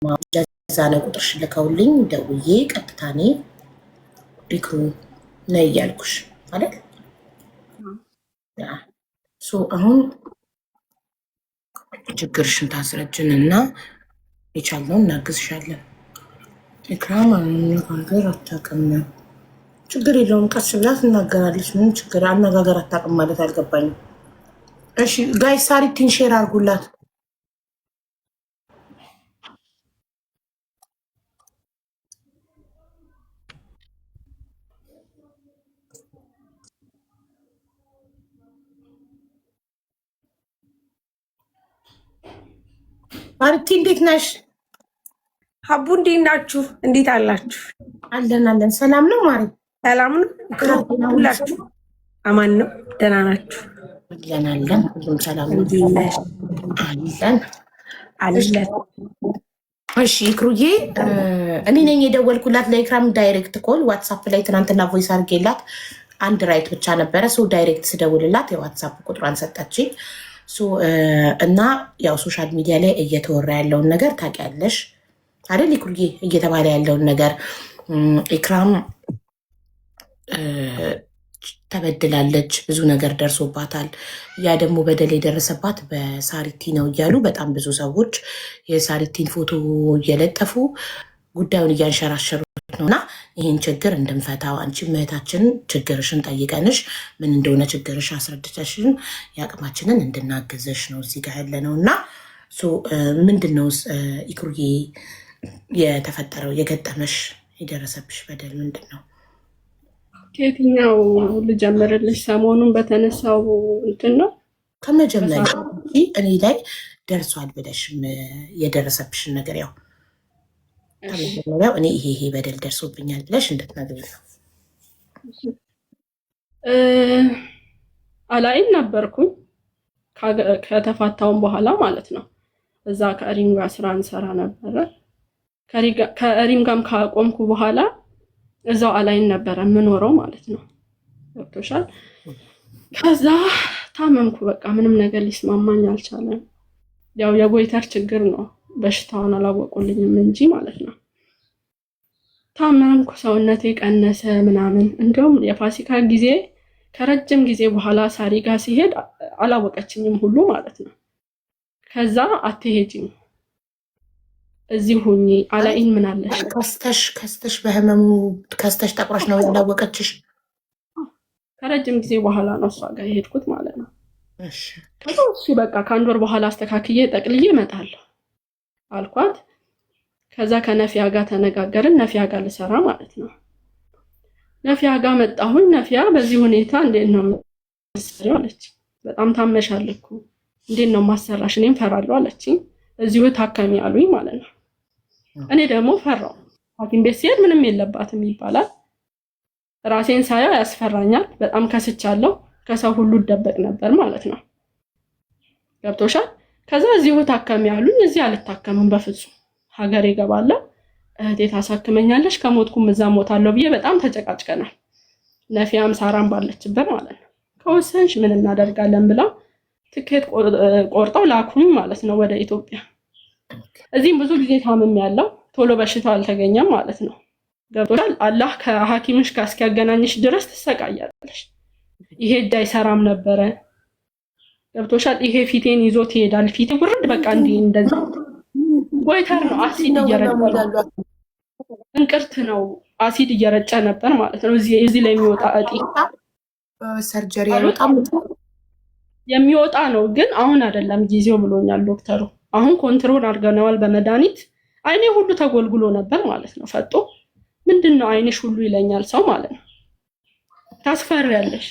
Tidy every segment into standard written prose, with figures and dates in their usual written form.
ለዛ ነው ቁጥርሽ ልከውልኝ ደውዬ ቀጥታ እኔ ሪክሩ ነው እያልኩሽ አይደል? አሁን ችግርሽን ታስረጅን እና የቻልነውን እናግዝሻለን። ኢክራም አነጋገር አታውቅም። ችግር የለውም፣ ቀስ ብላ ትናገራለች። ምን ችግር አነጋገር አታውቅም ማለት አልገባኝም። እሺ ጋይስ ሳሪቲን ሼር አድርጉላት። ሳሪቲ እንዴት ነሽ? ሀቡ እንዴት ናችሁ? እንዴት አላችሁ? አለን አለን። ሰላም ነው ማሪ? ሰላም ነው ሁላችሁ? አማን ነው? ደህና ናችሁ? አለን አለን። ሁሉም ሰላም ነው አለን አለን። እሺ ኢክሩዬ፣ እኔ ነኝ የደወልኩላት ለኢክራም ዳይሬክት ኮል ዋትሳፕ ላይ ትናንትና ቮይስ አድርጌላት አንድ ራይት ብቻ ነበረ። ሰው ዳይሬክት ስደውልላት የዋትሳፕ ቁጥሯን ሰጠችኝ። እና ያው ሶሻል ሚዲያ ላይ እየተወራ ያለውን ነገር ታውቂያለሽ አይደል ኢክሩዬ? እየተባለ ያለውን ነገር ኢክራም ተበድላለች፣ ብዙ ነገር ደርሶባታል። ያ ደግሞ በደል የደረሰባት በሳሪቲ ነው እያሉ በጣም ብዙ ሰዎች የሳሪቲን ፎቶ እየለጠፉ ጉዳዩን እያንሸራሸሩት ነው። እና ይህን ችግር እንድንፈታው አንቺ እህታችን ችግርሽን ጠይቀንሽ ምን እንደሆነ ችግርሽ አስረድተሽን የአቅማችንን እንድናግዝሽ ነው እዚህ ጋር ያለ ነው። እና ምንድን ነው ኢክሩዬ የተፈጠረው የገጠመሽ የደረሰብሽ በደል ምንድን ነው? ከየትኛው ልጀምርልሽ? ሰሞኑን በተነሳው እንትን ነው። ከመጀመሪያ እኔ ላይ ደርሷል ብለሽም የደረሰብሽን ነገር ያው ከመጀመሪያው እኔ ይሄ በደል ደርሶብኛል ብለሽ እንድትነግሪኝ ነው። አላይን ነበርኩኝ ከተፋታውን በኋላ ማለት ነው። እዛ ከሪም ጋር ስራ እንሰራ ነበረ። ከሪም ጋርም ካቆምኩ በኋላ እዛው አላይን ነበረ የምኖረው ማለት ነው። ገብቶሻል? ከዛ ታመምኩ። በቃ ምንም ነገር ሊስማማኝ አልቻለም። ያው የጎይተር ችግር ነው፣ በሽታውን አላወቁልኝም እንጂ ማለት ነው። ታመምኩ፣ ሰውነቴ ቀነሰ ምናምን። እንዲሁም የፋሲካ ጊዜ ከረጅም ጊዜ በኋላ ሳሪ ጋር ሲሄድ አላወቀችኝም ሁሉ ማለት ነው። ከዛ አትሄጂም እዚህ ሁኚ አላይን ምን አለሽ ከስተሽ በህመሙ ከስተሽ ጠቁረሽ ነው ያላወቀችሽ? ከረጅም ጊዜ በኋላ ነው እሷ ጋር የሄድኩት ማለት ነው። እሺ በቃ ከአንድ ወር በኋላ አስተካክዬ ጠቅልዬ እመጣለሁ አልኳት። ከዛ ከነፊያ ጋር ተነጋገርን፣ ነፊያ ጋር ልሰራ ማለት ነው። ነፊያ ጋር መጣሁኝ። ነፊያ በዚህ ሁኔታ እንዴት ነው የምትሰሪው አለች። በጣም ታመሻል እኮ እንዴት ነው ማሰራሽ? እኔም ፈራለሁ አለችኝ። እዚሁ ታከሚ አሉኝ ማለት ነው። እኔ ደግሞ ፈራው። ሐኪም ቤት ሲሄድ ምንም የለባትም ይባላል። ራሴን ሳየው ያስፈራኛል። በጣም ከስቻለሁ። ከሰው ሁሉ ደበቅ ነበር ማለት ነው። ገብቶሻል? ከዛ እዚሁ ታከሚ አሉኝ። እዚህ አልታከምም በፍጹም ሀገር ይገባለሁ፣ እህቴ ታሳክመኛለሽ፣ ከሞትኩም እዛ ሞታለሁ ብዬ በጣም ተጨቃጭቀናል። ነፊያም ሳራም ባለችበት ማለት ነው። ከወሰንሽ ምን እናደርጋለን ብለው ትኬት ቆርጠው ላኩኝ ማለት ነው ወደ ኢትዮጵያ። እዚህም ብዙ ጊዜ ታምም ያለው ቶሎ በሽታው አልተገኘም ማለት ነው። ገብቶሻል? አላህ ከሐኪምሽ ጋር እስኪያገናኝሽ ድረስ ትሰቃያለሽ። ይሄ እጅ አይሰራም ነበረ። ገብቶሻል? ይሄ ፊቴን ይዞት ይሄዳል። ፊቴ ውርድ በቃ እንዲህ እንደዛ ጎይተር ነው፣ አሲድ እየረጨ እንቅርት ነው፣ አሲድ እየረጨ ነበር ማለት ነው። እዚህ ላይ የሚወጣ እጢ ሰርጀሪ በጣም የሚወጣ ነው፣ ግን አሁን አይደለም ጊዜው ብሎኛል ዶክተሩ። አሁን ኮንትሮል አድርገነዋል በመድኃኒት። አይኔ ሁሉ ተጎልጉሎ ነበር ማለት ነው። ፈጦ ምንድነው አይንሽ ሁሉ ይለኛል ሰው ማለት ነው። ታስፈሪያለሽ፣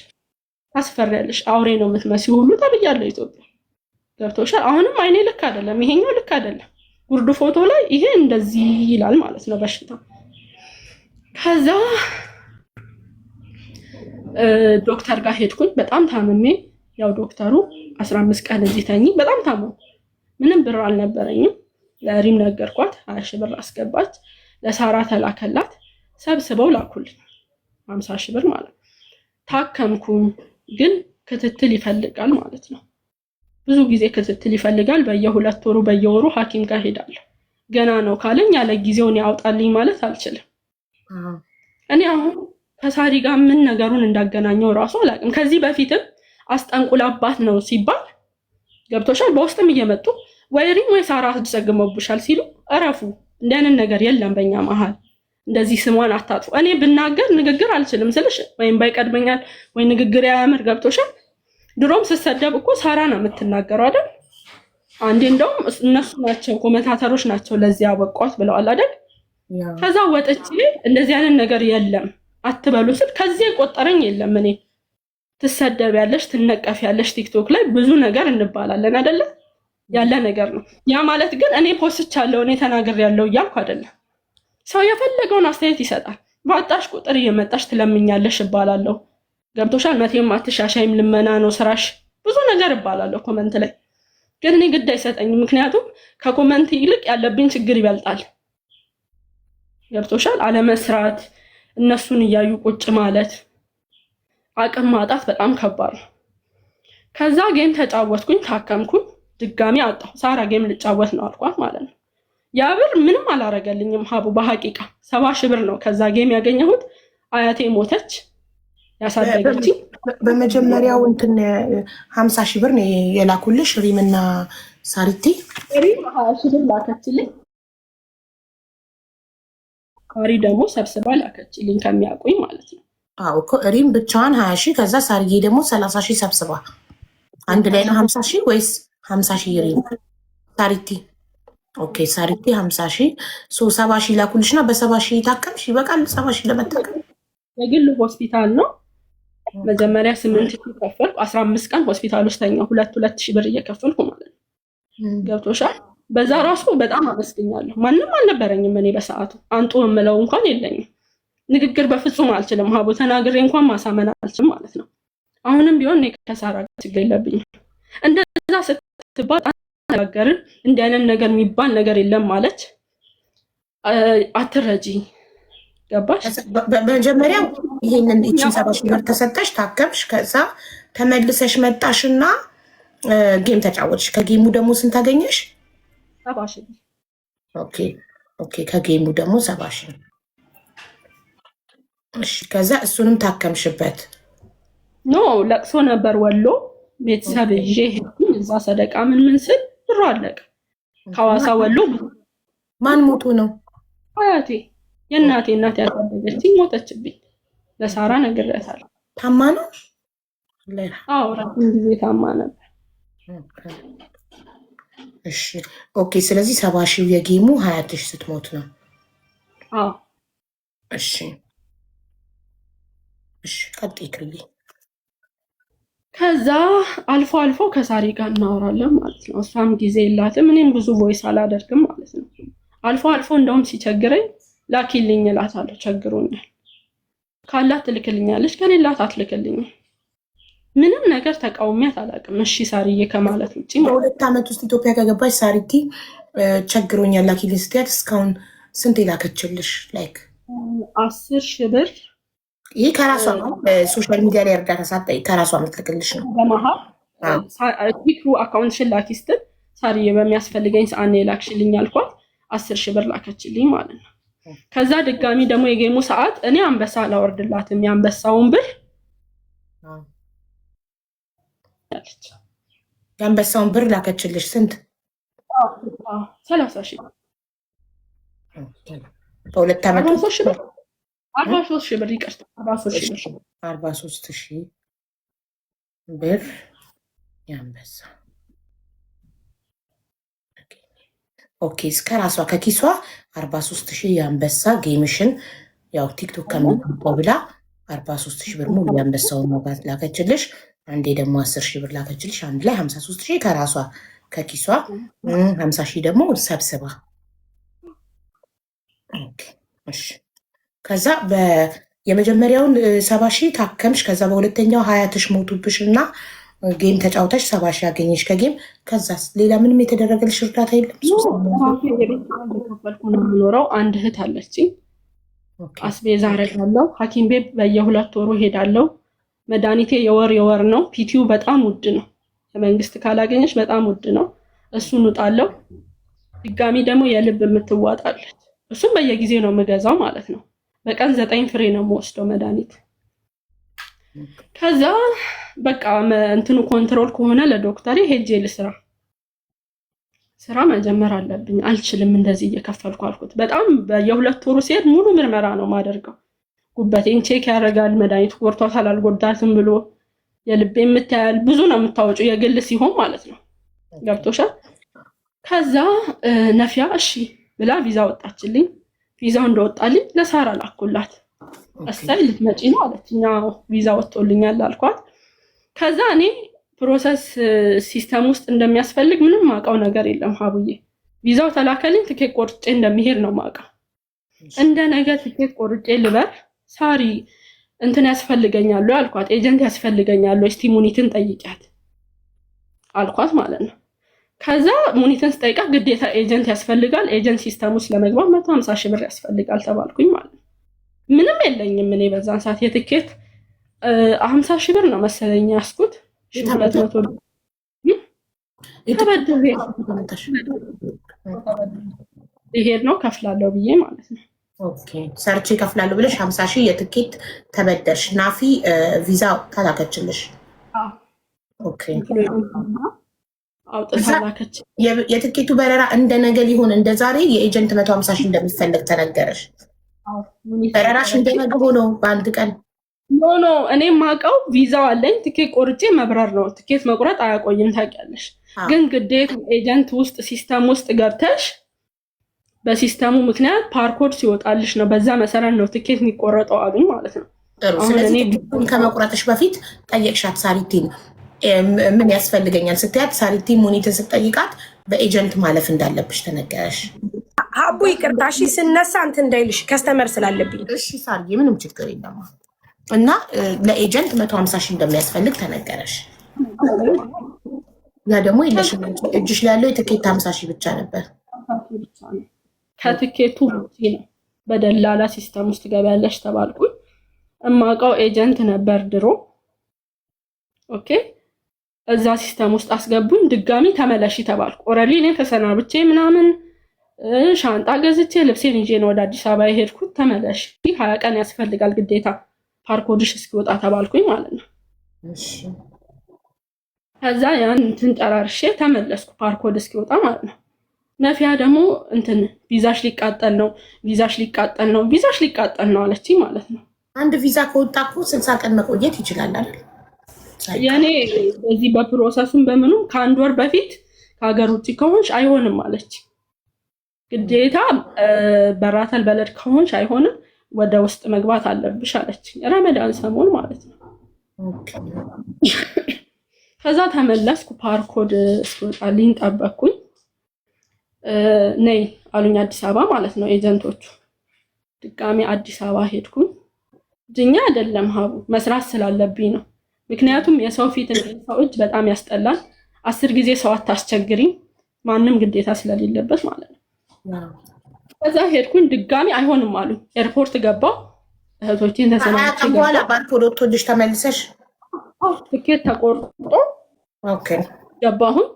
አውሬ ነው የምትመስዪው ሁሉ ተብያለሁ ኢትዮጵያ። ገብቶሻል? አሁንም አይኔ ልክ አይደለም፣ ይሄኛው ልክ አይደለም። ጉርዱ ፎቶ ላይ ይሄ እንደዚህ ይላል ማለት ነው በሽታው። ከዛ ዶክተር ጋር ሄድኩኝ በጣም ታምሜ። ያው ዶክተሩ 15 ቀን እዚህ ተኝ፣ በጣም ታመምኩ። ምንም ብር አልነበረኝም። ለሪም ነገርኳት፣ 20 ሺህ ብር አስገባች። ለሳራ ተላከላት፣ ሰብስበው ላኩልኝ 50 ሺህ ብር ማለት ነው። ታከምኩኝ፣ ግን ክትትል ይፈልጋል ማለት ነው። ብዙ ጊዜ ክትትል ይፈልጋል። በየ2 ወሩ በየወሩ ሐኪም ጋር ሄዳለሁ። ገና ነው ካለኝ ያለ ጊዜውን ያውጣልኝ ማለት አልችልም። እኔ አሁን ከሳሪ ጋር ምን ነገሩን እንዳገናኘው ራሱ አላውቅም። ከዚህ በፊትም አስጠንቁላባት ነው ሲባል ገብቶሻል። በውስጥም እየመጡ ወይ ሪም ወይ ሳራ አስደግመውብሻል ሲሉ እረፉ። እንደንን ነገር የለም በእኛ መሀል። እንደዚህ ስሟን አታጥፉ። እኔ ብናገር ንግግር አልችልም ስልሽ ወይም ባይቀድመኛል ወይ ንግግር ያያምር ገብቶሻል። ድሮም ስሰደብ እኮ ሳራ ነው የምትናገረው አይደል? አንዴ እንደውም እነሱ ናቸው ኮሜንታተሮች ናቸው ለዚህ ያበቋት ብለዋል አይደል? ከዛ ወጥቼ እንደዚህ አይነት ነገር የለም አትበሉ ስል ከዚህ የቆጠረኝ የለም። እኔ ትሰደቢያለሽ፣ ትነቀፊያለሽ፣ ቲክቶክ ላይ ብዙ ነገር እንባላለን አይደለ? ያለ ነገር ነው። ያ ማለት ግን እኔ ፖስቻለሁ እኔ ተናግሬያለሁ እያልኩ አይደለም። ሰው የፈለገውን አስተያየት ይሰጣል። ባጣሽ ቁጥር እየመጣሽ ትለምኛለሽ እባላለሁ። ገብቶሻል። መቼም አትሻሻይም፣ ልመና ነው ስራሽ፣ ብዙ ነገር እባላለሁ ኮመንት ላይ። ግን እኔ ግድ አይሰጠኝም፣ ምክንያቱም ከኮመንት ይልቅ ያለብኝ ችግር ይበልጣል። ገብቶሻል። አለመስራት፣ እነሱን እያዩ ቁጭ ማለት፣ አቅም ማጣት በጣም ከባድ ነው። ከዛ ጌም ተጫወትኩኝ፣ ታከምኩኝ፣ ድጋሚ አጣሁ። ሳራ ጌም ልጫወት ነው አልኳት ማለት ነው። ያ ብር ምንም አላረገልኝም ሀቡ። በሐቂቃ 70 ሺህ ብር ነው ከዛ ጌም ያገኘሁት። አያቴ ሞተች ያሳደገችኝ። በመጀመሪያው እንትን 50 ሺህ ብር ነው የላኩልሽ ሪምና ሳሪቲ። ሪም 20 ሺህ ብር ላከችልኝ። ካሪ ደግሞ ሰብስባ ላከችልኝ ከሚያውቁኝ ማለት ነው። አዎ እኮ ሪም ብቻዋን 20 ሺህ ከዛ ሳርዬ ደግሞ 30 ሺህ ሰብስባ አንድ ላይ ነው 50 ሺህ ወይስ 50 ሺህ ሪም ሳሪቲ? ኦኬ ሳሪቲ 50 ሺህ 70 ሺህ ላኩልሽና በ70 ሺህ ታከምሽ። ይበቃል 70 ሺህ ለመታከም። የግል ሆስፒታል ነው። መጀመሪያ 8 ሺህ ከፈልኩ። 15 ቀን ሆስፒታል ውስጥ ተኛሁ። 2 ሺህ ብር እየከፈልኩ ማለት ነው። ገብቶሻል። በዛ ራሱ በጣም አመስግኛለሁ። ማንም አልነበረኝም እኔ በሰዓቱ አንጡ የምለው እንኳን የለኝም። ንግግር በፍጹም አልችልም ሀቡ። ተናግሬ እንኳን ማሳመን አልችልም ማለት ነው። አሁንም ቢሆን እኔ ከሳራ ጋር ችግር የለብኝም። እንደዛ ስትባል አነጋገርን እንዲህ አይነት ነገር የሚባል ነገር የለም ማለች። አትረጂ ገባሽ? በመጀመሪያ ይሄንን እቺን 70 ሺህ ብር ተሰጠሽ፣ ታከምሽ፣ ከዛ ተመልሰሽ መጣሽና ጌም ተጫወትሽ። ከጌሙ ደግሞ ስንት አገኘሽ? 70 ሺህ ብር። ኦኬ ከጌሙ ደግሞ 70 ሺህ። እሺ ከዛ እሱንም ታከምሽበት? ኖ ለቅሶ ነበር ወሎ ቤተሰብ ይዤ ሄድኩኝ። እዛ ሰደቃ ምን ስል ብሩ አለቀ። ከሐዋሳ ወሎ። ማን ሞቶ ነው? አያቴ፣ የእናቴ እናት ያሳደገችኝ ሞተችብኝ። ለሳራ ነግሬያታለሁ። ታማ ነው? አዎ ረጅም ጊዜ ታማ ነበር። እሺ ኦኬ። ስለዚህ 70 ሺህ የጌሙ 20 ሺህ ስትሞት ነው? አዎ። እሺ ቀጥይ ክርዬ። ከዛ አልፎ አልፎ ከሳሪ ጋር እናወራለን ማለት ነው። እሷም ጊዜ የላትም፣ እኔም ብዙ ቮይስ አላደርግም ማለት ነው። አልፎ አልፎ እንደውም ሲቸግረኝ ላኪልኝ እላታለሁ። ቸግሮኛል ካላት ትልክልኛለች፣ ከሌላት አትልክልኝም። ምንም ነገር ተቃውሚያት አላውቅም። እሺ ሳሪዬ ከማለት ውጪ። በ2 ዓመት ውስጥ ኢትዮጵያ ከገባች ሳሪቲ ቸግሮኛል ላኪልኝ ስትያት እስካሁን ስንት ላከችልሽ? ላይክ 10 ሺህ ብር። ይህ ከራሷ ሶሻል ሚዲያ ላይ እርዳታ ሳትጠይቅ ከራሷ የምትልክልሽ ነው። በመሀል ቲክሩ አካውንትሽን ላኪ ስትል ሳሪዬ በሚያስፈልገኝ ሰዓት ነው የላክሽልኝ አልኳት። 10 ሺህ ብር ላከችልኝ ማለት ነው። ከዛ ድጋሚ ደግሞ የጌሙ ሰዓት እኔ አንበሳ አላወርድላትም የአንበሳውን ብር ያለች። የአንበሳውን ብር ላከችልሽ ስንት? 30 ሺህ በ2 ዓመት 43 ሺህ ብር ይቅርታ፣ 43 ሺህ ብር የአንበሳ። ኦኬ እስከ ራሷ ከኪሷ 43 ሺህ የአንበሳ ጌምሽን ያው ቲክቶክ ከሚቆ ብላ 43 ሺህ ብር ሙሉ የአንበሳውን መጋት ላከችልሽ። አንዴ ደግሞ 10 ሺህ ብር ላከችልሽ። አንድ ላይ 53 ሺህ ከራሷ ከኪሷ 50 ሺህ ደግሞ ሰብስባ። ኦኬ እሺ ከዛ የመጀመሪያውን 70 ሺህ ታከምሽ። ከዛ በሁለተኛው 20 ሺህ ሞቱብሽ እና ጌም ተጫውተሽ 70 ሺህ ያገኘሽ ከጌም። ከዛስ ሌላ ምንም የተደረገልሽ እርዳታ የለም? የከፈልኩ ነው የምኖረው። አንድ እህት አለችኝ። አስቤዛ አደርጋለሁ። ሐኪም ቤት በየ2 ወሩ ሄዳለሁ። መድኃኒቴ የወር ነው። ፒቲዩ በጣም ውድ ነው። ከመንግስት ካላገኘሽ በጣም ውድ ነው። እሱን ውጣለሁ። ድጋሚ ደግሞ የልብ የምትዋጣለች። እሱም በየጊዜው ነው የምገዛው ማለት ነው። በቀን 9 ፍሬ ነው የምወስደው መድኃኒት። ከዛ በቃ እንትኑ ኮንትሮል ከሆነ ለዶክተሬ ሄጄ ስራ መጀመር አለብኝ፣ አልችልም እንደዚህ እየከፈልኩ አልኩት። በጣም በየ2 ወሩ ሲሄድ ሙሉ ምርመራ ነው ማደርገው። ጉበቴን ቼክ ያደርጋል፣ መድኃኒቱ ጎድቷታል አልጎዳትም ብሎ የልቤ የምታያል ብዙ ነው የምታወጪው፣ የግል ሲሆን ማለት ነው። ገብቶሻል? ከዛ ነፊያ እሺ ብላ ቪዛ ወጣችልኝ። ቪዛው እንደወጣልኝ ለሳራ ላኩላት። እሰይ ልትመጪ ነው አለችኝ። ቪዛ ወጥቶልኛል አልኳት። ከዛ እኔ ፕሮሰስ ሲስተም ውስጥ እንደሚያስፈልግ ምንም ማውቀው ነገር የለም ሀቡዬ። ቪዛው ተላከልኝ፣ ትኬት ቆርጬ እንደሚሄድ ነው ማውቀው። እንደ ነገ ትኬት ቆርጬ ልበር ሳሪ እንትን ያስፈልገኛል አልኳት። ኤጀንት ያስፈልገኛል እስቲ ሙኒትን ጠይቂያት አልኳት ማለት ነው። ከዛ ሙኒትን ስጠይቃት ግዴታ ኤጀንት ያስፈልጋል፣ ኤጀንት ሲስተም ውስጥ ለመግባት 150 ሺህ ብር ያስፈልጋል ተባልኩኝ ማለት ነው። ምንም የለኝም እኔ በዛን ሰዓት የትኬት 50 ሺህ ብር ነው መሰለኝ ያስኩት። 200 ይሄድ ነው ከፍላለሁ ብዬ ማለት ነው። ኦኬ ሰርቼ ከፍላለሁ ብለሽ 50 ሺህ የትኬት ተበደርሽ። ናፊ ቪዛ ታላከችልሽ? ኦኬ አውጥታላከች። የትኬቱ በረራ እንደ ነገ ሊሆን እንደ ዛሬ የኤጀንት 150 ሺህ እንደሚፈልግ ተነገረሽ? በረራሽ እንደ ነገ ሆኖ በአንድ ቀን? ኖ እኔ ማውቀው ቪዛው አለኝ፣ ትኬት ቆርጬ መብረር ነው። ትኬት መቁረጥ አያቆይም ታውቂያለሽ። ግን ግዴታ ኤጀንት ውስጥ ሲስተም ውስጥ ገብተሽ በሲስተሙ ምክንያት ፓርኮድ ሲወጣልሽ ነው፣ በዛ መሰረት ነው ትኬት የሚቆረጠው አሉኝ ማለት ነው። ስለዚህ ከመቁረጥሽ በፊት ጠየቅሻት ሳሪቲን ምን ያስፈልገኛል ስትያት፣ ሳሪቲን ሙኒትን ስትጠይቃት በኤጀንት ማለፍ እንዳለብሽ ተነገረሽ? አቡ ይቅርታ እሺ፣ ስነሳ እንትን እንዳይልሽ ከስተመር ስላለብኝ። እሺ ሳርዬ ምንም ችግር የለም። እና ለኤጀንት 150 ሺህ እንደሚያስፈልግ ተነገረሽ። ያ ደግሞ የለሽም እጅሽ ላይ ያለው የትኬት 50 ሺህ ብቻ ነበር። ከትኬቱ ውጪ ነው በደላላ ሲስተም ውስጥ ገበያለሽ ተባልኩኝ። እማውቀው ኤጀንት ነበር ድሮ። ኦኬ እዛ ሲስተም ውስጥ አስገቡኝ። ድጋሚ ተመለሺ ተባልኩ። ኦልሬዲ እኔ ተሰናብቼ ምናምን ሻንጣ ገዝቼ ልብሴን ይዤ ነው ወደ አዲስ አበባ የሄድኩት። ተመለሺ 20 ቀን ያስፈልጋል ግዴታ ፓርኮድሽ እስኪወጣ ተባልኩኝ ማለት ነው። ከዛ ያን እንትን ጨራርሼ ተመለስኩ ፓርኮድ እስኪወጣ ማለት ነው። ነፊያ ደግሞ እንትን ቪዛሽ ሊቃጠል ነው አለችኝ ማለት ነው። አንድ ቪዛ ከወጣ እኮ 60 ቀን መቆየት ይችላል አይደል? ያኔ በዚህ በፕሮሰሱም በምኑም ከ1 ወር በፊት ከሀገር ውጭ ከሆንሽ አይሆንም አለች። ግዴታ በራተል በለድ ከሆንሽ አይሆንም፣ ወደ ውስጥ መግባት አለብሽ አለች። ረመዳን ሰሞን ማለት ነው። ከዛ ተመለስኩ። ፓርኮድ እስኪወጣልኝ ጠበቅኩኝ። ነይ አሉኝ አዲስ አበባ ማለት ነው ኤጀንቶቹ። ድጋሚ አዲስ አበባ ሄድኩኝ። ድኛ አይደለም ሀቡ መስራት ስላለብኝ ነው። ምክንያቱም የሰው ፊት ሰው እጅ በጣም ያስጠላል። 10 ጊዜ ሰው አታስቸግሪ፣ ማንም ግዴታ ስለሌለበት ማለት ነው። ከዛ ሄድኩኝ። ድጋሚ አይሆንም አሉኝ። ኤርፖርት ገባሁ። እህቶቼን ተሰናብቼ በኋላ ፓርኮድ ወጥቶልሽ ተመልሰሽ ትኬት ተቆርጦ ገባሁኝ።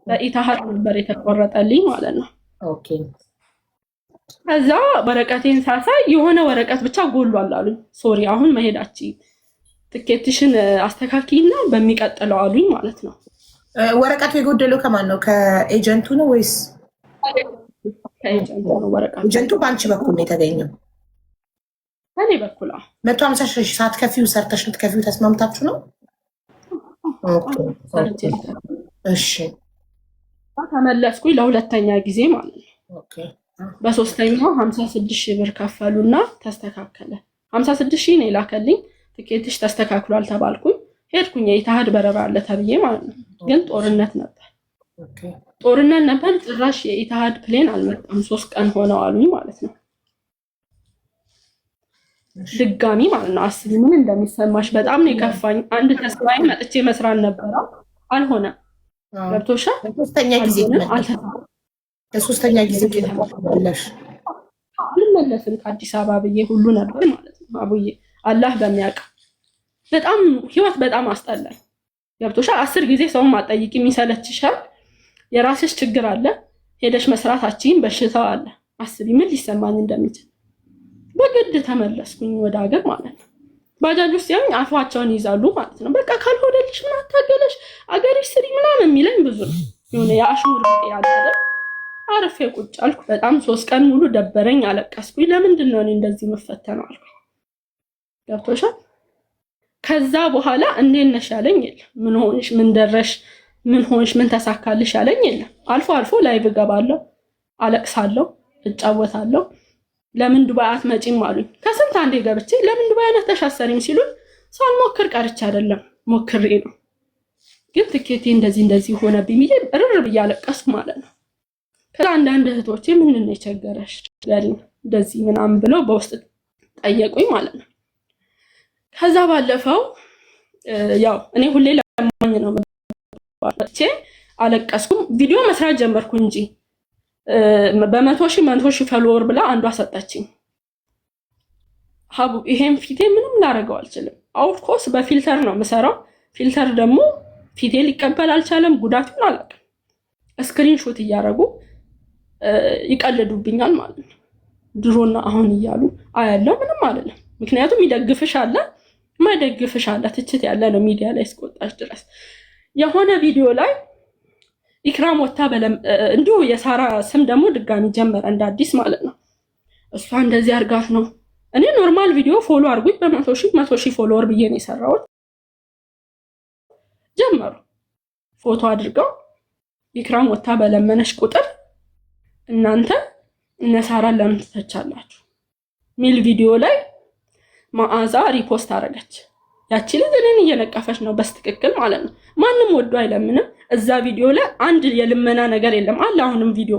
በኢታሃድ ነበር የተቆረጠልኝ ማለት ነው። ከዛ ወረቀቴን ሳሳይ የሆነ ወረቀት ብቻ ጎሏል አሉኝ። ሶሪ አሁን መሄዳችን ትኬትሽን አስተካክይና በሚቀጥለው አሉኝ ማለት ነው። ወረቀቱ የጎደለው ከማን ነው? ከኤጀንቱ ነው ወይስ? ከኤጀንቱ ነው ወረቀቱ። ኤጀንቱ በአንቺ በኩል ነው የተገኘው? ከኔ በኩል 150 ሺህ ሳትከፊው ሰርተሽ ልትከፊው ተስማምታችሁ ነው? እሺ ተመለስኩኝ ለሁለተኛ ጊዜ ማለት ነው። በሶስተኛው 56 ሺህ ብር ከፈሉና ተስተካከለ። 56 ሺህ ነው የላከልኝ። ትኬትሽ ተስተካክሏል ተባልኩኝ። ሄድኩኝ። የኢታሃድ በረራ አለ ተብዬ ማለት ነው። ግን ጦርነት ነበር። ጭራሽ የኢታሃድ ፕሌን አልመጣም። 3 ቀን ሆነው አሉኝ ማለት ነው። ድጋሚ ማለት ነው። አስቢ ምን እንደሚሰማሽ። በጣም ነው የከፋኝ። አንድ ተስፋዬ መጥቼ መስራት ነበረ፣ አልሆነም። ገብቶሻል? ለሶስተኛ ጊዜ ተመለሽ አልመለስም ከአዲስ አበባ ብዬ ሁሉ ነበር ማለት ነው። አቡዬ አላህ በሚያውቅ በጣም ህይወት በጣም አስጠላኝ። ገብቶሻል? 10 ጊዜ ሰውን ማጠይቅ የሚሰለችሻል። የራስሽ ችግር አለ። ሄደሽ መስራታችን በሽታው አለ። አስቢ ምን ሊሰማኝ እንደሚችል። በግድ ተመለስኩኝ ወደ ሀገር ማለት ነው። ባጃጅ ውስጥ ያኝ አፋቸውን ይዛሉ ማለት ነው። በቃ ካልሆነልሽ ምን አታገለሽ አገርሽ ስሪ ምናምን የሚለኝ ብዙ ነው። የሆነ የአሽሙር ያለ አይደል። አርፌ ቁጭ አልኩ። በጣም 3 ቀን ሙሉ ደበረኝ፣ አለቀስኩኝ። ለምንድን ነው እኔ እንደዚህ መፈተነው አልኩ። ገብቶሻል? ከዛ በኋላ እንዴት ነሽ ያለኝ የለም። ምን ሆንሽ፣ ምን ደረሽ፣ ምን ሆንሽ፣ ምን ተሳካልሽ ያለኝ የለም። አልፎ አልፎ ላይቭ እገባለሁ፣ አለቅሳለሁ፣ እጫወታለሁ። ለምን ዱባይ አትመጪም አሉኝ። ከስንት አንዴ ገብቼ ለምን ዱባይ አትተሻሰሪም ሲሉኝ ሳልሞክር ቀርቼ አይደለም ሞክሬ ነው። ግን ትኬቴ እንደዚህ ሆነብኝ ብዬ እርር ብዬ አለቀስኩ ማለት ነው። ከዛ አንዳንድ እህቶቼ ምንድን ነው የቸገረሽ ጋሪን እንደዚህ ምናምን ብለው በውስጥ ጠየቁኝ ማለት ነው። ከዛ ባለፈው ያው እኔ ሁሌ ለማኝ ነው ማለት አለቀስኩም። ቪዲዮ መስራት ጀመርኩ እንጂ በ100,000 ፎሎወር ብላ አንዷ ሰጠችኝ። ሀቡ ይሄን ፊቴ ምንም ላደርገው አልችልም። ኦፍኮርስ በፊልተር ነው የምሰራው። ፊልተር ደግሞ ፊቴ ሊቀበል አልቻለም። ጉዳቱን አላውቅም። ስክሪንሾት እያደረጉ ይቀልዱብኛል ማለት ነው። ድሮና አሁን እያሉ አያለው ምንም አይደለም። ምክንያቱም ይደግፍሽ አለ ማይደግፍሽ አለ። ትችት ያለ ነው ሚዲያ ላይ እስከወጣች ድረስ። የሆነ ቪዲዮ ላይ ኢክራም ወታ እንዲሁ የሳራ ስም ደግሞ ድጋሚ ጀመረ እንደ አዲስ ማለት ነው። እሷ እንደዚህ አርጋት ነው። እኔ ኖርማል ቪዲዮ ፎሎ አርጉኝ በ100,000 ፎሎወር ብዬ ነው የሰራሁት። ጀመሩ ፎቶ አድርገው ኢክራም ወታ በለመነሽ ቁጥር እናንተ እነ ሳራን ለምን ትተቻላችሁ ሚል ቪዲዮ ላይ መዓዛ ሪፖስት አረገች። ያቺ ልጅ እኔን እየነቀፈች ነው በስትክክል ማለት ነው። ማንም ወዶ አይለምንም። እዛ ቪዲዮ ላይ አንድ የልመና ነገር የለም አለ። አሁንም ቪዲዮ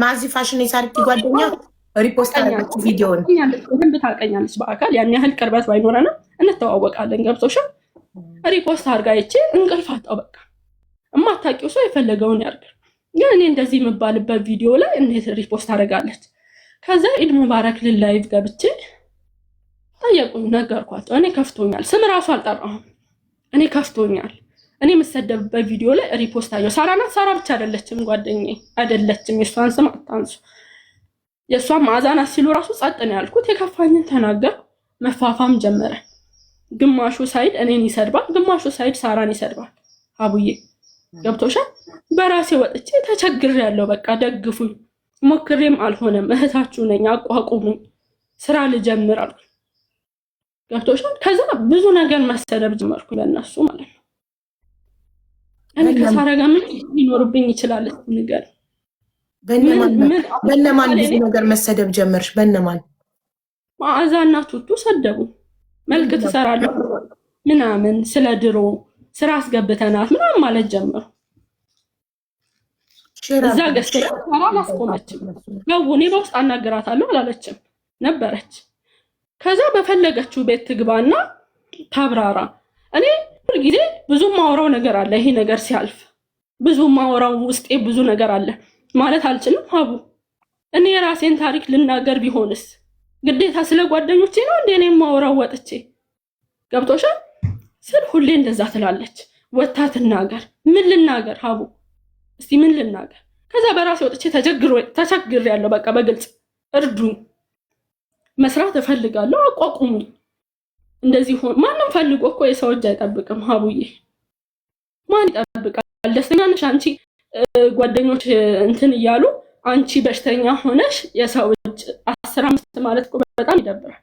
ማዚፋሽን የሳሪቲ ጓደኛ ሪፖስት አረገች ቪዲዮን። በደንብ ታውቀኛለች በአካል ያን ያህል ቅርበት ባይኖረንም እንተዋወቃለን። ገብቶሻል? ሪፖስት አርጋ ይቼ እንቅልፍ አጣው። በቃ እማታውቂው ሰው የፈለገውን ያርግ። ግን እኔ እንደዚህ የምባልበት ቪዲዮ ላይ እንዴት ሪፖስት አደርጋለች? ከዛ ኢድ ሙባረክ ላይቭ ገብቼ ጠየቁኝ፣ ነገርኳቸው። እኔ ከፍቶኛል፣ ስም ራሱ አልጠራሁም። እኔ ከፍቶኛል። እኔ የምሰደብበት ቪዲዮ ላይ ሪፖስት አየሁ። ሳራ ናት። ሳራ ብቻ አይደለችም ጓደኛዬ አይደለችም። የሷን ስም አታንሱ። የሷን መዓዛ ናት ሲሉ ራሱ ጸጥ ነው ያልኩት። የከፋኝን ተናገርኩ። መፋፋም ጀመረ። ግማሹ ሳይድ እኔን ይሰድባል፣ ግማሹ ሳይድ ሳራን ይሰድባል። አቡዬ ገብቶሻል? በራሴ ወጥቼ ተቸግሬያለሁ። በቃ ደግፉኝ። ሞክሬም አልሆነም። እህታችሁ ነኝ፣ አቋቁሙኝ፣ ስራ ልጀምር አልኩ። ገብቶሻል? ከዛ ብዙ ነገር መሰደብ ጀመርኩ ለነሱ ማለት ነው። እኔ ከሳራ ጋር ምን ሊኖርብኝ ይችላል? ነገር በእነማን ብዙ ነገር መሰደብ ጀመርሽ? በእነማን? መዓዛና ቱቱ ሰደቡ። መልክ ትሰራለህ ምናምን፣ ስለ ድሮ ስራ አስገብተናት ምናምን ማለት ጀመሩ። እዛ ገዝተሽ ሳራ አላስቆመችም። ያው እኔ በውስጥ አናግራታለሁ አላለችም ነበረች። ከዛ በፈለገችው ቤት ትግባና ታብራራ። እኔ ሁልጊዜ ብዙ ማወራው ነገር አለ። ይሄ ነገር ሲያልፍ ብዙ ማወራው ውስጤ ብዙ ነገር አለ ማለት አልችልም። ሀቡ እኔ የራሴን ታሪክ ልናገር ቢሆንስ ግዴታ ስለ ጓደኞቼ ነው እንዴ እኔ ማወራው ወጥቼ? ገብቶሻል ስል ሁሌ እንደዛ ትላለች። ወታ ትናገር። ምን ልናገር ሀቡ? እስቲ ምን ልናገር? ከዛ በራሴ ወጥቼ ተቸግሬያለሁ። በቃ በግልጽ እርዱኝ፣ መስራት እፈልጋለሁ፣ አቋቁሙኝ። እንደዚህ ሆነ። ማንም ፈልጎ እኮ የሰው እጅ አይጠብቅም ሀቡዬ። ማን ይጠብቃል? ደስተኛ ነሽ አንቺ ጓደኞች እንትን እያሉ አንቺ በሽተኛ ሆነሽ የሰው እጅ 15 ማለት እኮ በጣም ይደብራል።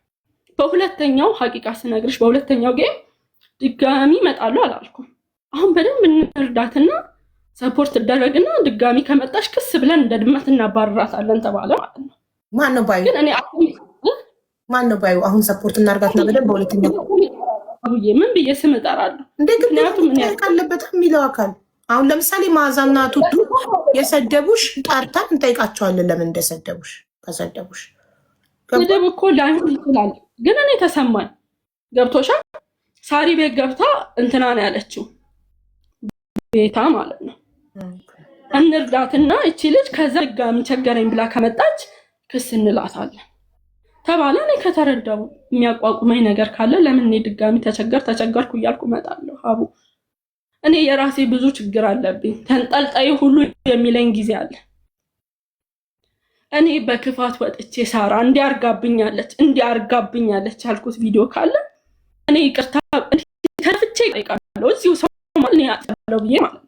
በሁለተኛው ሐቂቃ ስነግርሽ በሁለተኛው ጌም ድጋሚ እመጣለሁ አላልኩም። አሁን በደንብ እንርዳትና ሰፖርት ተደረግና ድጋሚ ከመጣሽ ክስ ብለን እንደ ድመት እናባርራታለን ተባለ ማለት ነው። ማን ነው ባዩ? ግን እኔ ማን ነው ባዩ? አሁን ሰፖርት እናርጋትና በደንብ በሁለተኛው አቡዬ ምን ብዬ ስም እጠራለሁ? ምክንያቱም ምን ያልካለበት የሚለው አካል አሁን ለምሳሌ መዓዛና ቱቱ የሰደቡሽ ጠርተን እንጠይቃቸዋለን ለምን እንደሰደቡሽ። ከሰደቡሽ ስድብ እኮ ላይሆን ይችላል፣ ግን እኔ ተሰማኝ። ገብቶሻል? ሳሪ ቤት ገብታ እንትና ነው ያለችው ቤታ ማለት ነው። እንርዳትና እቺ ልጅ ከዛ ድጋሚ ቸገረኝ ብላ ከመጣች ክስ እንላታለን ተባለ። እኔ ከተረዳው የሚያቋቁመኝ ነገር ካለ ለምን እኔ ድጋሚ ተቸገርኩ እያልኩ እመጣለሁ። አቡ እኔ የራሴ ብዙ ችግር አለብኝ። ተንጠልጣይ ሁሉ የሚለኝ ጊዜ አለ። እኔ በክፋት ወጥቼ ሳራ እንዲያርጋብኛለች ያልኩት ቪዲዮ ካለ እኔ ይቅርታ ከፍቼ እጠይቃለሁ። እዚሁ ሰው ማለት ነው ያለው ብዬ ማለት ነው።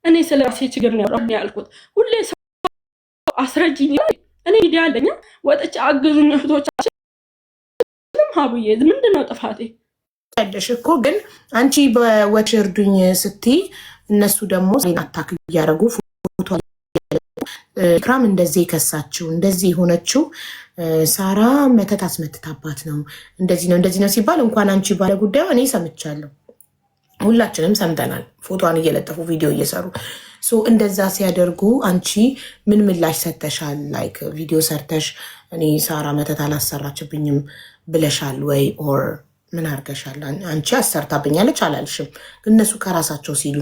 እኔ ስለ ራሴ ችግር ነው ያልኩት። ሁሌ ሰው አስረጅኝ። እኔ ሚዲያ አለኝ ወጥቼ አግዙኝ እህቶቻችን። ሀቡዬ ምንድነው ጥፋቴ? ያለሽ እኮ ግን አንቺ በወች እርዱኝ ስትይ እነሱ ደግሞ አታክ እያደረጉ ፎቶ ኢክራም እንደዚህ የከሳችው እንደዚህ የሆነችው ሳራ መተት አስመትታባት ነው እንደዚህ ነው ሲባል እንኳን አንቺ ባለ ጉዳዩ እኔ ሰምቻለሁ። ሁላችንም ሰምተናል። ፎቶዋን እየለጠፉ ቪዲዮ እየሰሩ እንደዛ ሲያደርጉ አንቺ ምን ምላሽ ሰተሻል? ላይክ ቪዲዮ ሰርተሽ እኔ ሳራ መተት አላሰራችብኝም ብለሻል ወይ? ኦር ምን አርገሻል? አንቺ አሰርታብኛለች አላልሽም። እነሱ ከራሳቸው ሲሉ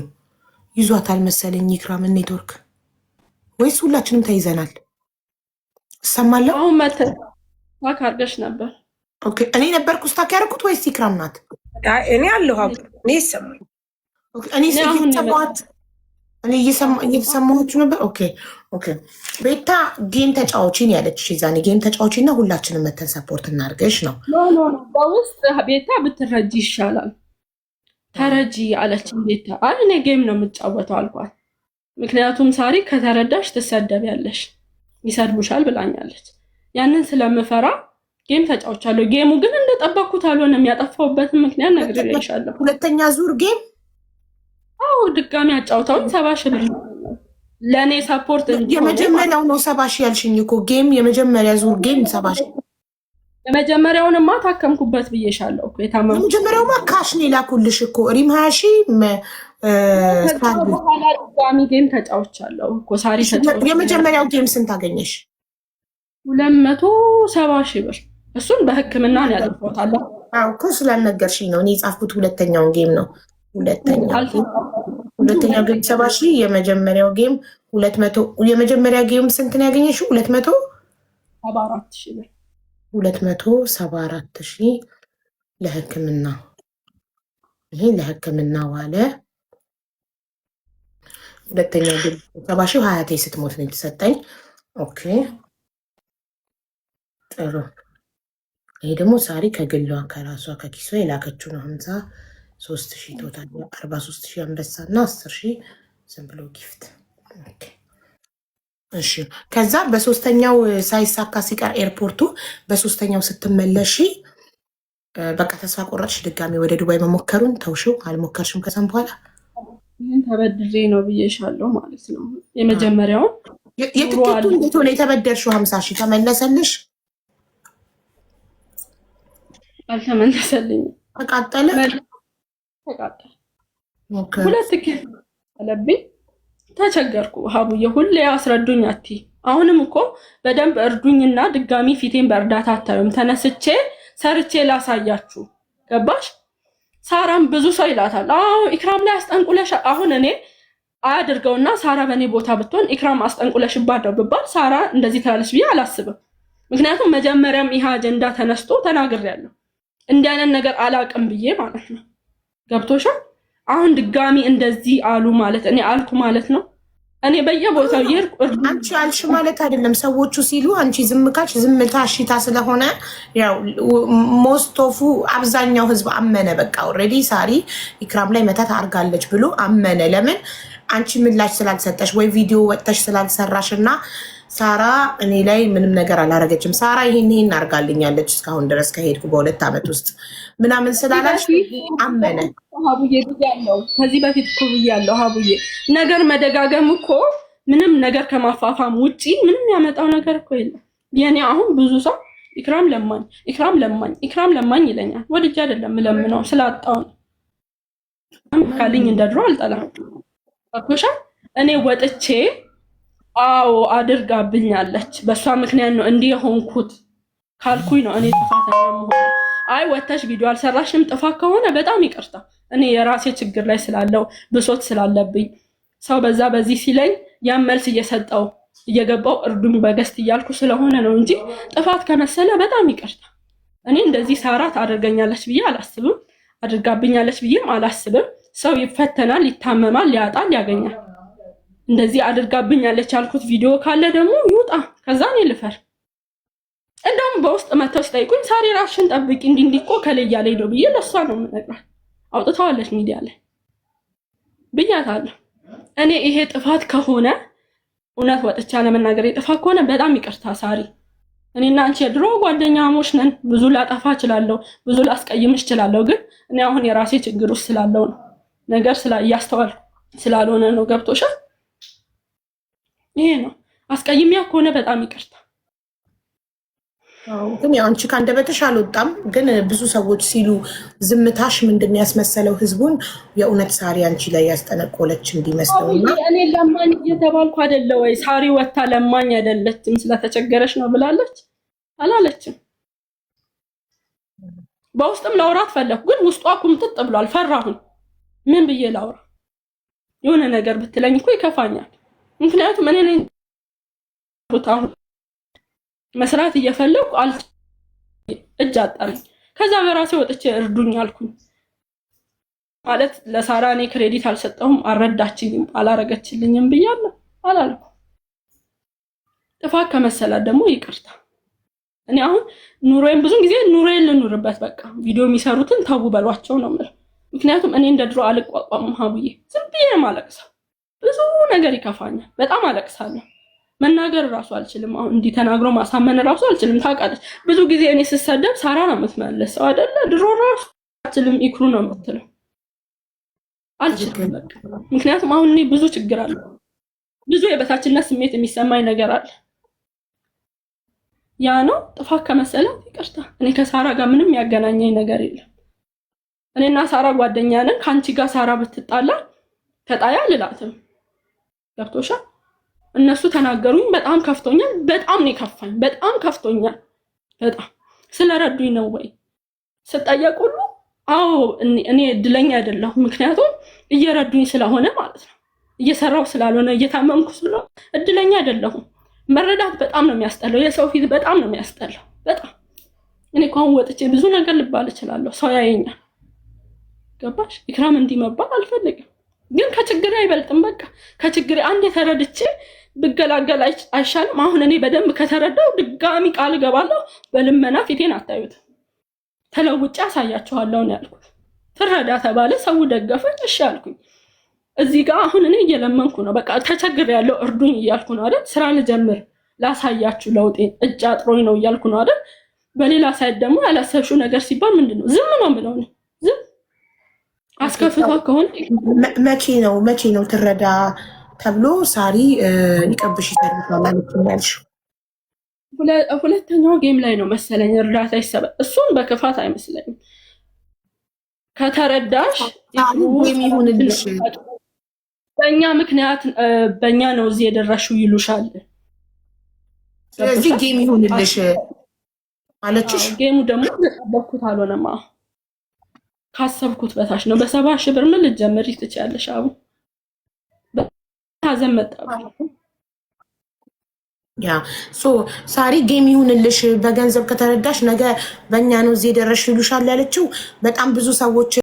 ይዟታል መሰለኝ ኢክራምን ኔትወርክ፣ ወይስ ሁላችንም ተይዘናል? እሰማለሁ። አሁን መተት አርገሽ ነበር። ኦኬ እኔ ነበርኩ ስታክ ያደረኩት ወይስ ኢክራም ናት? እኔ አለሁ እኔ ይሰማኝ እኔ እየሰማችሁ ነበር። ኦኬ ቤታ ጌም ተጫዎችን ያለች ዛኔ ጌም ተጫዎችን እና ሁላችንም መተን ሰፖርት እናርገሽ ነው። በውስጥ ቤታ ብትረጂ ይሻላል። ተረጂ አለችን ቤታ። አይ እኔ ጌም ነው የምጫወተው አልኳት። ምክንያቱም ሳሪ ከተረዳሽ ትሰደቢያለሽ፣ ይሰድቡሻል ብላኛለች። ያንን ስለምፈራ ጌም ተጫውቻለሁ። ጌሙ ግን እንደጠበቅኩት አልሆነም። ያጠፋሁበትን ምክንያት ነግሬሻለሁ። ሁለተኛ ዙር ጌም ድጋሚ አጫውተውኝ 70 ሺህ ብር ለእኔ ሰፖርት የመጀመሪያው ነው 70 ሺህ ያልሽኝ እኮ ጌም የመጀመሪያ ዙር ጌም 70 ሺህ። የመጀመሪያውንማ ታከምኩበት ብዬሻለሁ እኮ የታመምኩት። የመጀመሪያውማ ካሽ ነው የላኩልሽ እኮ ሪም 20 ሺህ ድጋሚ ጌም ተጫውቻለሁ እኮ ሳሪ ተጫውቻለሁ። የመጀመሪያው ጌም ስንት አገኘሽ? 270 ሺህ ብር። እሱን በሕክምና ነው ያጠፋሁት። እኮ ስላልነገርሽኝ ነው እኔ የጻፍኩት። ሁለተኛውን ጌም ነው ሁለተኛው ጌም 70 ሺህ፣ የመጀመሪያው ጌም 200። የመጀመሪያ ጌም ስንት ነው ያገኘሽው? 274 ሺህ ብር። 274 ሺህ ለሕክምና። ይሄ ለሕክምና ዋለ። ሁለተኛው ጌም 70 ሺህ 20 ስትሞት ነው የተሰጠኝ። ኦኬ ጥሩ። ይሄ ደግሞ ሳሪ ከግሏ ከራሷ ከኪሷ የላከችው ነው። 53,000 ቶታል 43,000 አንበሳ እና 10,000 ዝም ብሎ ጊፍት። እሺ ከዛ በሶስተኛው ሳይሳካ ሲቀር ኤርፖርቱ በሶስተኛው ስትመለሺ በቃ ተስፋ ቆረጥሽ? ድጋሚ ወደ ዱባይ መሞከሩን ተውሽው? አልሞከርሽም? ከዛም በኋላ ይህን ተበድሬ ነው ብዬሻለሁ ማለት ነው። የመጀመሪያውን የትኬቱ እንዴት ሆነ? የተበደርሽው 50 ሺህ ተመለሰልሽ? አልተመለሰልኝም። ተቃጠለ። ሁለት ትኬት አለብኝ። ተቸገርኩ። ሀቡዬ ሁሌ አስረዱኝ አትይ። አሁንም እኮ በደንብ እርዱኝና ድጋሚ ፊቴን በእርዳታ አታዩም። ተነስቼ ሰርቼ ላሳያችሁ። ገባሽ? ሳራም ብዙ ሰው ይላታል። ኢክራም ላይ አስጠንቁለሽ። አሁን እኔ አያድርገውና ሳራ በእኔ ቦታ ብትሆን ኢክራም አስጠንቁለሽባት ነው ብባል ሳራ እንደዚህ ትላለች ብዬ አላስብም። ምክንያቱም መጀመሪያም ይህ አጀንዳ ተነስቶ ተናግሬያለሁ። እንዲህ አይነት ነገር አላቅም ብዬ ማለት ነው። ገብቶሻል? አሁን ድጋሚ እንደዚህ አሉ ማለት እኔ አልኩ ማለት ነው። እኔ በየቦታው ይርቁ አንቺ አልሽ ማለት አይደለም። ሰዎቹ ሲሉ አንቺ ዝም ካልሽ ዝምታ እሺታ ስለሆነ ያው ሞስቶፉ አብዛኛው ህዝብ አመነ። በቃ ኦልሬዲ ሳሪ ኢክራም ላይ መተት አርጋለች ብሎ አመነ። ለምን አንቺ ምላሽ ስላልሰጠሽ ወይ ቪዲዮ ወጥተሽ ስላልሰራሽ እና ሳራ እኔ ላይ ምንም ነገር አላረገችም፣ ሳራ ይሄን አርጋልኛለች እስካሁን ድረስ ከሄድኩ በ2 ዓመት ውስጥ ምናምን ስላላሽ አመነ። ሀቡዬ ብያለሁ፣ ከዚህ በፊት እኮ ብያለሁ። ሀቡዬ ነገር መደጋገም እኮ ምንም ነገር ከማፋፋም ውጪ ምንም ያመጣው ነገር እኮ የለም። የኔ አሁን ብዙ ሰው ኢክራም ለማኝ ይለኛል። ወድጄ አይደለም ለምነው ስላጣው ነው። ካልኝ እንደድሮ አልጠላም። አኮሻ እኔ ወጥቼ አድርጋብኛለች በሷ ምክንያት ነው እንዲህ የሆንኩት ካልኩኝ ነው እኔ ጥፋተኛ የምሆነው። አይ ወተሽ ቪዲዮ አልሰራሽም ጥፋት ከሆነ በጣም ይቅርታ። እኔ የራሴ ችግር ላይ ስላለው ብሶት ስላለብኝ ሰው በዛ በዚህ ሲለኝ ያን መልስ እየሰጠው እየገባው እርዱኝ በገስት እያልኩ ስለሆነ ነው እንጂ ጥፋት ከመሰለ በጣም ይቅርታ። እኔ እንደዚህ ሳራ ታደርገኛለች ብዬ አላስብም፣ አድርጋብኛለች ብዬም አላስብም። ሰው ይፈተናል፣ ይታመማል፣ ያጣል፣ ያገኛል። እንደዚህ አድርጋብኛለች ያልኩት ቪዲዮ ካለ ደግሞ ይውጣ። ከዛ እኔ ልፈር። እንደውም በውስጥ መተው ሲጠይቁኝ ሳሪ ራስሽን ጠብቂ እንዲህ እኮ ከለያ ላይ ነው ብዬ ለሷ ነው የምነግራት። አውጥተዋለች ሚዲያ ላይ ብያታለሁ። እኔ ይሄ ጥፋት ከሆነ እውነት ወጥቻ ለመናገር የጥፋት ከሆነ በጣም ይቅርታ ሳሪ። እኔና አንቺ የድሮ ጓደኛሞች ነን። ብዙ ላጠፋ እችላለሁ፣ ብዙ ላስቀይምሽ እችላለሁ። ግን እኔ አሁን የራሴ ችግር ውስጥ ስላለው ነው ነገር እያስተዋልኩ ስላልሆነ ነው። ገብቶሻል? ይሄ ነው። አስቀይሚያ ከሆነ በጣም ይቅርታ። ግን ያው አንቺ ከአንደበትሽ አልወጣም። ግን ብዙ ሰዎች ሲሉ ዝምታሽ ምንድን ያስመሰለው ህዝቡን የእውነት ሳሪ አንቺ ላይ ያስጠነቆለች እንዲመስለው እና እኔ ለማኝ እየተባልኩ አይደለ ወይ? ሳሪ ወታ ለማኝ አይደለችም ስለተቸገረች ነው ብላለች አላለችም። በውስጥም ላውራት ፈለኩ፣ ግን ውስጧ ቁምጥጥ ብሏል። ፈራሁኝ። ምን ብዬ ላውራ? የሆነ ነገር ብትለኝ እኮ ይከፋኛል። ምክንያቱም እኔ ነኝ ቦታው መስራት እየፈለኩ እጅ አጣልኝ። ከዛ በራሴ ወጥቼ እርዱኝ አልኩኝ። ማለት ለሳራ እኔ ክሬዲት አልሰጠሁም፣ አልረዳችኝም፣ አላረገችልኝም ብያለሁ አላልኩ። ጥፋት ከመሰላት ደግሞ ይቅርታ። እኔ አሁን ኑሮዬን ብዙ ጊዜ ኑሮዬን ልኑርበት፣ በቃ ቪዲዮ የሚሰሩትን ተው በሏቸው ነው የምለው። ምክንያቱም እኔ እንደ ድሮ አልቋቋምም። ሀቡዬ ዝም ብዬ ማለቅሰው ብዙ ነገር ይከፋኛል። በጣም አለቅሳለሁ። መናገር እራሱ አልችልም። አሁን እንዲህ ተናግሮ ማሳመን እራሱ አልችልም። ታውቃለች፣ ብዙ ጊዜ እኔ ስሰደብ ሳራ ነው የምትመለሰው አይደለ? ድሮ እራሱ አልችልም፣ ኢክሩ ነው የምትለው። አልችልም በቃ። ምክንያቱም አሁን እኔ ብዙ ችግር አለ፣ ብዙ የበታችነት ስሜት የሚሰማኝ ነገር አለ። ያ ነው ጥፋት ከመሰላት ይቅርታ። እኔ ከሳራ ጋር ምንም ያገናኘኝ ነገር የለም። እኔና ሳራ ጓደኛ ነን። ከአንቺ ጋር ሳራ ብትጣላ ተጣያ ልላትም። ገብቶሻል? እነሱ ተናገሩኝ፣ በጣም ከፍቶኛል። በጣም ነው የከፋኝ፣ በጣም ከፍቶኛል። በጣም ስለረዱኝ ነው ወይ ስጠየቅ ሁሉ አዎ እኔ እድለኛ አይደለሁም። ምክንያቱም እየረዱኝ ስለሆነ ማለት ነው። እየሰራው ስላልሆነ እየታመምኩ ስለሆነ እድለኛ አይደለሁም። መረዳት በጣም ነው የሚያስጠላው። የሰው ፊት በጣም ነው የሚያስጠላው። በጣም እኔ እንኳን ወጥቼ ብዙ ነገር ልባል እችላለሁ፣ ሰው ያየኛል። ገባሽ? ኢክራም እንዲህ መባል አልፈልግም፣ ግን ከችግሬ አይበልጥም። በቃ ከችግሬ አንድ የተረድቼ ብገላገል አይሻልም? አሁን እኔ በደንብ ከተረዳው ድጋሚ ቃል እገባለሁ፣ በልመና ፊቴን አታዩት፣ ተለውጬ አሳያችኋለሁ ነው ያልኩት። ትረዳ ተባለ፣ ሰው ደገፈኝ፣ እሺ አልኩኝ። እዚህ ጋር አሁን እኔ እየለመንኩ ነው። በቃ ተቸግሬያለሁ፣ እርዱኝ እያልኩ ነው አይደል? ስራ ልጀምር፣ ላሳያችሁ ለውጤን፣ እጅ አጥሮኝ ነው እያልኩ ነው አይደል? በሌላ ሳይድ ደግሞ ያላሰብሽው ነገር ሲባል ምንድነው ዝም ነው የምለው። ዝም አስከፍቷ ከሆነ መቼ ነው ትረዳ ተብሎ ሳሪ ይቀብሽ ይሰርፋል ማለት ነው ያልሽው? ሁለተኛው ጌም ላይ ነው መሰለኝ እርዳታ ይሰበ። እሱን በክፋት አይመስለኝም። ከተረዳሽ ጌም ይሁንልሽ፣ በእኛ ምክንያት በእኛ ነው እዚህ የደረሽው ይሉሻል። ስለዚህ ጌም ይሁንልሽ ማለችሽ። ጌሙ ደግሞ በኩት አልሆነማ፣ ካሰብኩት በታች ነው። በ70 ሺህ ብር ምን ልትጀምሪ ትችያለሽ? አቡ ሀዘን መጣብኝ። ያ ሳሪ ጌም ይሁንልሽ፣ በገንዘብ ከተረዳሽ ነገ በእኛ ነው እዚህ የደረስሽ ይሉሻል ያለችው። በጣም ብዙ ሰዎችን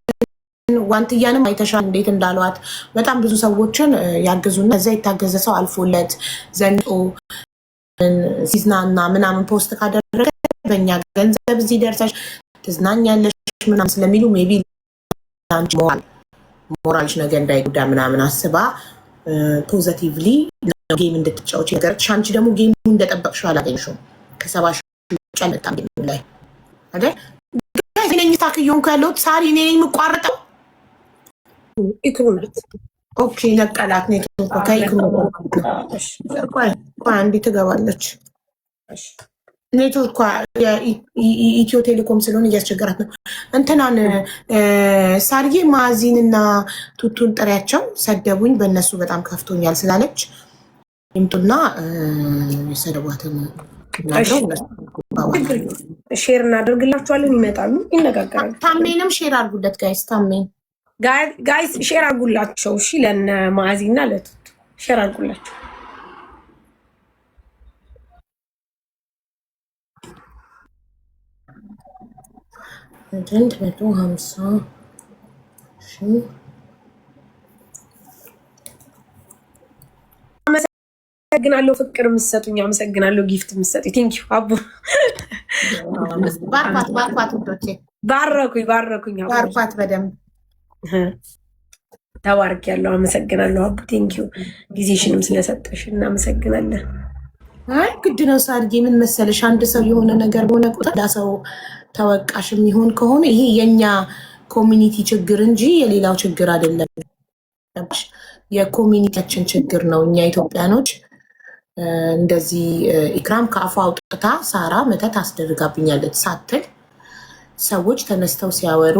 ዋንትያንም አይተሻል እንዴት እንዳሏት። በጣም ብዙ ሰዎችን ያግዙና እዛ የታገዘ ሰው አልፎለት ዘንጦ ሲዝናና ምናምን ፖስት ካደረገ በእኛ ገንዘብ እዚህ ደርሰሽ ትዝናኛለሽ ምናምን ስለሚሉ ሜቢ ሞራልሽ ነገ እንዳይጎዳ ምናምን አስባ ፖዘቲቭሊ ጌም እንድትጫወች ነገረች። አንቺ ደግሞ ጌሙ እንደጠበቅሽው አላገኝሽውም። ከ70 ሺህ ውጭ አልመጣም ጌሙ ላይ አይደል? እኔ ነኝ ታክየውን ያለሁት ሳሪ እኔ ነኝ የምቋረጠው። ኢክሩ ናት። ኦኬ ነቀላት ኔትወርክ ከኢክሩ ቆይ አንዴ ትገባለች። ኔትወርኳ የኢትዮ ቴሌኮም ስለሆነ እያስቸገራት ነው። እንትናን ሳርዬ ማዚንና ቱቱን ጥሪያቸው ሰደቡኝ፣ በእነሱ በጣም ከፍቶኛል ስላለች ይምጡና የሰደቧትን ሼር እናደርግላችኋለን። ይመጣሉ፣ ይነጋገራሉ። ታሜንም ሼር አድርጉለት ጋይስ። ታሜን ጋይስ ሼር አድርጉላቸው። እሺ ለነ ማዚና ለቱቱ ሼር አድርጉላቸው። አንድ 150 ሺህ አመሰግናለሁ። ፍቅር የምትሰጡኝ አመሰግናለሁ። ጊፍት የምትሰጡኝ ቴንኪው አቡ። ባርኳት ውዶቼ፣ ባረኩኝ ባርኳት በደንብ ተባርክ ያለው አመሰግናለሁ አቡ ቴንኪው። ጊዜሽንም ስለሰጠሽ እናመሰግናለን። አይ ግድ ነው ሳርጌ። ምን መሰለሽ አንድ ሰው የሆነ ነገር በሆነ ቁጥር ሰው ተወቃሽ የሚሆን ከሆነ ይሄ የኛ ኮሚኒቲ ችግር እንጂ የሌላው ችግር አይደለም። የኮሚኒቲያችን ችግር ነው። እኛ ኢትዮጵያኖች እንደዚህ ኢክራም ከአፏ አውጥታ ሳራ መተት አስደርጋብኛለች ሳትል ሰዎች ተነስተው ሲያወሩ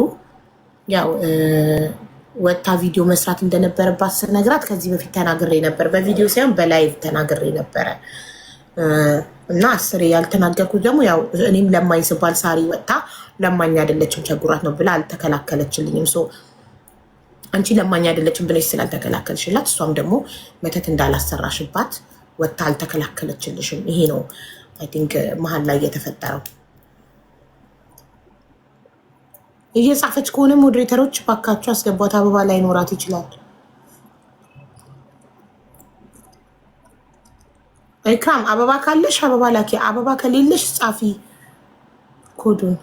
ያው ወጣ ቪዲዮ መስራት እንደነበረባት ስነግራት ከዚህ በፊት ተናግሬ ነበር። በቪዲዮ ሳይሆን በላይቭ ተናግሬ ነበረ እና አስሬ ያልተናገርኩት ደግሞ ያው እኔም ለማኝ ስባል ሳሪ ወጥታ ለማኝ አይደለችም ቸጉራት ነው ብላ አልተከላከለችልኝም። አንቺ ለማኝ አይደለችም ብለሽ ስላልተከላከልሽላት እሷም ደግሞ መተት እንዳላሰራሽባት ወጥታ አልተከላከለችልሽም። ይሄ ነው አይ ቲንክ መሀል ላይ የተፈጠረው። እየጻፈች ከሆነ ሞዴሬተሮች ባካችሁ አስገቧት። አበባ ላይ ኖራት ይችላል። ኢክራም አበባ ካለሽ አበባ ላኪ፣ አበባ ከሌለሽ ጻፊ ኮዱን።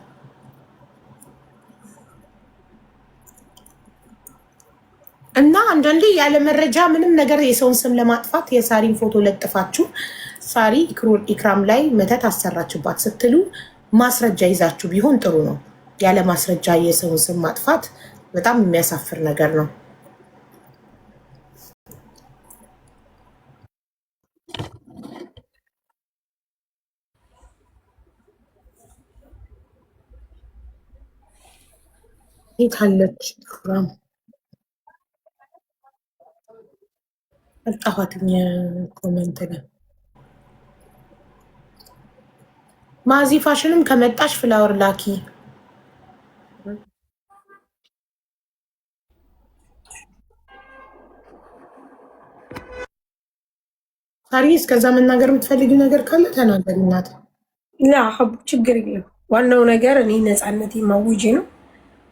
እና አንዳንዴ ያለ መረጃ ምንም ነገር የሰውን ስም ለማጥፋት የሳሪን ፎቶ ለጥፋችሁ ሳሪ ኢክራም ላይ መተት አሰራችባት ስትሉ ማስረጃ ይዛችሁ ቢሆን ጥሩ ነው። ያለ ማስረጃ የሰውን ስም ማጥፋት በጣም የሚያሳፍር ነገር ነው። የታለች ኢክራም? አጣኋትኝ ኮሜንት ላይ። ማዚ ፋሽንም ከመጣሽ ፍላወር ላኪ። ሳሪ እስከዛ መናገር የምትፈልጊው ነገር ካለ ተናገሪ እናት። ላ ችግር የለም። ዋናው ነገር እኔ ነፃነቴ ማውጄ ነው።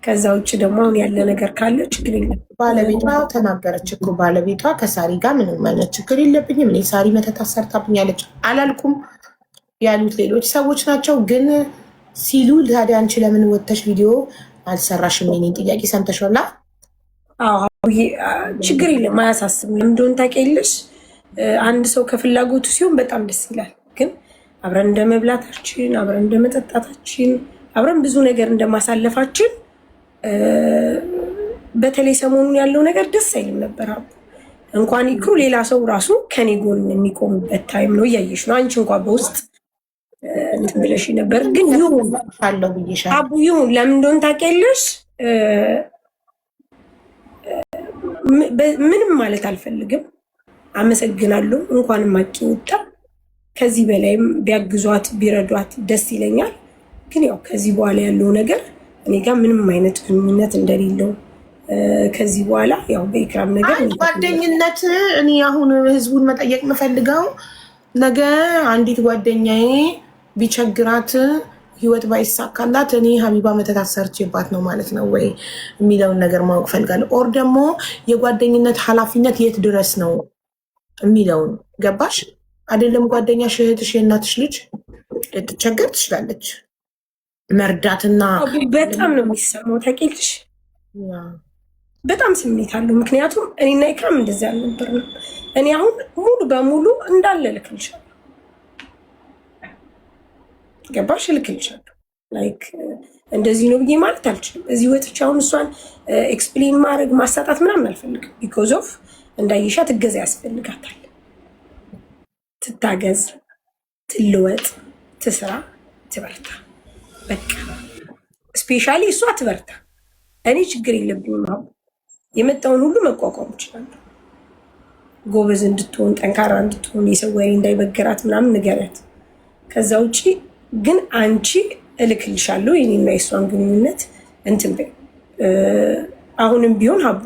ከዛ ውጭ ደግሞ አሁን ያለ ነገር ካለ ችግር የለም። ባለቤቷ ተናገረች እኮ ባለቤቷ ከሳሪ ጋር ምንም አይነት ችግር የለብኝም እኔ ሳሪ መተት አሰርታብኛለች አላልኩም ያሉት ሌሎች ሰዎች ናቸው። ግን ሲሉ ታዲያ አንቺ ለምን ወጥተሽ ቪዲዮ አልሰራሽም? የእኔን ጥያቄ ሰምተሻላ? ችግር የለም አያሳስብም። ለምን እንደሆነ ታውቂያለሽ፣ አንድ ሰው ከፍላጎቱ ሲሆን በጣም ደስ ይላል። ግን አብረን እንደመብላታችን፣ አብረን እንደመጠጣታችን፣ አብረን ብዙ ነገር እንደማሳለፋችን በተለይ ሰሞኑን ያለው ነገር ደስ አይልም ነበር። እንኳን ይክሩ ሌላ ሰው ራሱ ከኔ ጎን የሚቆምበት ታይም ነው። እያየሽ ነው አንቺ እንኳን በውስጥ እንትን ብለሽ ነበር። ግን ይሁን አቡ ይሁን። ለምን እንደሆነ ታውቂያለሽ፣ ምንም ማለት አልፈልግም። አመሰግናለሁ። እንኳንም አቂ ወጣ። ከዚህ በላይም ቢያግዟት ቢረዷት ደስ ይለኛል። ግን ያው ከዚህ በኋላ ያለው ነገር እኔ ጋር ምንም አይነት ግንኙነት እንደሌለው ከዚህ በኋላ ያው በኢክራም ነገር ጓደኝነት እኔ አሁን ህዝቡን መጠየቅ የምፈልገው ነገ አንዲት ጓደኛዬ ቢቸግራት ህይወት ባይሳካላት እኔ ሀቢባ መተት አሰርቼባት ነው ማለት ነው ወይ የሚለውን ነገር ማወቅ ፈልጋለሁ። ኦር ደግሞ የጓደኝነት ኃላፊነት የት ድረስ ነው የሚለውን ገባሽ አይደለም? ጓደኛሽ እህትሽ የእናትሽ ልጅ ልትቸገር ትችላለች። መርዳትና በጣም ነው የሚሰማው ታውቂያለሽ። በጣም ስሜት አለው። ምክንያቱም እኔና ኢክራም እንደዚህ አልነበርንም። እኔ አሁን ሙሉ በሙሉ እንዳለ ልክልሻለሁ፣ ገባሽ? ልክልሻለሁ። ላይክ እንደዚህ ነው ብዬ ማለት አልችልም። እዚህ ወጥቼ አሁን እሷን ኤክስፕሌን ማድረግ ማሳጣት ምናምን አልፈልግም። ቢኮዝ ኦፍ እንዳይሻት እገዛ ያስፈልጋታል። ትታገዝ፣ ትልወጥ፣ ትስራ፣ ትበርታ። በቃ ስፔሻሊ እሷ ትበርታ። እኔ ችግር የለብኝም። የመጣውን ሁሉ መቋቋም እችላለሁ። ጎበዝ እንድትሆን ጠንካራ እንድትሆን የሰው ወሬ እንዳይበገራት ምናምን ንገሪያት። ከዛ ውጭ ግን አንቺ እልክልሻለሁ የኔና የሷን ግንኙነት እንትን በይ። አሁንም ቢሆን ሀቡ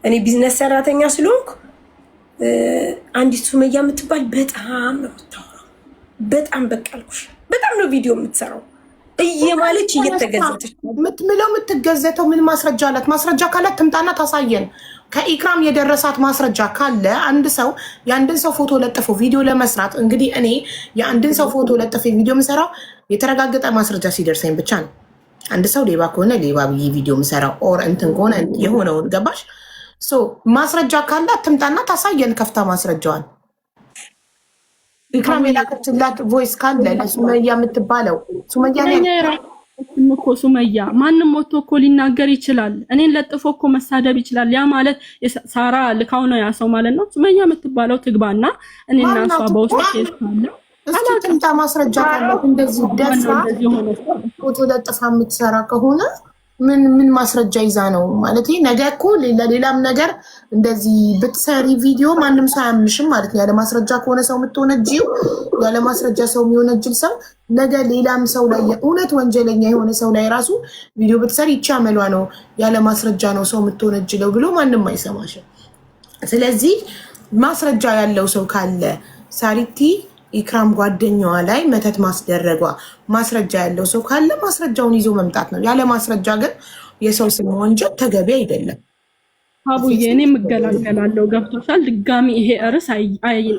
እኔ ቢዝነስ ሰራተኛ ስለሆንኩ አንዲት ሱመያ የምትባል በጣም ነው የምታወራው። በጣም በቃ አልኩሽ፣ በጣም ነው ቪዲዮ የምትሰራው። እየማለች እየተገዘተች የምትምለው የምትገዘተው ምን ማስረጃ አላት? ማስረጃ ካላት ትምጣና ታሳየን። ከኢክራም የደረሳት ማስረጃ ካለ አንድ ሰው የአንድን ሰው ፎቶ ለጥፎ ቪዲዮ ለመስራት እንግዲህ እኔ የአንድን ሰው ፎቶ ለጥፎ ቪዲዮ የምሰራው የተረጋገጠ ማስረጃ ሲደርሰኝ ብቻ ነው። አንድ ሰው ሌባ ከሆነ ሌባ ብዬ ቪዲዮ የምሰራው ኦር እንትን ከሆነ የሆነውን ገባሽ? ማስረጃ ካላት ትምጣና ታሳየን ከፍታ ማስረጃዋን። ኢክራም የላከችላት ቮይስ ካለ ለሱመያ የምትባለው ሱመያ ማንም ወጥቶ እኮ ሊናገር ይችላል። እኔን ለጥፎ እኮ መሳደብ ይችላል። ያ ማለት ሳራ ልካው ነው ያ ሰው ማለት ነው። ሱመያ የምትባለው ትግባና እኔና እሷ በውስጥ ኬስ ካለ እስኪ ትምጣ ማስረጃ ካላት እንደዚህ ደፍራ ፎቶ ለጥፋ የምትሰራ ከሆነ ምን ማስረጃ ይዛ ነው ማለት? ነገ እኮ ለሌላም ነገር እንደዚህ ብትሰሪ ቪዲዮ ማንም ሰው አያምንሽም ማለት ነው። ያለ ማስረጃ ከሆነ ሰው የምትወነጅው ያለ ማስረጃ ሰው የሚወነጅል ሰው ነገ ሌላም ሰው ላይ እውነት ወንጀለኛ የሆነ ሰው ላይ ራሱ ቪዲዮ ብትሰሪ ይቻመሏ ነው ያለ ማስረጃ ነው ሰው የምትወነጅለው ብሎ ማንም አይሰማሽም። ስለዚህ ማስረጃ ያለው ሰው ካለ ሳሪቲ ኢክራም ጓደኛዋ ላይ መተት ማስደረጓ ማስረጃ ያለው ሰው ካለ ማስረጃውን ይዞ መምጣት ነው። ያለ ማስረጃ ግን የሰው ስም ወንጀል ተገቢ አይደለም። አቡዬ እኔ የምገላገላለሁ። ገብቶሻል? ድጋሚ ይሄ እርስ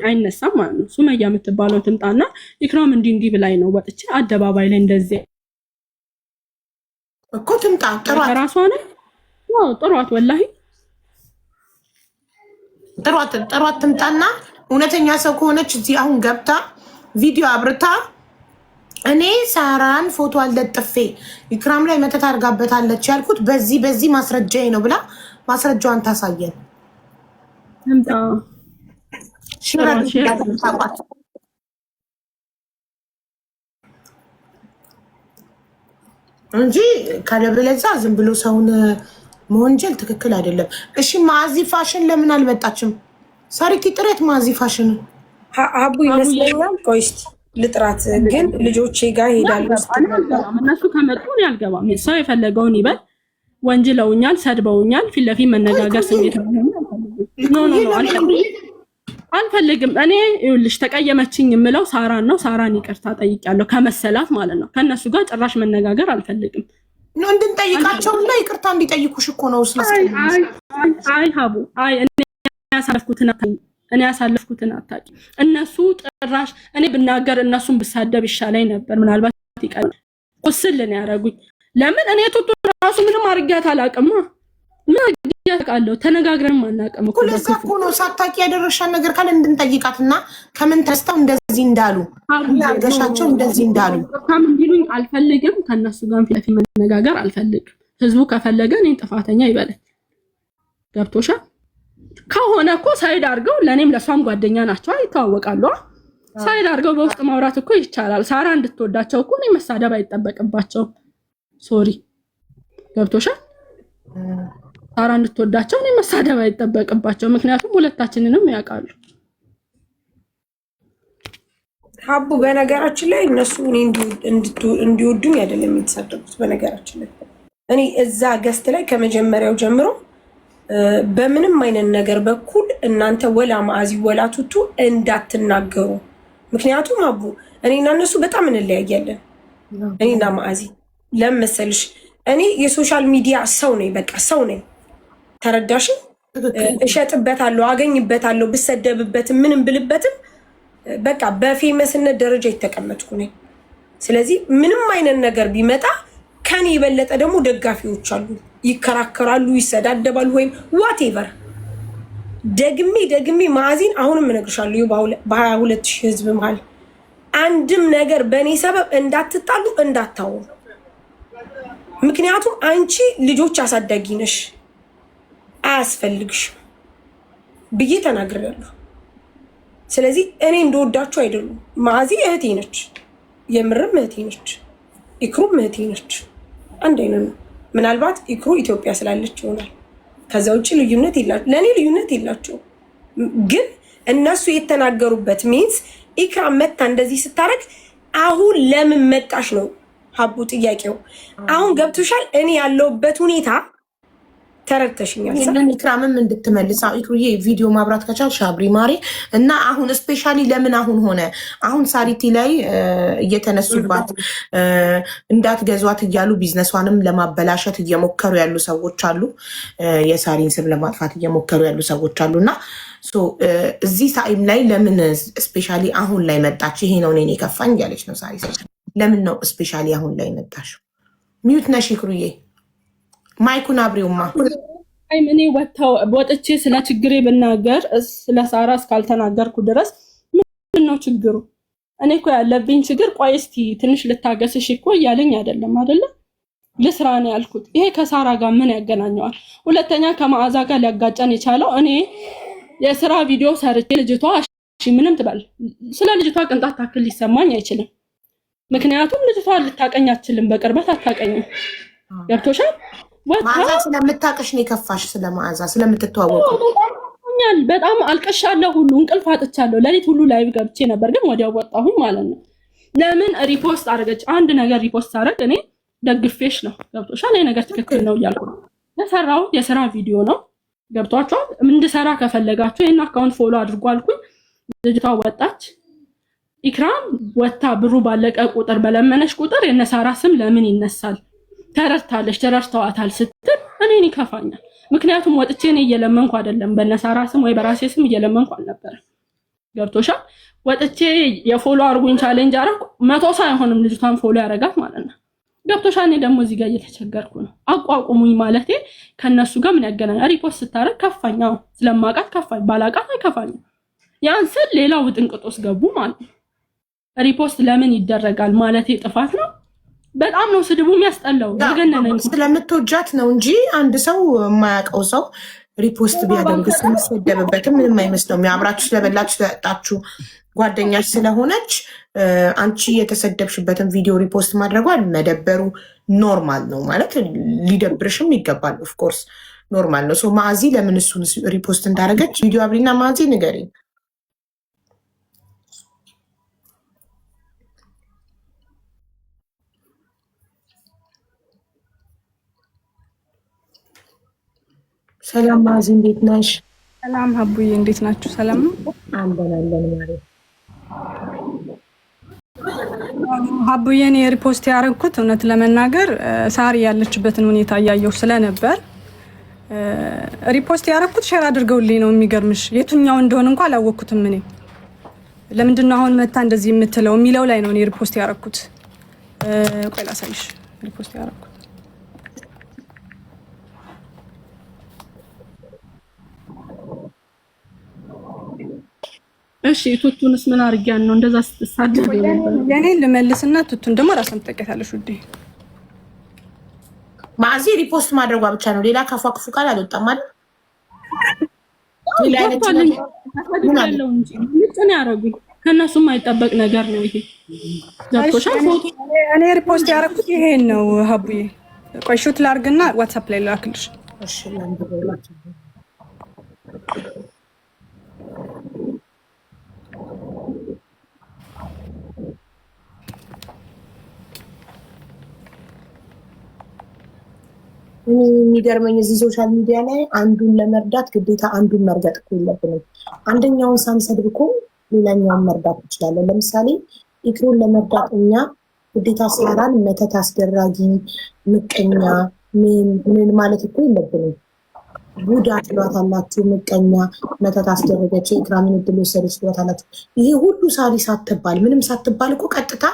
አይነሳም ማለት ነው። ሱመያ የምትባለው ትምጣና ኢክራም እንዲህ ብላይ ነው ወጥቼ አደባባይ ላይ እንደዚህ እኮ ትምጣ። ጥሯት፣ ራሷ ነው ጥሯት፣ ወላሂ ጥሯት ትምጣና እውነተኛ ሰው ከሆነች እዚህ አሁን ገብታ ቪዲዮ አብርታ እኔ ሳራን ፎቶ አልለጥፌ ኢክራም ላይ መተት አድርጋበታለች ያልኩት በዚህ ማስረጃዬ ነው ብላ ማስረጃዋን ታሳየን እንጂ ካለበለዛ ዝም ብሎ ሰውን መወንጀል ትክክል አይደለም። እሺ ማዚ ፋሽን ለምን አልመጣችም? ሳሪቲ ጥረት ማዚ ፋሽን አቡ ይመስለኛል። ቆይ እስኪ ልጥራት፣ ግን ልጆቼ ጋር ሄዳለሁ። እነሱ ከመጡ እኔ አልገባም። ሰው የፈለገውን ይበል። ወንጅለውኛል፣ ሰድበውኛል። ፊት ለፊት መነጋገር ስሜት አልፈልግም። እኔ ይኸውልሽ ተቀየመችኝ የምለው ሳራን ነው። ሳራን ይቅርታ ጠይቂያለሁ ከመሰላት ማለት ነው። ከእነሱ ጋር ጭራሽ መነጋገር አልፈልግም። እንድንጠይቃቸውና ይቅርታ እንዲጠይቁሽ እኮ ነው። አይ ሀቡ አይ እኔ ያሳለፍኩትን አታውቂ። እነሱ ጭራሽ እኔ ብናገር እነሱን ብሳደብ ይሻለኝ ነበር። ምናልባት ይቀር ቁስልን ያደረጉኝ። ለምን እኔ ቱቱ ራሱ ምንም አድርጊያት አላውቅም። ምን አድርጊያት አውቃለሁ? ተነጋግረንም አናውቅም እኮ። ለዛ እኮ ነው ሳታውቂ ያደረሻን ነገር ካለ እንድንጠይቃትና ከምን ተስተው እንደዚህ እንዳሉ ያርገሻቸው እንደዚህ እንዳሉ እንዲሉኝ አልፈልግም። ከእነሱ ጋር ፊት ለፊት መነጋገር አልፈልግም። ህዝቡ ከፈለገ እኔን ጥፋተኛ ይበለኝ። ገብቶሻል? ከሆነ እኮ ሳይድ አድርገው ለኔም ለሷም ጓደኛ ናቸው፣ ይተዋወቃሉ። ሳይድ አድርገው በውስጥ ማውራት እኮ ይቻላል። ሳራ እንድትወዳቸው እኮ እኔ መሳደብ አይጠበቅባቸው። ሶሪ ገብቶሻል? ሳራ እንድትወዳቸው እኔ መሳደብ አይጠበቅባቸው። ምክንያቱም ሁለታችንንም ያውቃሉ። ሀቡ በነገራችን ላይ እነሱ እኔ እንዲወዱኝ አይደለም የተሳደቡት። በነገራችን ላይ እኔ እዛ ገስት ላይ ከመጀመሪያው ጀምሮ በምንም አይነት ነገር በኩል እናንተ ወላ ማዕዚ ወላ ቱቱ እንዳትናገሩ። ምክንያቱም አቡ እኔና እነሱ በጣም እንለያያለን። እኔና ማዕዚ ለምን መሰልሽ? እኔ የሶሻል ሚዲያ ሰው ነኝ፣ በቃ ሰው ነኝ። ተረዳሽ? እሸጥበታለሁ፣ አገኝበታለሁ፣ ብሰደብበትም ምንም ብልበትም በቃ በፌመስነት ደረጃ የተቀመጥኩ ነኝ። ስለዚህ ምንም አይነት ነገር ቢመጣ ከኔ የበለጠ ደግሞ ደጋፊዎች አሉ፣ ይከራከራሉ፣ ይሰዳደባሉ፣ ወይም ዋቴቨር። ደግሜ ማዕዚን አሁንም እነግርሻለሁ በ22,000 ህዝብ መሀል አንድም ነገር በእኔ ሰበብ እንዳትጣሉ እንዳታወሩ። ምክንያቱም አንቺ ልጆች አሳዳጊ ነሽ፣ አያስፈልግሽም ብዬ ተናግሬያለሁ። ስለዚህ እኔ እንደወዳችሁ አይደሉም። ማዕዚ እህቴ ነች፣ የምርም እህቴ ነች፣ ኢክሩም እህቴ ነች። አንድ አይነት ነው። ምናልባት ኢክሩ ኢትዮጵያ ስላለች ይሆናል። ከዛ ውጭ ልዩነት የላቸው፣ ለእኔ ልዩነት የላቸው። ግን እነሱ የተናገሩበት ሚንስ ኢክራም መታ እንደዚህ ስታረግ አሁን ለምን መጣሽ ነው ሀቡ ጥያቄው። አሁን ገብቶሻል? እኔ ያለውበት ሁኔታ ተረድተሽኛል። ይሄንን ኢክራምም እንድትመልስ ኢክሩዬ ቪዲዮ ማብራት ከቻልሽ አብሪ ማሪ። እና አሁን ስፔሻሊ ለምን አሁን ሆነ? አሁን ሳሪቲ ላይ እየተነሱባት እንዳትገዟት እያሉ ቢዝነሷንም ለማበላሸት እየሞከሩ ያሉ ሰዎች አሉ። የሳሪን ስም ለማጥፋት እየሞከሩ ያሉ ሰዎች አሉ። እና እዚህ ሳይም ላይ ለምን ስፔሻሊ አሁን ላይ መጣች? ይሄ ነው እኔን የከፋኝ እያለች ነው ሳሪ። ለምን ነው ስፔሻሊ አሁን ላይ መጣሽ? ሚዩት ነሽ ኢክሩዬ። ማይኩን አብሬውማ እኔ ወጥቼ ስለ ችግሬ ብናገር ስለ ሳራ እስካልተናገርኩ ድረስ ምንድን ነው ችግሩ? እኔ እኮ ያለብኝ ችግር ቆይ እስቲ ትንሽ ልታገስሽ እኮ እያለኝ አይደለም ልስራ ነው ያልኩት። ይሄ ከሳራ ጋር ምን ያገናኘዋል? ሁለተኛ ከመዓዛ ጋር ሊያጋጨን የቻለው እኔ የስራ ቪዲዮ ሰርቼ ልጅቷ ምንም ትበል ስለ ልጅቷ ቅንጣት ታክል ሊሰማኝ አይችልም። ምክንያቱም ልጅቷ ልታቀኝ አትችልም፣ በቅርበት አታቀኝም። ገብቶሻል? መዓዛ ስለምታቀሽ ነው የከፋሽ? ስለ መዓዛ ስለምትተዋወቁ በጣም አልቀሻለሁ፣ ሁሉ እንቅልፍ አጥቻለሁ። ለሊት ሁሉ ላይቭ ገብቼ ነበር፣ ግን ወዲያው ወጣሁኝ ማለት ነው። ለምን ሪፖስት አደረገች? አንድ ነገር ሪፖስት አደረግ እኔ ደግፌሽ ነው። ገብቶሻል? ይሄ ነገር ትክክል ነው እያልኩ ነው። የሰራው የስራ ቪዲዮ ነው። ገብቷችኋል? እንድሰራ ከፈለጋችሁ ይሄን አካውንት ፎሎ አድርጉ አልኩኝ። ልጅቷ ወጣች። ኢክራም ወጣ። ብሩ ባለቀ ቁጥር በለመነሽ ቁጥር የነሳራ ስም ለምን ይነሳል? ተረድተዋታል ስትል እኔን ይከፋኛል። ምክንያቱም ወጥቼ እኔ እየለመንኩ አይደለም፣ በነሳራ ስም ወይ በራሴ ስም እየለመንኩ አልነበረም። ገብቶሻል? ወጥቼ የፎሎ አርጉኝ ቻሌንጅ አረኩ። 100 ሰው አይሆንም ልጅቷን ፎሎ ያረጋት ማለት ነው። ገብቶሻል? እኔ ደግሞ እዚህ ጋር እየተቸገርኩ ነው። አቋቁሙኝ ማለቴ ከነሱ ጋር ምን ያገናኛል? ሪፖስት ስታረግ ከፋኛው፣ ስለማቃት ከፋኝ፣ ባላቃት አይከፋኝም። ያን ስል ሌላው ውጥንቅጦስ ገቡ ማለት ነው። ሪፖስት ለምን ይደረጋል ማለቴ ጥፋት ነው። በጣም ነው ስድቡ የሚያስጠላው። ነገነነኝ ስለምትወጃት ነው እንጂ አንድ ሰው የማያውቀው ሰው ሪፖስት ቢያደርግ ስለሚሰደብበትም ምንም አይመስለውም። አብራችሁ ስለበላችሁ ስለጠጣችሁ ጓደኛች ስለሆነች አንቺ የተሰደብሽበትን ቪዲዮ ሪፖስት ማድረጓ መደበሩ ኖርማል ነው ማለት ሊደብርሽም ይገባል። ኦፍኮርስ ኖርማል ነው። ሶ ማዚ ለምን እሱን ሪፖስት እንዳደረገች ቪዲዮ አብሪና ማዚ ንገሪኝ። ሰላም ማዚ፣ እንዴት ነሽ? ሰላም ሀቡዬ፣ እንዴት ናችሁ? ሰላም ነው አለን ማለት ሀቡዬ። እኔ ሪፖስት ያደረግኩት እውነት ለመናገር ሳሪ ያለችበትን ሁኔታ እያየሁ ስለነበር ሪፖስት ያደረግኩት ሼር አድርገውልኝ ነው። የሚገርምሽ የቱኛው እንደሆነ እንኳን አላወቅኩትም። እኔ ለምንድን ነው አሁን መታ እንደዚህ የምትለው የሚለው ላይ ነው እኔ ሪፖስት ያደረግኩት። ቆይ ላሳይሽ ሪፖስት ያደረግኩት። እሺ ቱቱንስ ምን አርጊያን ነው እንደዛ ስትሳደብ? የኔ ልመልስና ቱቱን ደግሞ ራስን ትጠቀታለሽ ውዴ። ማዚ ሪፖስት ማድረጓ ብቻ ነው፣ ሌላ ካፏ ክፉ ቃል አልወጣም አይደል? ያለው እንጂ ምንጭን ያረጉኝ ከነሱም አይጠበቅ ነገር ነው ይሄ። ዛቶሻል ፎቶ እኔ ሪፖስት ያደረኩት ይሄን ነው ሀቡዬ። ቆይ ሹት ላርግና ዋትስአፕ ላይ ላክልሽ። እሺ ለምንድነው የሚገርመኝ እዚህ ሶሻል ሚዲያ ላይ አንዱን ለመርዳት ግዴታ አንዱን መርገጥ እኮ የለብንም። አንደኛውን ሳንሰድብ እኮ ሌላኛውን መርዳት እንችላለን። ለምሳሌ ኢክሩን ለመርዳት እኛ ግዴታ ሳራን መተት አስደራጊ፣ ምቀኛ ምን ማለት እኮ የለብንም። ቡዳ ትሏታላችሁ፣ ምቀኛ፣ መተት አስደረገች፣ ኢክራምን እድል ወሰደች ትሏታላችሁ። ይሄ ሁሉ ሳሪ ሳትባል ምንም ሳትባል እኮ ቀጥታ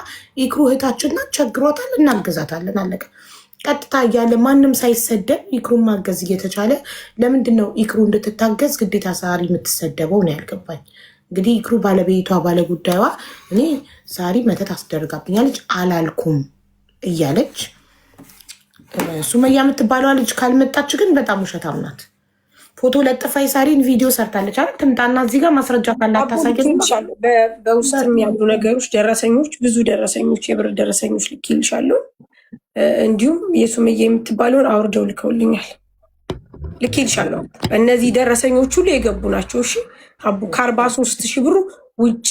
ኢክሩ እህታችንና ቸግሯታል፣ እናገዛታለን፣ አለቀ። ቀጥታ እያለ ማንም ሳይሰደብ ኢክሩን ማገዝ እየተቻለ ለምንድን ነው ኢክሩ እንድትታገዝ ግዴታ ሳሪ የምትሰደበው ነው ያልገባኝ። እንግዲህ ኢክሩ ባለቤቷ ባለጉዳዩዋ እኔ ሳሪ መተት አስደርጋብኛለች አላልኩም እያለች ሱመያ የምትባለዋ ልጅ ካልመጣች ግን በጣም ውሸታም ናት። ፎቶ ለጥፋ የሳሪን ቪዲዮ ሰርታለች አይደል? ትምጣና እዚህ ጋር ማስረጃ ካላት ታሳየን። በውስጥ የሚያሉ ነገሮች ደረሰኞች፣ ብዙ ደረሰኞች፣ የብር ደረሰኞች ልኬልሻለሁ። እንዲሁም የሱመያ የምትባለውን አውርደው ልከውልኛል። ልኬልሻለሁ። እነዚህ ደረሰኞች ሁሉ የገቡ ናቸው። እሺ አቡ ከ43,000 ብሩ ውጪ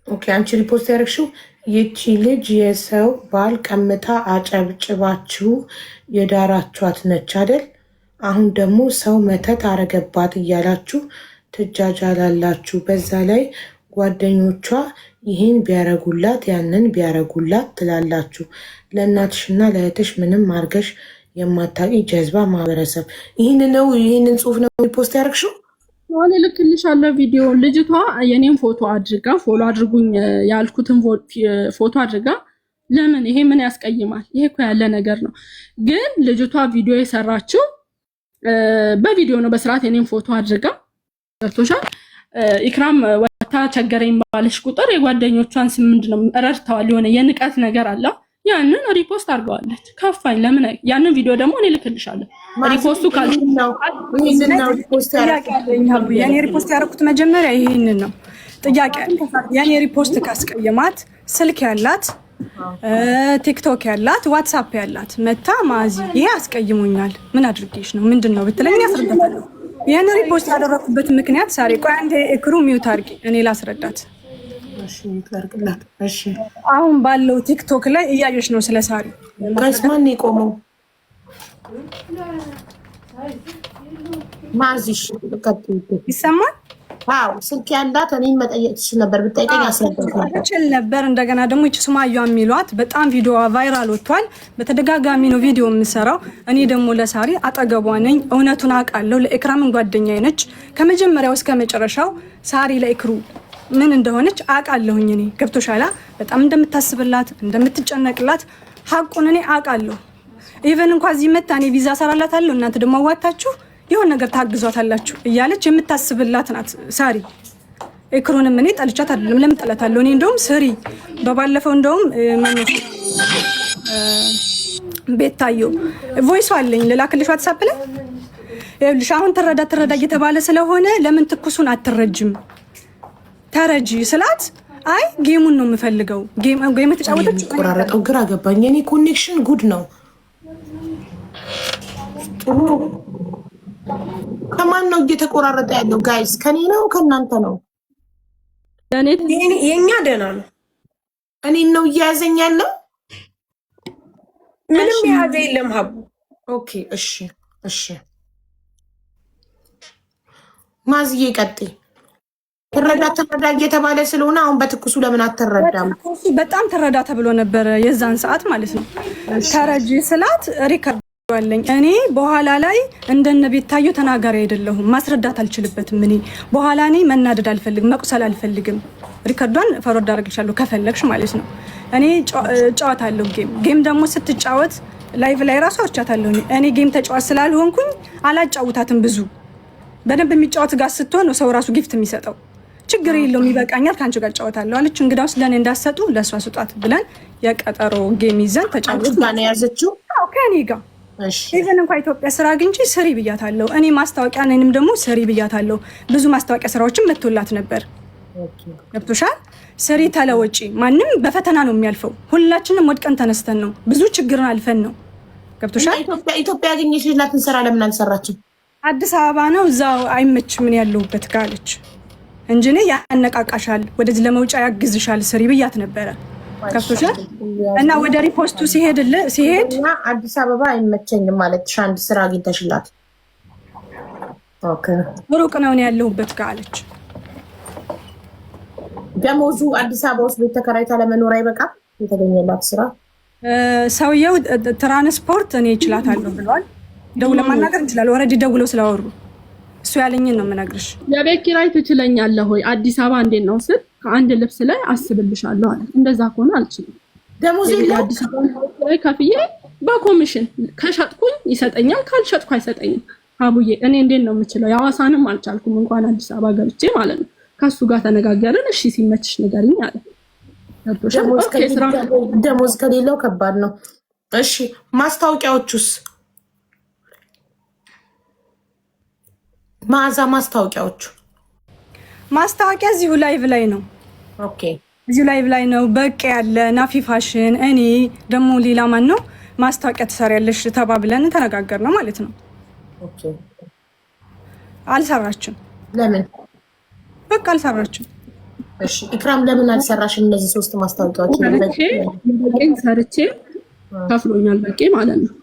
ኦኬ አንቺ ሪፖስት ያደረግሽው ይቺ ልጅ የሰው ባል ቀምታ አጨብጭባችሁ የዳራችኋት ነች አይደል? አሁን ደግሞ ሰው መተት አረገባት እያላችሁ ትጃጃላላችሁ። በዛ ላይ ጓደኞቿ ይህን ቢያረጉላት ያንን ቢያረጉላት ትላላችሁ። ለእናትሽና ለእህትሽ ምንም አርገሽ የማታቂ ጀዝባ ማህበረሰብ። ይህንን ጽሁፍ ነው ሪፖስት ያደረግሽው? ሆነ ልክልሻለሁ ቪዲዮ። ልጅቷ የኔን ፎቶ አድርጋ ፎሎ አድርጉኝ ያልኩትን ፎቶ አድርጋ ለምን ይሄ ምን ያስቀይማል? ይሄ እኮ ያለ ነገር ነው። ግን ልጅቷ ቪዲዮ የሰራችው በቪዲዮ ነው በስርዓት የኔን ፎቶ አድርጋ ገብቶሻል። ኢክራም ወታ ቸገረኝ ባለሽ ቁጥር የጓደኞቿን ስም ምንድነው ረድተዋል። የሆነ የንቀት ነገር አለ። ያንን ሪፖስት አድርገዋለች። ከፋኝ ለምን ያንን ቪዲዮ ደግሞ እኔ ልክልሻለሁ። ሪፖስቱ ካልነው የኔ ሪፖስት ያደረኩት መጀመሪያ ይሄንን ነው። ጥያቄ የኔ ሪፖስት ካስቀየማት ስልክ ያላት ቲክቶክ ያላት ዋትስአፕ ያላት መታ ማዚ ይሄ አስቀይሞኛል ምን አድርጌሽ ነው ምንድነው ብትለኝ አስረዳታለሁ። የኔ ሪፖስት ያደረኩበት ምክንያት ሳሪ ቆይ አንዴ እክሩ ሚውት አድርጊ እኔ ላስረዳት። እሺ አሁን ባለው ቲክቶክ ላይ እያየሽ ነው ስለ ሳሪ ጋይስ ማን ይቆመው ማዚሽ ይሰማል? አዎ ስልክ ያላት እኔን መጠየቅ ትችል ነበር ብትጠይቀኝ አስረዳታለሁ ነበር። እንደገና ደግሞ እቺ ሱማያ የሚሏት በጣም ቪዲዮ ቫይራል ወጥቷል። በተደጋጋሚ ነው ቪዲዮ የምሰራው። እኔ ደግሞ ለሳሪ አጠገቧ ነኝ። እውነቱን አውቃለሁ። ለኢክራምን ጓደኛዬ ነች ከመጀመሪያው እስከ መጨረሻው። ሳሪ ለኢክሩ ምን እንደሆነች አውቃለሁኝ። እኔ ገብቶሻላ በጣም እንደምታስብላት እንደምትጨነቅላት ሀቁን እኔ አውቃለሁ። ኢቨን እንኳን እዚህ መታ እኔ ቪዛ ሰራላታለሁ እናንተ ደግሞ አዋጣችሁ የሆነ ነገር ታግዟታላችሁ እያለች የምታስብላት ናት ሳሪ። ኢክሩንም እኔ ጠልቻት አይደለም። ለምን ጠላታለሁ? እኔ እንደውም ስሪ በባለፈው እንደውም ቤታዮ ቮይስ አለኝ ልላክልሽ ዋትስአፕ ላይ ይኸውልሽ። አሁን ትረዳ እየተባለ ስለሆነ ለምን ትኩሱን አትረጅም ተረጂ ስላት አይ ጌሙን ነው የምፈልገው። ጌም ተጫወተች ቆራረጠው ግራ ገባኝ። የኔ ኮኔክሽን ጉድ ነው። ከማን ነው እየተቆራረጠ ያለው ጋይስ? ከኔ ነው ከእናንተ ነው? የኛ ደህና ነው። እኔን ነው እያያዘኝ ያለው። ምንም የያዘ የለም ሀቡ። ኦኬ እሺ ማዝዬ ቀጥይ። ትረዳ እየተባለ ስለሆነ አሁን በትኩሱ ለምን አትረዳም? በጣም ትረዳ ተብሎ ነበረ የዛን ሰዓት ማለት ነው። ተረጂ ስላት ሪከርድ አለኝ እኔ በኋላ ላይ እንደነ ቤታዮ ተናጋሪ አይደለሁም። ማስረዳት አልችልበትም። እኔ በኋላ እኔ መናደድ አልፈልግም፣ መቁሰል አልፈልግም። ሪከርዷን ፈሮድ አደርግልሻለሁ ከፈለግሽ ማለት ነው። እኔ ጨዋታለሁ ጌም ደግሞ ስትጫወት ላይቭ ላይ ራሱ አውርቻታለሁ። እኔ ጌም ተጫዋት ስላልሆንኩኝ አላጫውታትም። ብዙ በደንብ የሚጫወት ጋር ስትሆን ነው ሰው ራሱ ጊፍት የሚሰጠው። ችግር የለውም ይበቃኛል ከአንቺ ጋር ጫወታለሁ አለች። እንግዳውስ ለእኔ እንዳሰጡ ለእሷ ስጧት ብለን የቀጠሮ ጌም ይዘን ተጫወት ነው ያዘችው ከኔ ጋር። ኢቨን እንኳን ኢትዮጵያ ስራ አግኝቼ ስሪ ብያታለሁ። እኔ ማስታወቂያ ነንም ደግሞ ስሪ ብያታለሁ። ብዙ ማስታወቂያ ስራዎችን መጥቶላት ነበር። ገብቶሻል? ስሪ ተለወጪ። ማንም በፈተና ነው የሚያልፈው። ሁላችንም ወድቀን ተነስተን ነው ብዙ ችግርን አልፈን ነው። ገብቶሻል? ኢትዮጵያ ያገኘሽላትን ስራ ለምን አልሰራችም? አዲስ አበባ ነው እዛው አይመችም ምን ያለሁበት ካለች እንጂ እኔ ያነቃቃሻል ወደዚህ ለመውጫ ያግዝሻል ስሪ ብያት ነበረ። ከፍቶሻል? እና ወደ ሪፖስቱ ሲሄድ አዲስ አበባ አይመቸኝም ማለት አንድ ስራ አግኝተሽላት ሩቅ ነው ያለሁበት ካለች ደሞዙ አዲስ አበባ ውስጥ ቤት ተከራይታ ለመኖር አይበቃም? የተገኘላት ስራ ሰውየው ትራንስፖርት እኔ እችላታለሁ ብለዋል። ደውለው ማናገር እንችላለን። ኦልሬዲ ደውለው ስላወሩ እሱ ያለኝን ነው የምነግርሽ። የቤት ኪራይ ትችለኛለህ ወይ አዲስ አበባ እንዴት ነው ስል ከአንድ ልብስ ላይ አስብልሻለሁ አለ። እንደዛ ከሆነ አልችልም። ደሞዝ አዲስ አበባ ላይ ከፍዬ በኮሚሽን ከሸጥኩኝ ይሰጠኛል፣ ካልሸጥኩ አይሰጠኝም። አቡዬ እኔ እንዴት ነው የምችለው? የሐዋሳንም አልቻልኩም እንኳን አዲስ አበባ ገብቼ ማለት ነው። ከሱ ጋር ተነጋገርን። እሺ ሲመችሽ ንገሪኝ አለ። ደሞዝ ከሌለው ከባድ ነው። እሺ ማስታወቂያዎቹስ? ማዛ ማስታወቂያ እዚሁ ላይቭ ላይ ነው። ኦኬ እዚሁ ላይቭ ላይ ነው። በቃ ያለ ናፊ ፋሽን እኔ ደግሞ ሌላ ማን ነው ማስታወቂያ ትሰሪያለሽ ተባብለን ተነጋገር ነው ማለት ነው። ኦኬ አልሰራችም። ለምን? በቃ አልሰራችም። እሺ ኢክራም ለምን አልሰራሽም እነዚህ 3 ማስታወቂያዎች? በቄን ሰርቼ ከፍሎኛል በቄ ማለት ነው።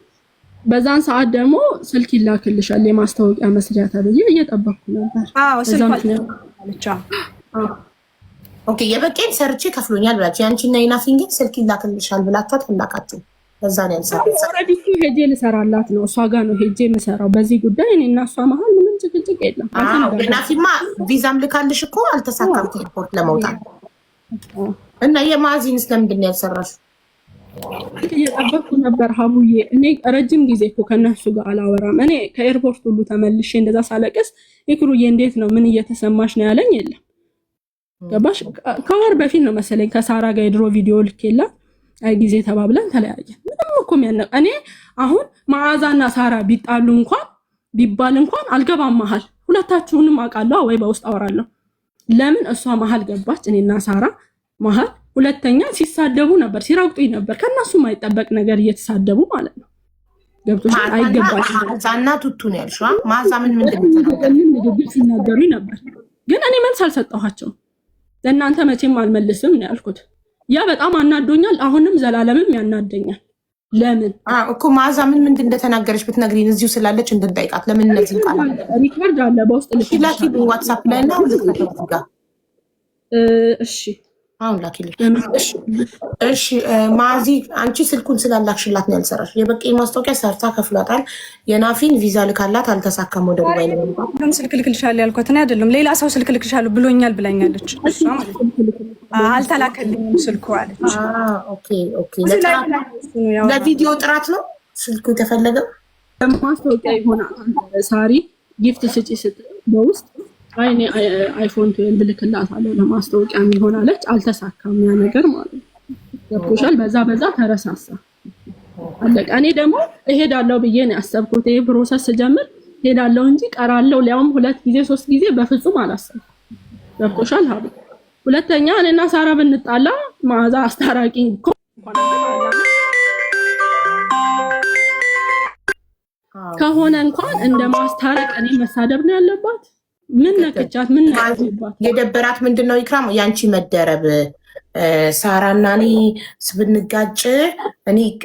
በዛን ሰዓት ደግሞ ስልክ ይላክልሻል የማስታወቂያ መስሪያ ተብዬ እየጠበቅኩ ነበር። ኦኬ የበቄን ሰርቼ ከፍሎኛል ብላችሁ ያንቺና የናፊን ግን ስልክ ይላክልሻል ብላችኋት አላቃችሁ። በዛ ነው ያልሰራው። ኦሬዲ ሄጄ ልሰራላት ነው እሷ ጋር ነው ሄጄ የምሰራው። በዚህ ጉዳይ እኔና እሷ መሀል ምንም ጭቅጭቅ የለም። ናፊማ ቪዛም ልካልሽ እኮ አልተሳካም ኤርፖርት ለመውጣት እና የማዚንስ ለምንድን ነው ያልሰራሽው? እየጠበቅኩ ነበር ሀቡዬ። እኔ ረጅም ጊዜ እኮ ከነሱ ጋር አላወራም። እኔ ከኤርፖርት ሁሉ ተመልሼ እንደዛ ሳለቅስ ይክሩዬ እንዴት ነው ምን እየተሰማሽ ነው ያለኝ የለም። ገባሽ? ከወር በፊት ነው መሰለኝ ከሳራ ጋር የድሮ ቪዲዮ ልኬላ አይ ጊዜ ተባብለን ተለያየን። ምንም እኮ የሚያነቅ እኔ አሁን መዓዛና ሳራ ቢጣሉ እንኳን ቢባል እንኳን አልገባም መሀል። ሁለታችሁንም አውቃለሁ ወይ በውስጥ አወራለሁ። ለምን እሷ መሀል ገባች? እኔና ሳራ መሀል ሁለተኛ ሲሳደቡ ነበር፣ ሲራቅጡኝ ነበር። ከነሱ የማይጠበቅ ነገር እየተሳደቡ ማለት ነው። ገብቶሻል? አይገባሽም። ማዛና ቱቱ ነው ያልሽው። ማዛ ምንድነው ንግግር ሲናገሩኝ ነበር፣ ግን እኔ መልስ አልሰጠኋቸውም። ለእናንተ መቼም አልመልስም ነው ያልኩት። ያ በጣም አናዶኛል። አሁንም ዘላለምም ያናደኛል። ለምን እኮ ማዛ ምንድን እንደተናገረች ብትነግሪን እዚሁ ስላለች እንድንጠይቃት። ለምን እነዚህ ቃል ሪካርድ አለ በውስጥ ላኪ ዋትስአፕ ላይ ነው ልትከተት ጋር እሺ አሁን ላኪልኝ። እሺ ማዚ አንቺ ስልኩን ስላላክሽላት ነው ያልሰራሽ። የበቄ ማስታወቂያ ሰርታ ከፍሏታል። የናፊን ቪዛ ልካላት አልተሳካም። ወደ ዱባይ ነው ግን ስልክ ልክልሻለሁ ያልኳት እኔ አይደለም ሌላ ሰው ስልክ ልክልሻለሁ ብሎኛል ብላኛለች። እሷ ማለት አልተላከልኝም ስልኩ አለች። ኦኬ ኦኬ። ለቪዲዮ ጥራት ነው ስልኩ የተፈለገው። ማስታወቂያ ይሆናል። ሳሪ ጊፍት ስጪ ስትል በውስጥ እኔ አይፎን 12 ልክላታለሁ ለማስታወቂያ የሚሆን አለች። አልተሳካም ያ ነገር ማለት ነው። ገብቶሻል? በዛ ተረሳሳ አለቀ። እኔ ደግሞ እሄዳለሁ ብዬ ነው ያሰብኩት። ይሄ ፕሮሰስ ስጀምር ሄዳለሁ እንጂ ቀራለሁ ሊያውም 2 ጊዜ 3 ጊዜ በፍጹም አላሰብኩም። ገብቶሻል? ሀቡ ሁለተኛ እኔና ሳራ ብንጣላ መዓዛ አስታራቂ ከሆነ እንኳን እንደ ማስታረቅ እኔ መሳደብ ነው ያለባት። ምን ነክቻት ምን ነክቻት? የደበራት ምንድነው ኢክራም ያንቺ መደረብ። ሳራና እኔ ብንጋጭ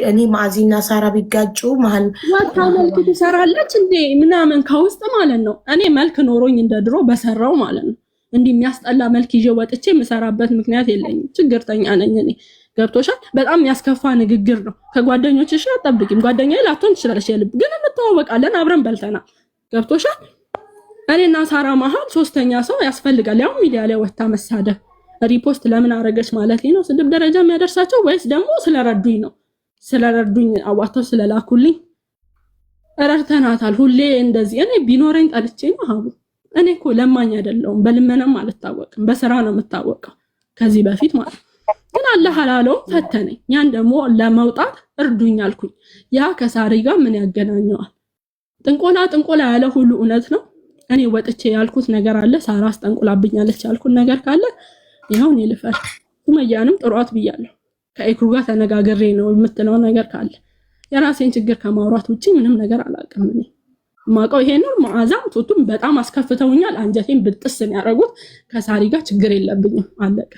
እኔ ማዚና ሳራ ቢጋጩ መሀል ዋታ መልክ ትሰራለች እንዴ ምናምን ከውስጥ ማለት ነው። እኔ መልክ ኖሮኝ እንደ ድሮ በሰራው ማለት ነው። እንዲህ የሚያስጠላ መልክ ይዤ ወጥቼ የምሰራበት ምክንያት የለኝም። ችግርተኛ ነኝ እኔ። ገብቶሻል? በጣም የሚያስከፋ ንግግር ነው። ከጓደኞችሽ አትጠብቂም። ጓደኛዬ ላትሆን ትችላለች የልብ ግን እንተዋወቃለን፣ አብረን በልተናል። ገብቶሻል? እኔና ሳራ መሀል 3ኛ ሰው ያስፈልጋል። ያው ሚዲያ ላይ ወጣ መሳደብ ሪፖስት ለምን አረገች ማለት ነው? ስድብ ደረጃ የሚያደርሳቸው ወይስ ደግሞ ስለረዱኝ ነው? ስለረዱኝ አዋተው ስለላኩልኝ ረድተናታል። ሁሌ እንደዚህ እኔ ቢኖረኝ ጠልቼ ነው ሀቡ። እኔ እኮ ለማኝ አይደለሁም፣ በልመናም አልታወቅም፣ በስራ ነው የምታወቀው ከዚህ በፊት ማለት ግን አላህ አላለው ፈተነኝ። ያን ደግሞ ለመውጣት እርዱኝ አልኩኝ። ያ ከሳሪ ጋር ምን ያገናኘዋል? ጥንቆላ ያለ ሁሉ እውነት ነው። እኔ ወጥቼ ያልኩት ነገር አለ። ሳራ አስጠንቁላብኛለች ያልኩት ነገር ካለ ይሄው ነው ልፈር። ሱመያንም ጥሯት ብያለሁ። ከኢክሩ ጋር ተነጋግሬ ነው የምትለው ነገር ካለ የራሴን ችግር ከማውራት ውጪ ምንም ነገር አላውቅም። እኔ ማውቀው ይሄን ነው። መዓዛም ቱቱም በጣም አስከፍተውኛል። አንጀቴን ብጥስ ነው ያደረጉት። ከሳሪ ጋር ችግር የለብኝም አለቀ።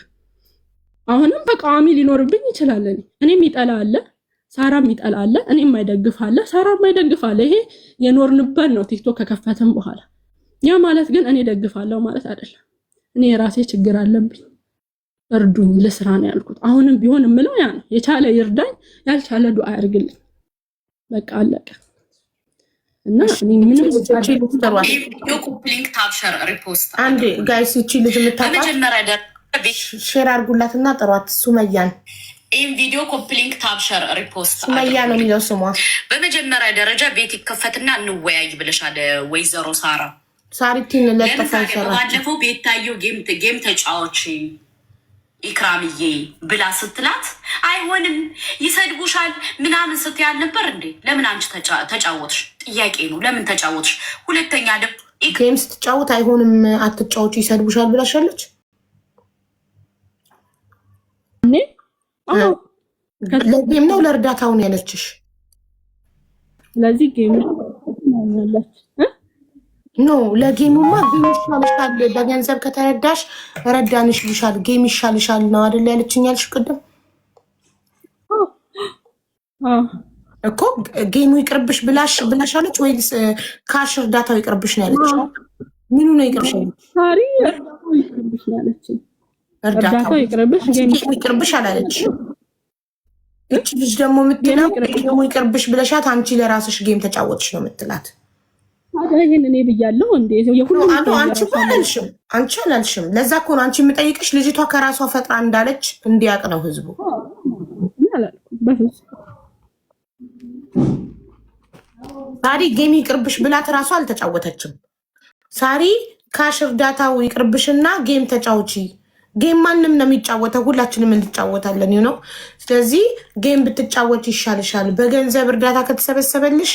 አሁንም ተቃዋሚ ሊኖርብኝ ይችላል። እኔም ይጠላ አለ፣ ሳራም ይጠላ አለ፣ እኔም ማይደግፍ አለ፣ ሳራም ማይደግፍ አለ። ይሄ የኖርንበት ነው ቲክቶክ ከከፈተም በኋላ። ያ ማለት ግን እኔ ደግፋለሁ ማለት አይደለም። እኔ የራሴ ችግር አለብኝ፣ እርዱኝ ለስራ ነው ያልኩት። አሁንም ቢሆን የምለው ያ ነው። የቻለ ይርዳኝ፣ ያልቻለ ዱአ ያርግልኝ። በቃ አለቀ። እና እኔ ምንም ኮፕሊንክ ታብሸር ሪፖስት አንዴ ጋይስ እቺ ልጅ የምታውቃት ሼር አድርጉላትና ጥሯት ሱመያን። ይህም ቪዲዮ ኮፕሊንክ ታብሸር ሪፖስት ሱመያ ነው የሚለው ስሟ። በመጀመሪያ ደረጃ ቤት ይከፈትና እንወያይ ብለሻል ወይዘሮ ሳራ። ሳሪቲን ለጠፋ ይሰራል። ባለፈው ቤታየው ጌም ተጫዋች ኢክራምዬ ብላ ስትላት አይሆንም ይሰድቡሻል ምናምን ስትያል ነበር እንዴ? ለምን አንቺ ተጫወትሽ? ጥያቄ ነው። ለምን ተጫወትሽ? ሁለተኛ ጌም ስትጫወት አይሆንም አትጫወች ይሰድቡሻል ብላሻለች። ለጌም ነው ለእርዳታውን ያለችሽ? ስለዚህ ጌም ኖ ለጌሙማ ጌም ይሻልሻል፣ በገንዘብ ከተረዳሽ ረዳንሽ ይልሻል። ጌም ይሻልሻል ነው አይደል ያለችኝ ያልሽ ቅድም እኮ። ጌሙ ይቅርብሽ ብላሻለች ወይስ ካሽ እርዳታው ይቅርብሽ ነው ያለች? ምኑ ነው ይቅርብሽ? ሳሪ እርዳታው ይቅርብሽ ነው ያለችኝ። እርዳታው ይቅርብሽ፣ ጌም ይቅርብሽ አላለች። እቺ ልጅ ደግሞ የምትለው ጌሙ ይቅርብሽ ብለሻት አንቺ ለራስሽ ጌም ተጫወትሽ ነው የምትላት። ታዲያ ይሄን እኔ ብያለሁ እንዴ? የሁሉም አንቺ አላልሽም። ለዛ እኮ ነው አንቺ የምጠይቅሽ። ልጅቷ ከራሷ ፈጥራ እንዳለች እንዲያውቅ ነው ህዝቡ። ሳሪ ጌም ይቅርብሽ ብላት ራሷ አልተጫወተችም። ሳሪ ካሽ እርዳታው ይቅርብሽና ጌም ተጫውቺ። ጌም ማንም ነው የሚጫወተው፣ ሁላችንም እንጫወታለን ነው። ስለዚህ ጌም ብትጫወት ይሻልሻል። በገንዘብ እርዳታ ከተሰበሰበልሽ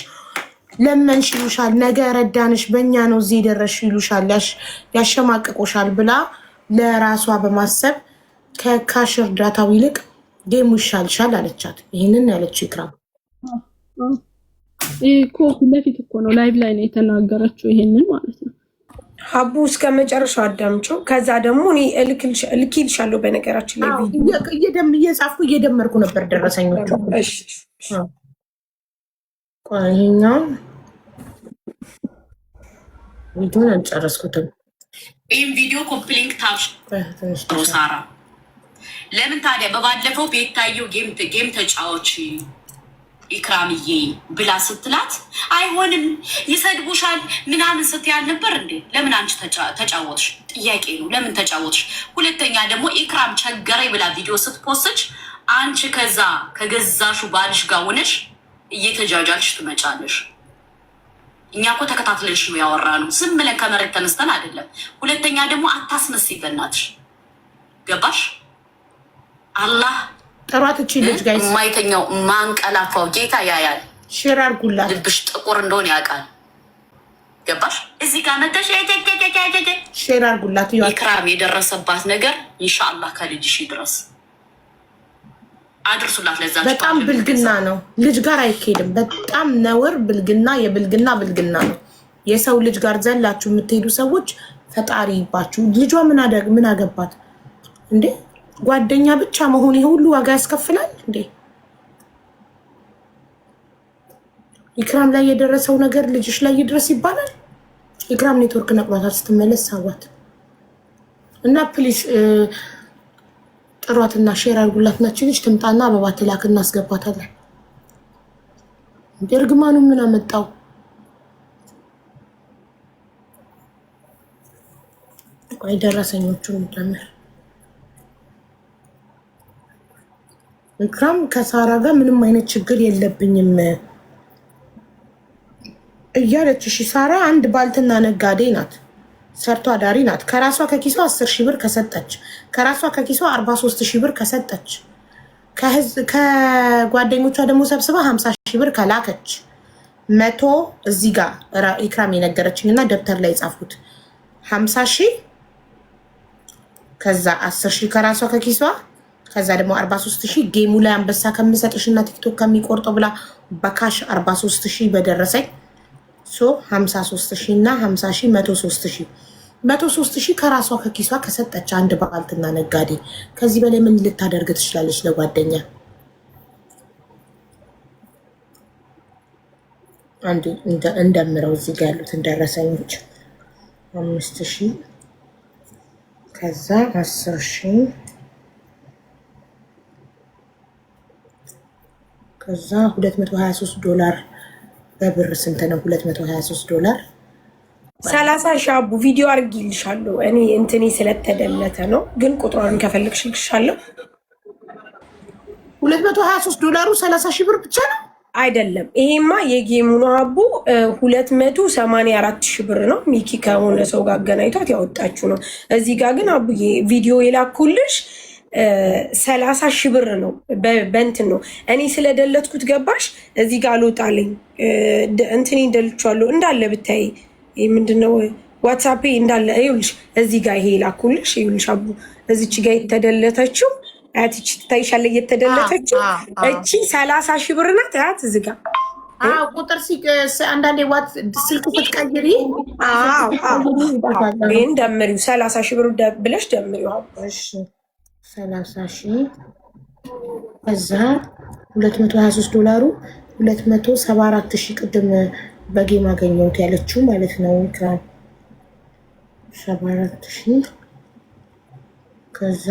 ለመንሽ ይሉሻል፣ ነገ ረዳንሽ፣ በእኛ ነው እዚህ ደረሽ ይሉሻል፣ ያሸማቅቆሻል ብላ ለራሷ በማሰብ ከካሽ እርዳታው ይልቅ ጌሙ ይሻልሻል አለቻት። ይህንን ያለችው ኢክራም እኮ ፊት ለፊት እኮ ነው፣ ላይቭ ላይ ነው የተናገረችው ይሄንን ማለት ነው። ሀቡ እስከ መጨረሻው አዳምጪው። ከዛ ደግሞ እኔ እልክልሻለሁ። በነገራችን ላይ እየጻፍኩ እየደመርኩ ነበር ደረሰኞቹ። ይሄኛው ቪዲዮን አልጨረስኩትም። ይህም ቪዲዮ ኮፕሊንግ ታብ ሳራ ለምን ታዲያ በባለፈው ቤታየው ጌም ተጫዎች ኢክራምዬ ብላ ስትላት አይሆንም ይሰድቡሻል ምናምን ስትያል ነበር እንዴ? ለምን አንቺ ተጫወትሽ? ጥያቄ ነው። ለምን ተጫወትሽ? ሁለተኛ ደግሞ ኢክራም ቸገረኝ ብላ ቪዲዮ ስትፖስች አንቺ ከዛ ከገዛሹ ባልሽ ጋር ሆነሽ እየተጃጃልሽ ትመጫለሽ። እኛ እኮ ተከታትለሽ ነው ያወራነው፣ ዝም ብለን ከመሬት ተነስተን አይደለም። ሁለተኛ ደግሞ አታስመስይ በእናትሽ። ገባሽ? አላህ ጥሯት እቺ ልጅ ጋይስ፣ የማይተኛው ማንቀላፋው ጌታ ያያል። ሼር አድርጉላት። ልብሽ ጥቁር እንደሆነ ያውቃል። ገባሽ? እዚህ ጋር መተሽ ሼር አድርጉላት። ኢክራም የደረሰባት ነገር ኢንሻአላህ ከልጅሽ ይድረስ። አድርሱላት። ለዛ በጣም ብልግና ነው፣ ልጅ ጋር አይኬድም። በጣም ነውር ብልግና፣ የብልግና ብልግና ነው። የሰው ልጅ ጋር ዘላችሁ የምትሄዱ ሰዎች ፈጣሪ ይባችሁ። ልጇ ምን አገባት እንዴ? ጓደኛ ብቻ መሆን ይሄ ሁሉ ዋጋ ያስከፍላል እንዴ? ኢክራም ላይ የደረሰው ነገር ልጅሽ ላይ ይድረስ ይባላል። ኢክራም ኔትወርክ ነቅሏታል። ስትመለስ ሳዋት እና ፕሊስ ጥሯትና ሼር አድርጉላት። ናችሁ ልጅ ትምጣና አበባ ትላክ እናስገባታለን። እርግማኑ ምን አመጣው? ቆይ ደረሰኞቹን ጀምር። ኢክራም ከሳራ ጋር ምንም አይነት ችግር የለብኝም እያለች እሺ። ሳራ አንድ ባልትና ነጋዴ ናት፣ ሰርቶ አዳሪ ናት። ከራሷ ከኪሷ 10 ሺህ ብር ከሰጠች፣ ከራሷ ከኪሷ 43 ሺህ ብር ከሰጠች፣ ከጓደኞቿ ደግሞ ሰብስባ 50 ሺህ ብር ከላከች፣ 100 እዚህ ጋር ኢክራም የነገረችኝ እና ደብተር ላይ የጻፍኩት 50 ሺህ፣ ከዛ 10 ሺህ ከራሷ ከኪሷ፣ ከዛ ደግሞ 43 ሺህ ጌሙ ላይ አንበሳ ከምሰጥሽ እና ቲክቶክ ከሚቆርጠው ብላ በካሽ 43 ሺህ በደረሰኝ 53 ሺህ እና 50 ሺህ 103 ሺህ ከራሷ ከኪሷ ከሰጠች አንድ ባልትና ነጋዴ። ከዚህ በላይ ምን ልታደርግ ትችላለች ለጓደኛ? አንዴ እንደምረው እዚህ ጋር ያሉትን ደረሰኞች 5 ሺህ ከዛ 10 ሺህ ከዛ $223 በብር ስንት ነው? $223 30 ሺህ አቡ ቪዲዮ አድርጊልሻለሁ። እኔ እንትኔ ስለተደለተ ነው፣ ግን ቁጥሯን ከፈልግሽ ልክሻለሁ። $223 30 ሺህ ብር ብቻ ነው አይደለም። ይሄማ የጌሙ ነው አቡ። 284 ሺህ ብር ነው። ሚኪ ከሆነ ሰው ጋር አገናኝቷት ያወጣችሁ ነው። እዚህ ጋር ግን አቡዬ ቪዲዮ የላኩልሽ 30 ሺህ ብር ነው። በእንትን ነው እኔ ስለደለትኩት ገባሽ? እዚህ ጋር አልወጣልኝ እንትን እንደልቻለሁ እንዳለ ብታይ ምንድነው ዋትስአፕ እንዳለ ይኸውልሽ፣ እዚህ ጋር ይሄ ላኩልሽ። ይኸውልሽ አቡ እዚች ጋር የተደለተችው አያትች ትታይሻለች። የተደለተችው እቺ 30 ሺህ ብር ናት። አያት እዚህ ጋር ቁጥር አንዳንዴ ዋት ስልክ ስትቀይሪ ይህን ደምሪው 30 ሺህ ብር ብለሽ ደምሪው። 30 ሺህ ከዛ $223 274 ሺህ ቅድም በጌም አገኘሁት ያለችው ማለት ነው። ኢክራም 74 ሺህ ከዛ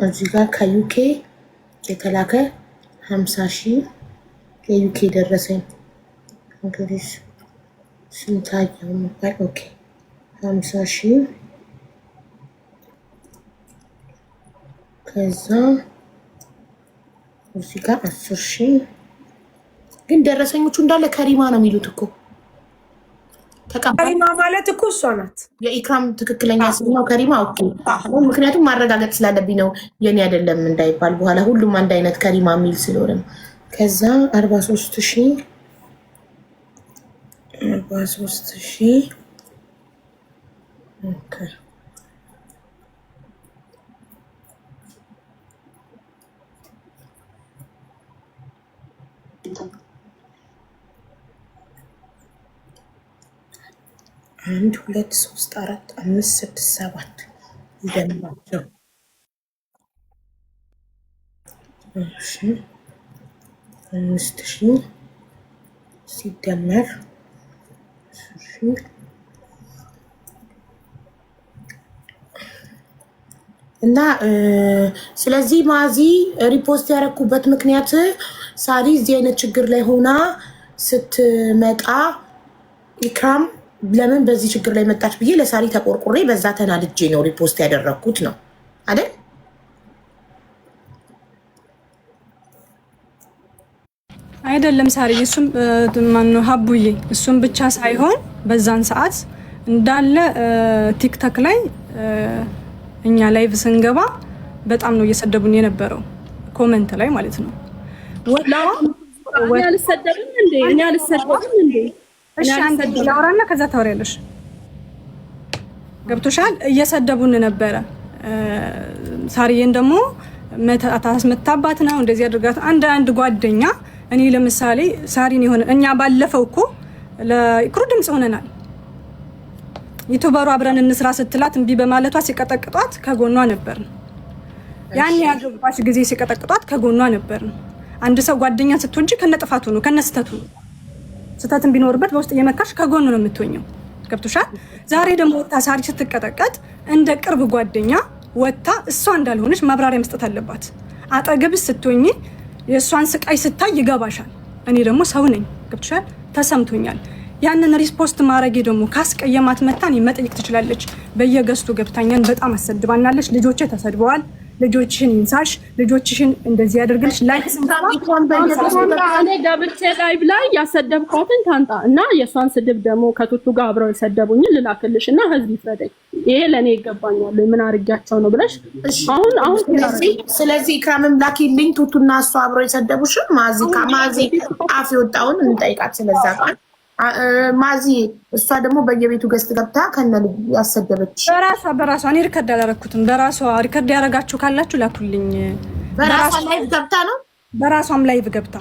እዚህ ጋር ከዩኬ የተላከ 50 ሺህ የዩኬ ደረሰኝ እንግዲህ ስንታየው ነበር። ኦኬ 50 ሺህ ከዛ እዚህ ጋር 10 ሺህ ግን ደረሰኞቹ እንዳለ ከሪማ ነው የሚሉት እኮ። ከሪማ ማለት እኮ እሷ ናት። የኢክራም ትክክለኛ ስም ነው ከሪማ። ኦኬ ምክንያቱም ማረጋገጥ ስላለብኝ ነው የኔ አይደለም እንዳይባል በኋላ ሁሉም አንድ አይነት ከሪማ የሚል ስለሆነ ነው። ከዛ 43 ሺህ ኦኬ 1 2 3 4 5 6 7 ይደምራቸው። እሺ 5000 ሲደመር እና ስለዚህ ማዚ ሪፖስት ያደረኩበት ምክንያት ሳሪ እዚህ አይነት ችግር ላይ ሆና ስትመጣ ኢክራም ለምን በዚህ ችግር ላይ መጣች ብዬ ለሳሪ ተቆርቁሬ በዛ ተናድጄ ነው ሪፖስት ያደረኩት ነው አይደል? አይደለም ሳሪ፣ እሱም ማነው ሀቡዬ፣ እሱም ብቻ ሳይሆን በዛን ሰዓት እንዳለ ቲክቶክ ላይ እኛ ላይቭ ስንገባ በጣም ነው እየሰደቡን የነበረው ኮሜንት ላይ ማለት ነው። እኔ አልሰደብም እንዴ? እሺ አንተ ላውራና ከዛ ታወሪያለሽ። ገብቶሻል? እየሰደቡን ነበረ። ሳሪዬን ደግሞ መታባት ነው እንደዚህ አድርጋት። አንድ ጓደኛ እኔ ለምሳሌ ሳሪን የሆነ እኛ ባለፈው እኮ ለኢክሩ ድምጽ ሆነናል። ዩቲዩበሩ አብረን እንስራ ስትላት እምቢ በማለቷ ሲቀጠቅጧት ከጎኗ ነበር። ያን ያገባሽ ጊዜ ሲቀጠቅጧት ከጎኗ ነበር። አንድ ሰው ጓደኛ ስትወጂ ከነጥፋቱ ነው ከነስተቱ ነው። ስተትን ቢኖርበት በውስጥ እየመካሽ ከጎኑ ነው የምትወኘው። ገብቶሻል? ዛሬ ደግሞ ወጣ ሳሪ ስትቀጠቀጥ እንደ ቅርብ ጓደኛ ወጣ እሷ እንዳልሆነች ማብራሪያ መስጠት አለባት። አጠገብሽ ስትሆኚ የእሷን ስቃይ ስታይ ይገባሻል። እኔ ደግሞ ሰው ነኝ። ገብቶሻል? ተሰምቶኛል። ያንን ሪፖስት ማድረጌ ደግሞ ካስቀየማት መታን መጠየቅ ትችላለች። በየገስቱ ገብታኛን በጣም አሰድባናለች። ልጆቼ ተሰድበዋል። ልጆችሽን ይንሳሽ፣ ልጆችሽን እንደዚህ ያደርግልሽ። ላይክ እኔ ገብቼ ላይቭ ላይ ያሰደብኳትን ታንጣ እና የእሷን ስድብ ደግሞ ከቱቱ ጋር አብረው የሰደቡኝን ልላክልሽ እና ህዝብ ይፍረደኝ። ይሄ ለእኔ ይገባኛል። ምን አድርጊያቸው ነው ብለሽ አሁን ስለዚህ ኢክራምም ላኪልኝ። ቱቱና እሷ አብረው የሰደቡሽን ማዚ አፍ የወጣውን እንጠይቃት ስለዛ ቃል ማዚ እሷ ደግሞ በየቤቱ ገዝት ገብታ ከነ ያሰደበች በራሷ እኔ ሪከርድ አላረኩትም። በራሷ ሪከርድ ያረጋችሁ ካላችሁ ላኩልኝ። በራሷ ላይቭ ገብታ ነው። በራሷም ላይቭ ገብታ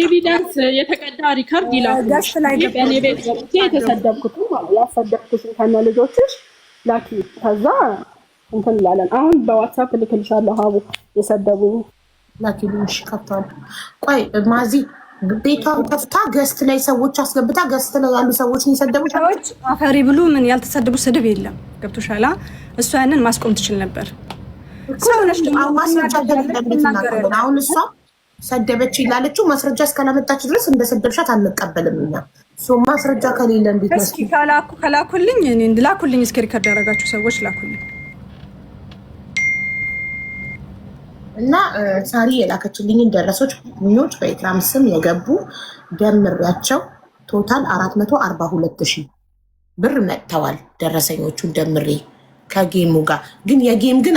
ኤቪደንስ የተቀዳ ሪከርድ ይላል። ገስት ላይ በኔ ቤት ገብቼ የተሰደብኩት ያሰደብኩት ከነ ልጆችሽ ላኪ። ከዛ እንትን እንላለን። አሁን በዋትስአፕ ልክልሻለሁ። ሀቡ የሰደቡኝ ላኪልሽ ከፍታል። ቆይ ማዚ ቤቷን ከፍታ ገስት ላይ ሰዎች አስገብታ ገስት ላይ ያሉ ሰዎች የሰደቡ ሰዎች አፈሪ ብሉ ምን ያልተሰደቡ ስድብ የለም። ገብቶሻላ? እሷ ያንን ማስቆም ትችል ነበር። ሰውነሽ ደግሞ አሁን እሷ ሰደበች ይላለችው ማስረጃ እስካላመጣች ድረስ እንደሰደብሻት አንቀበልም እኛ። ማስረጃ ከሌለ እንዴት ነው? እስኪ ከላኩልኝ እኔ ላኩልኝ። እስኪ ሪከርድ ያደረጋችሁ ሰዎች ላኩልኝ። እና ሳሪ የላከችልኝን ደረሶች ምኞች በኢክራም ስም የገቡ ደምሬያቸው ቶታል 442,000 ብር መጥተዋል። ደረሰኞቹን ደምሬ ከጌሙ ጋር ግን የጌም ግን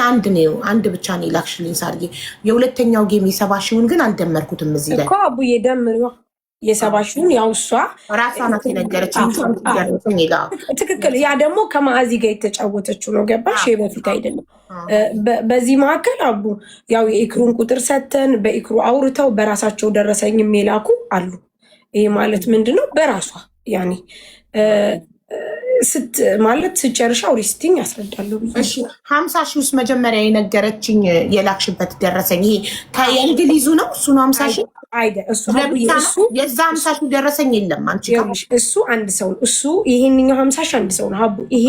አንድ ብቻ ነው የላክሽልኝ ሳሪ። የሁለተኛው ጌም የ70,000 ግን አልደመርኩትም። እዚህ ላይ እኮ አቡዬ ደምሪዋ የ70,000 ያው እሷ ራሷ ናት የነገረችኝ። ትክክል። ያ ደግሞ ከማዕዚ ጋር የተጫወተችው ነው። ገባሽ? በፊት አይደለም። በዚህ መካከል አቡ ያው የኢክሩን ቁጥር ሰተን በኢክሩ አውርተው በራሳቸው ደረሰኝ የሚላኩ አሉ። ይሄ ማለት ምንድነው? በራሷ ያኔ ማለት ስጨርሻ ኦሪስቲኝ ያስረዳለሁ። እሺ 50 ሺህ ውስጥ መጀመሪያ የነገረችኝ የላክሽበት ደረሰኝ ይሄ ከእንግሊዙ ነው። እሱ ነው 50 ሺህ አይደል? እሱ የዛ 50 ሺህ ደረሰኝ የለም። አንቺ እሱ አንድ ሰው ነው። እሱ ይሄንኛው 50 ሺህ አንድ ሰው ነው ሀቡ። ይሄ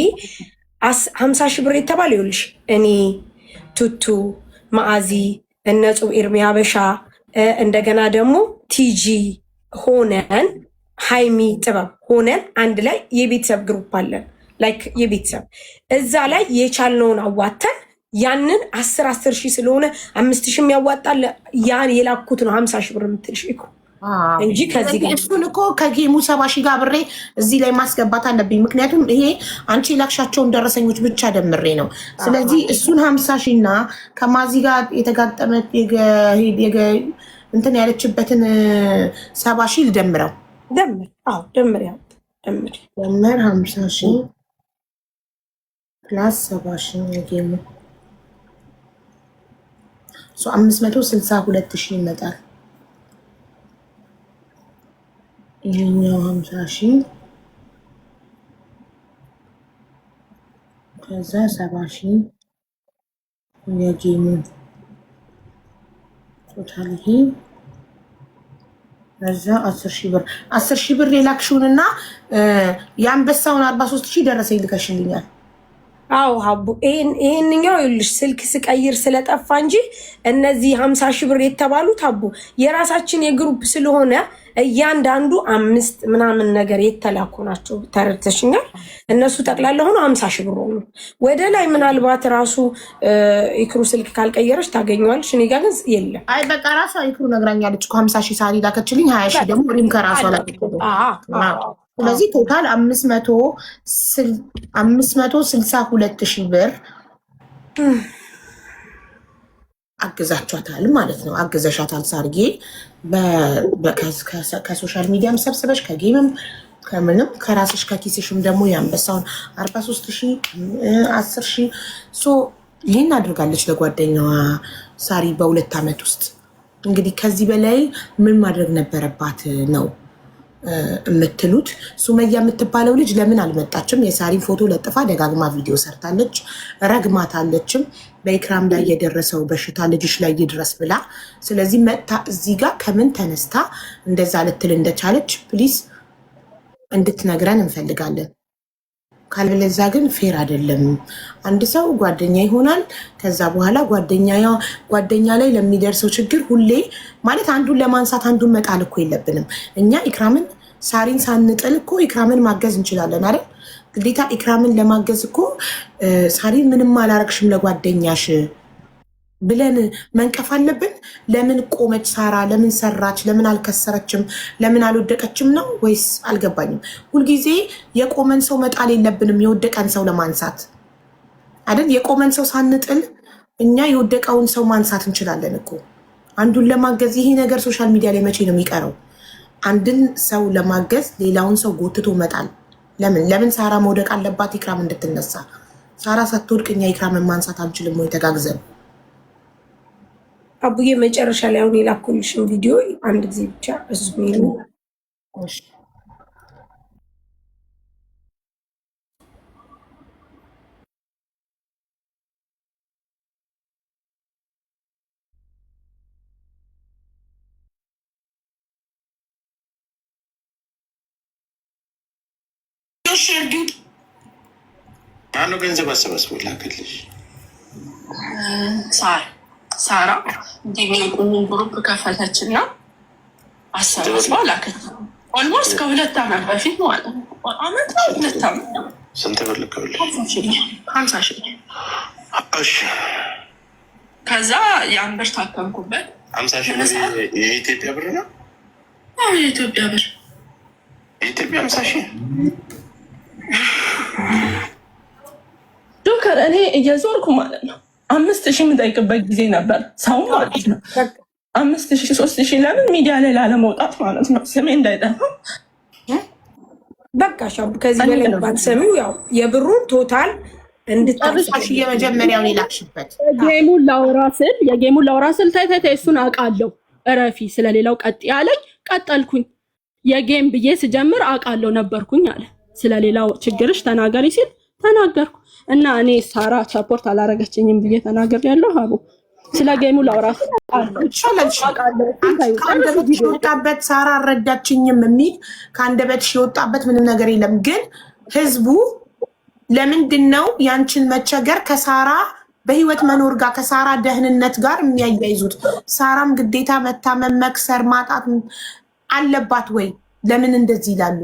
50 ሺህ ብር የተባለ ይኸውልሽ እኔ ቱቱ ማአዚ እነ ጹብ ኤርሚ ሀበሻ እንደገና ደግሞ ቲጂ ሆነን ሃይሚ ጥበብ ሆነን አንድ ላይ የቤተሰብ ግሩፕ አለን። ላይክ የቤተሰብ እዛ ላይ የቻልነውን አዋተን ያንን 10 ሺህ ስለሆነ 5 ሺህ ያዋጣል። ያን የላኩት ነው 50 ሺህ ብር የምትልሽ እኮ እንጂ ከዚህ ጋር እሱን እኮ ከጌሙ 70 ሺህ ጋር ብሬ እዚህ ላይ ማስገባት አለብኝ። ምክንያቱም ይሄ አንቺ የላክሻቸውን ደረሰኞች ብቻ ደምሬ ነው። ስለዚህ እሱን 50 ሺህ እና ከማዚ ጋር የተጋጠመ እንትን ያለችበትን 70 ሺህ ልደምረው። ደምር ደምር 50 ሺህ ፕላስ 70 ሺህ የጌሙ 562 ሺህ ይመጣል። ይሄኛው 50 ሺህ ከዛ 70 ሺህ የጌሙ ቶታል ይሄ ከዛ 10 ሺህ ብር 10 ሺህ ብር የላክሽውንና የአንበሳውን 43 ሺህ ደረሰኝ ልከሽልኛል። አዎ ሀቡ ይሄንኛው ይኸውልሽ ስልክ ስቀይር ስለጠፋ እንጂ እነዚህ 50 ሺህ ብር የተባሉት ሀቡ የራሳችን የግሩፕ ስለሆነ እያንዳንዱ 5 ምናምን ነገር የተላኩ ናቸው። ተረድተሽኛል? እነሱ ጠቅላላ ሆኖ 50 ሺህ ብር ነው። ወደ ላይ ምናልባት ራሱ ኢክሩ ስልክ ካልቀየረች ታገኘዋለች። እኔ ጋር ግን የለም። አይ በቃ ራሷ ኢክሩ ነግራኛለች እኮ 50 ሺህ ሳሪ ላከችልኝ። 20 ሺህ ደግሞ ሪም ከራሷ ላይ ስለዚህ ቶታል 562 ሺህ ብር አግዛቻታል ማለት ነው። አግዘሻታል ሳርጌ ከሶሻል ሚዲያም ሰብስበሽ ከጌምም ከምንም ከራስሽ ከኪስሽም ደግሞ የአንበሳውን 43 ሺህ 10 ሺህ ይህን አድርጋለች ለጓደኛዋ ሳሪ በ2 ዓመት ውስጥ። እንግዲህ ከዚህ በላይ ምን ማድረግ ነበረባት ነው የምትሉት? ሱመያ የምትባለው ልጅ ለምን አልመጣችም? የሳሪን ፎቶ ለጥፋ ደጋግማ ቪዲዮ ሰርታለች፣ ረግማታለችም። በኢክራም ላይ የደረሰው በሽታ ልጅሽ ላይ ይድረስ ብላ። ስለዚህ መጥታ እዚህ ጋር ከምን ተነስታ እንደዛ ልትል እንደቻለች ፕሊዝ እንድትነግረን እንፈልጋለን። ካልበለዛ ግን ፌር አይደለም። አንድ ሰው ጓደኛ ይሆናል። ከዛ በኋላ ጓደኛ ላይ ለሚደርሰው ችግር ሁሌ ማለት አንዱን ለማንሳት አንዱን መጣል እኮ የለብንም። እኛ ኢክራምን ሳሪን ሳንጥል እኮ ኢክራምን ማገዝ እንችላለን አይደል? ግዴታ ኢክራምን ለማገዝ እኮ ሳሪን ምንም አላረግሽም ለጓደኛሽ ብለን መንቀፍ አለብን? ለምን ቆመች ሳራ? ለምን ሰራች? ለምን አልከሰረችም? ለምን አልወደቀችም ነው ወይስ? አልገባኝም። ሁልጊዜ የቆመን ሰው መጣል የለብንም የወደቀን ሰው ለማንሳት አይደል? የቆመን ሰው ሳንጥል እኛ የወደቀውን ሰው ማንሳት እንችላለን እኮ አንዱን ለማገዝ። ይሄ ነገር ሶሻል ሚዲያ ላይ መቼ ነው የሚቀረው? አንድን ሰው ለማገዝ ሌላውን ሰው ጎትቶ መጣል ለምን ሳራ መውደቅ አለባት ኢክራም እንድትነሳ? ሳራ ሳትወድቅ እኛ ኢክራምን ማንሳት አንችልም ወይ? ተጋግዘን አቡዬ መጨረሻ ላይ አሁን የላኩልሽን ቪዲዮ አንድ ጊዜ ብቻ እሱ ሚሉ ማነው ገንዘብ አሰባስቦ ላክልሽ? ሳራ ግሩፕ ከፈተች እና አሰባስባ ላከች። ኦልሞስት ከ2 ዓመት በፊት ማለት ነው። ዓመት 2 ዓመት። ስንት ብር ልከውልሽ? 50 ሺህ። እሺ ከዛ ያን ብር ታከምኩበት። 50 ሺህ የኢትዮጵያ ብር ነው? አዎ የኢትዮጵያ ብር። የኢትዮጵያ 50 ሺህ ጆከር እኔ እየዞርኩ ማለት ነው 5,000 የምጠይቅበት ጊዜ ነበር። ሰው ማለት ነው 5,000 3,000 ለምን ሚዲያ ላይ ላለመውጣት ማለት ነው ስሜ እንዳይጠፋ። በቃ ሻቡ ከዚህ በላይ ባትሰሚው ያው የብሩን ቶታል እንድታስሽ የመጀመሪያውን ይላክሽበት የጌሙን ላውራ ስል ታይ እሱን አውቃለሁ። እረፊ ስለሌላው ቀጥ ያለኝ ቀጠልኩኝ። የጌም ብዬ ስጀምር አውቃለሁ ነበርኩኝ አለ። ስለሌላው ችግርሽ ተናገሪ ሲል ተናገርኩ እና እኔ ሳራ ሰፖርት አላረገችኝም ብዬ ተናግሬያለሁ። አቡ ስለ ጌሙ ላውራ ከአንደበትሽ የወጣበት ሳራ አልረዳችኝም የሚል ከአንደበትሽ የወጣበት ምንም ነገር የለም። ግን ህዝቡ ለምንድን ነው ያንቺን መቸገር ከሳራ በህይወት መኖር ጋር ከሳራ ደህንነት ጋር የሚያያይዙት? ሳራም ግዴታ መታመም፣ መክሰር፣ ማጣት አለባት ወይ? ለምን እንደዚህ ይላሉ?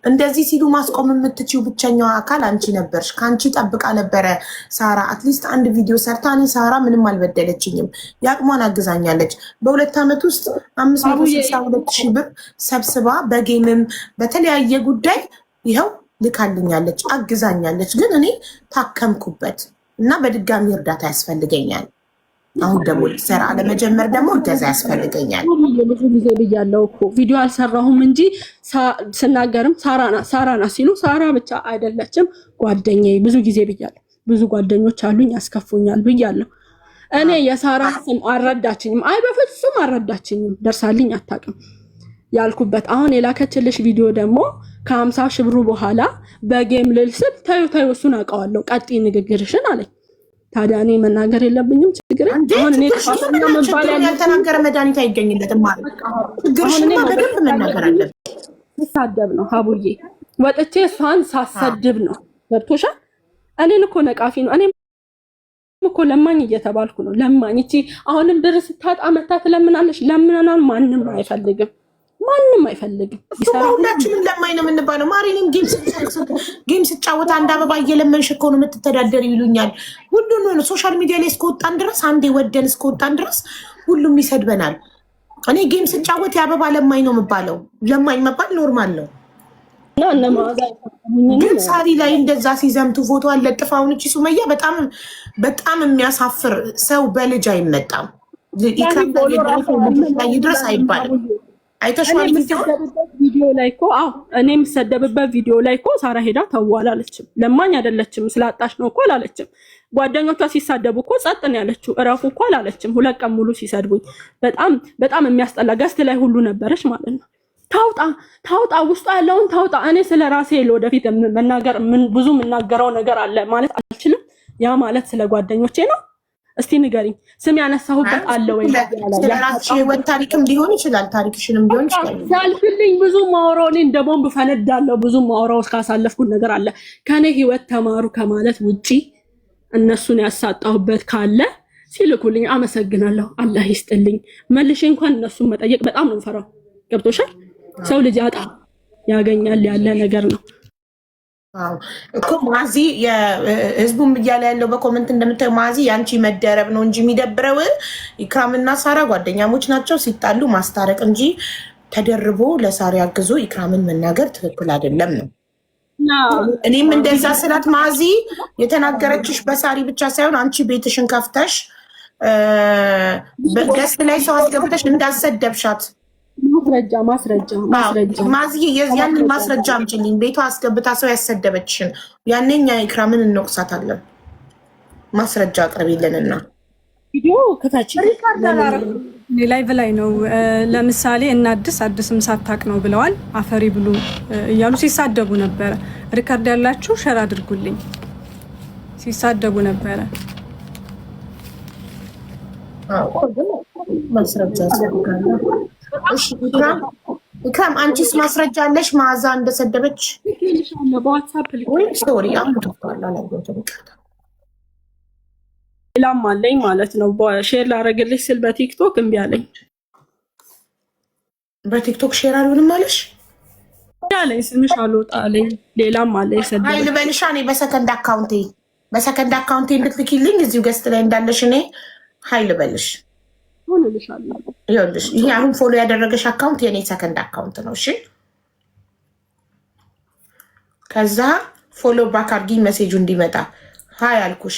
እንደዚህ ሲሉ ማስቆም የምትችው ብቸኛው አካል አንቺ ነበርሽ። ከአንቺ ጠብቃ ነበረ ሳራ አትሊስት አንድ ቪዲዮ ሰርታ እኔ ሳራ ምንም አልበደለችኝም የአቅሟን አግዛኛለች። በ2 ዓመት ውስጥ 562,000 ብር ሰብስባ በጌምም በተለያየ ጉዳይ ይኸው ልካልኛለች፣ አግዛኛለች። ግን እኔ ታከምኩበት እና በድጋሚ እርዳታ ያስፈልገኛል። አሁን ደግሞ ሰራ ለመጀመር ደግሞ እገዛ ያስፈልገኛል። ብዙ ጊዜ ብያለሁ እኮ ቪዲዮ አልሰራሁም እንጂ ስናገርም ሳራና ሲሉ ሳራ ብቻ አይደለችም ጓደኛዬ፣ ብዙ ጊዜ ብያለሁ። ብዙ ጓደኞች አሉኝ ያስከፉኛል ብያለሁ። እኔ የሳራ ስም አልረዳችኝም። አይ በፍጹም አልረዳችኝም፣ ደርሳልኝ አታውቅም ያልኩበት። አሁን የላከችልሽ ቪዲዮ ደግሞ ከ50 ሺህ ብሩ በኋላ በጌም ልል ስል ታዩ እሱን አውቀዋለሁ፣ ቀጥይ ንግግርሽን አለኝ። ታዲያ እኔ መናገር የለብኝም ችግር? አሁን እኔ ተፋጠኛ መንባል ያልተናገረ መድኃኒት አይገኝለትም ማለት ችግርሽማ በደንብ መናገር አለብን። ሳደብ ነው ሀቡዬ፣ ወጥቼ እሷን ሳሰድብ ነው። ገብቶሻል? እኔን እኮ ነቃፊ ነው። እኔም እኮ ለማኝ እየተባልኩ ነው። ለማኝ እቺ አሁንም ብር ስታጣ መታ ትለምናለች። ለምናናል ማንም አይፈልግም፣ ማንም አይፈልግም። ሁላችንም ለማኝ ነው የምንባለው። ማሪንም ጌም ስጫወት አንድ አበባ እየለመንሽ እኮ ነው የምትተዳደር ይሉኛል። ሁሉን ሶሻል ሚዲያ ላይ እስከወጣን ድረስ አንዴ ወደን እስከወጣን ድረስ ሁሉም ይሰድበናል። እኔ ጌም ስጫወት የአበባ ለማኝ ነው የምባለው። ለማኝ መባል ኖርማል ነው። ግን ሳሪ ላይ እንደዛ ሲዘምቱ ፎቶ አለጥፋ። አሁን እቺ ሱመያ በጣም የሚያሳፍር ሰው በልጅ አይመጣም። ይድረስ አይባልም። አይተሽዋል ቪዲዮ ላይ እኮ እኔ የምሰደብበት ቪዲዮ ላይ እኮ ሳራ ሄዳ ተዋላለችም። ለማኝ አይደለችም። ስላጣሽ ነው እኮ አላለችም። ጓደኞቿ ሲሳደቡ እኮ ጸጥ ነው ያለችው። እረፉ እኮ አላለችም። 2 ቀን ሙሉ ሲሰድቡኝ በጣም የሚያስጠላ ገስት ላይ ሁሉ ነበረች ማለት ነው። ታውጣ ውስጡ ያለውን ታውጣ። እኔ ስለ ራሴ ለወደፊት መናገር ብዙ የምናገረው ነገር አለ ማለት አልችልም። ያ ማለት ስለ ጓደኞቼ ነው። እስቲ ንገሪኝ፣ ስም ያነሳሁበት አለ ወይ? ስለራስሽ ህይወት ታሪክም ሊሆን ይችላል፣ ታሪክሽንም ሊሆን ይችላል። ሳልፍልኝ ብዙ ማውራው እኔ እንደ ቦምብ ፈነዳለሁ። ብዙ ማውራው ካሳለፍኩት ነገር አለ። ከኔ ህይወት ተማሩ ከማለት ውጪ እነሱን ያሳጣሁበት ካለ ሲልኩልኝ አመሰግናለሁ፣ አላህ ይስጥልኝ። መልሼ እንኳን እነሱን መጠየቅ በጣም ነው ፈራው። ገብቶሻል? ሰው ልጅ ያጣ ያገኛል ያለ ነገር ነው እኮ ማዚ። ህዝቡም እያለ ያለው በኮመንት እንደምታየው ማዚ ያንቺ መደረብ ነው እንጂ የሚደብረው ኢክራምና ሳራ ጓደኛሞች ናቸው። ሲጣሉ ማስታረቅ እንጂ ተደርቦ ለሳሪ አግዞ ኢክራምን መናገር ትክክል አይደለም ነው። እኔም እንደዛ ስላት ማዚ የተናገረችሽ በሳሪ ብቻ ሳይሆን አንቺ ቤትሽን ከፍተሽ ገስት ላይ ሰው አስገብተሽ እንዳሰደብሻት ማስረጃ ማዝዬ ያንን ማስረጃ አምጪልኝ። ቤቷ አስገብታ ሰው ያሰደበችሽን ያኔ እኛ ኢክራምን እንወቅሳታለን። ማስረጃ አቅርቢልንና ቪዲዮ ክፈች። ላይቭ ላይ ነው። ለምሳሌ አዲስም ሳታቅ ነው ብለዋል። አፈሪ ብሉ እያሉ ሲሳደቡ ነበረ። ሪከርድ ያላችሁ ሸር አድርጉልኝ። ሲሳደቡ ነበረ። ማስረጃ ያስፈልጋል። ኢክራም አንቺስ ማስረጃ አለሽ? ማዛ እንደሰደበች ስቶሪ ሌላም አለኝ ማለት ነው። ሼር ላረግልሽ ስል በቲክቶክ እምቢ አለኝ። በቲክቶክ ሼር አልሆንም አለሽ አለኝ። ስምሽ አልወጣ አለኝ። ሌላም አለ የሰደበች። ሀይል በልሻ እኔ በሰከንድ አካውንቴ እንድትልኪልኝ እዚሁ ገስት ላይ እንዳለሽ እኔ ሀይል በልሽ ይኸውልሽ። ይሄ አሁን ፎሎ ያደረገሽ አካውንት የኔ ሰከንድ አካውንት ነው። እሺ ከዛ ፎሎ ባክ አድርጊ ሜሴጁ እንዲመጣ ሀይ አልኩሽ።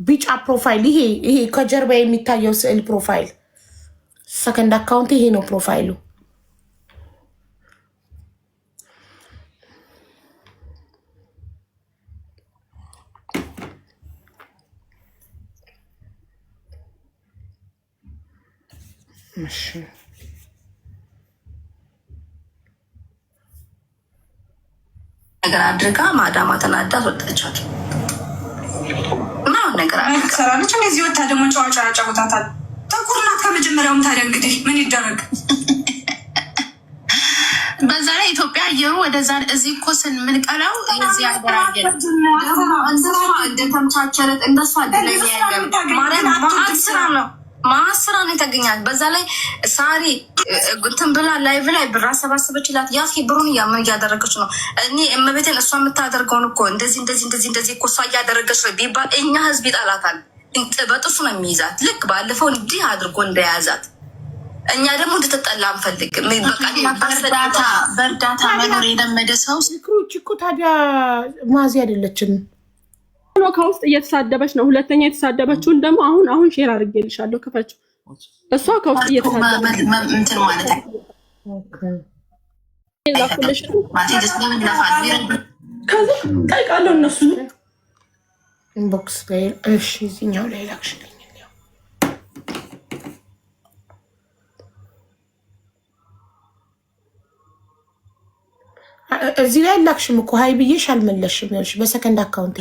ቢጫ ፕሮፋይል ይሄ ከጀርባ የሚታየው ስዕል ፕሮፋይል ሰከንድ አካውንት ይሄ ነው ፕሮፋይሉ። እሺ ነገር አድርጋ ማዳማ ተናዳ ወጣቻት። ምናምን ነገር ሰራለች። እንደዚህ ወታ ደግሞ ጨዋጫ ያጫውታታል። ጥቁር ናት ከመጀመሪያውም። ታዲያ እንግዲህ ምን ይደረግ? በዛ ላይ ኢትዮጵያ አየሩ ወደዛ እዚህ እኮ ስንምንቀለው እዚህ ያደራገል እንደተምቻቸረት እንደሱ አደለኝ ያለም ማስራ ነው ማስራ ነው የተገኛል። በዛ ላይ ሳሪ እንትን ብላ ላይቭ ላይ ብር አሰባሰበችላት። ያ ብሩን ምን እያደረገች ነው? እኔ እመቤቴን እሷ የምታደርገውን እኮ እንደዚህ እኮ እሷ እያደረገች ነው ቢባል እኛ ህዝብ ይጣላታል። በጥሱ ነው የሚይዛት። ልክ ባለፈው እንዲህ አድርጎ እንደያዛት እኛ ደግሞ እንድትጠላ አንፈልግም። በእርዳታ መኖር የለመደ ሰው ስክሮች እኮ ታዲያ ማዚ አይደለችም። ከውስጥ እየተሳደበች ነው። ሁለተኛ የተሳደበችውን ደግሞ አሁን ሼር አድርጌልሻለሁ። ክፈችው። እሷ ከውስጥ እየተሳደበች እንትን ማለት ነው። ከዛ ጠይቃለሁ እነሱ ኢንቦክስ ላይ እሺ፣ እዚህኛው ላይ ላክሽልኝ። እዚህ ላይ ላክሽም እኮ ሀይ ብዬሽ አልመለስሽም። ያልሽ በሰከንድ አካውንት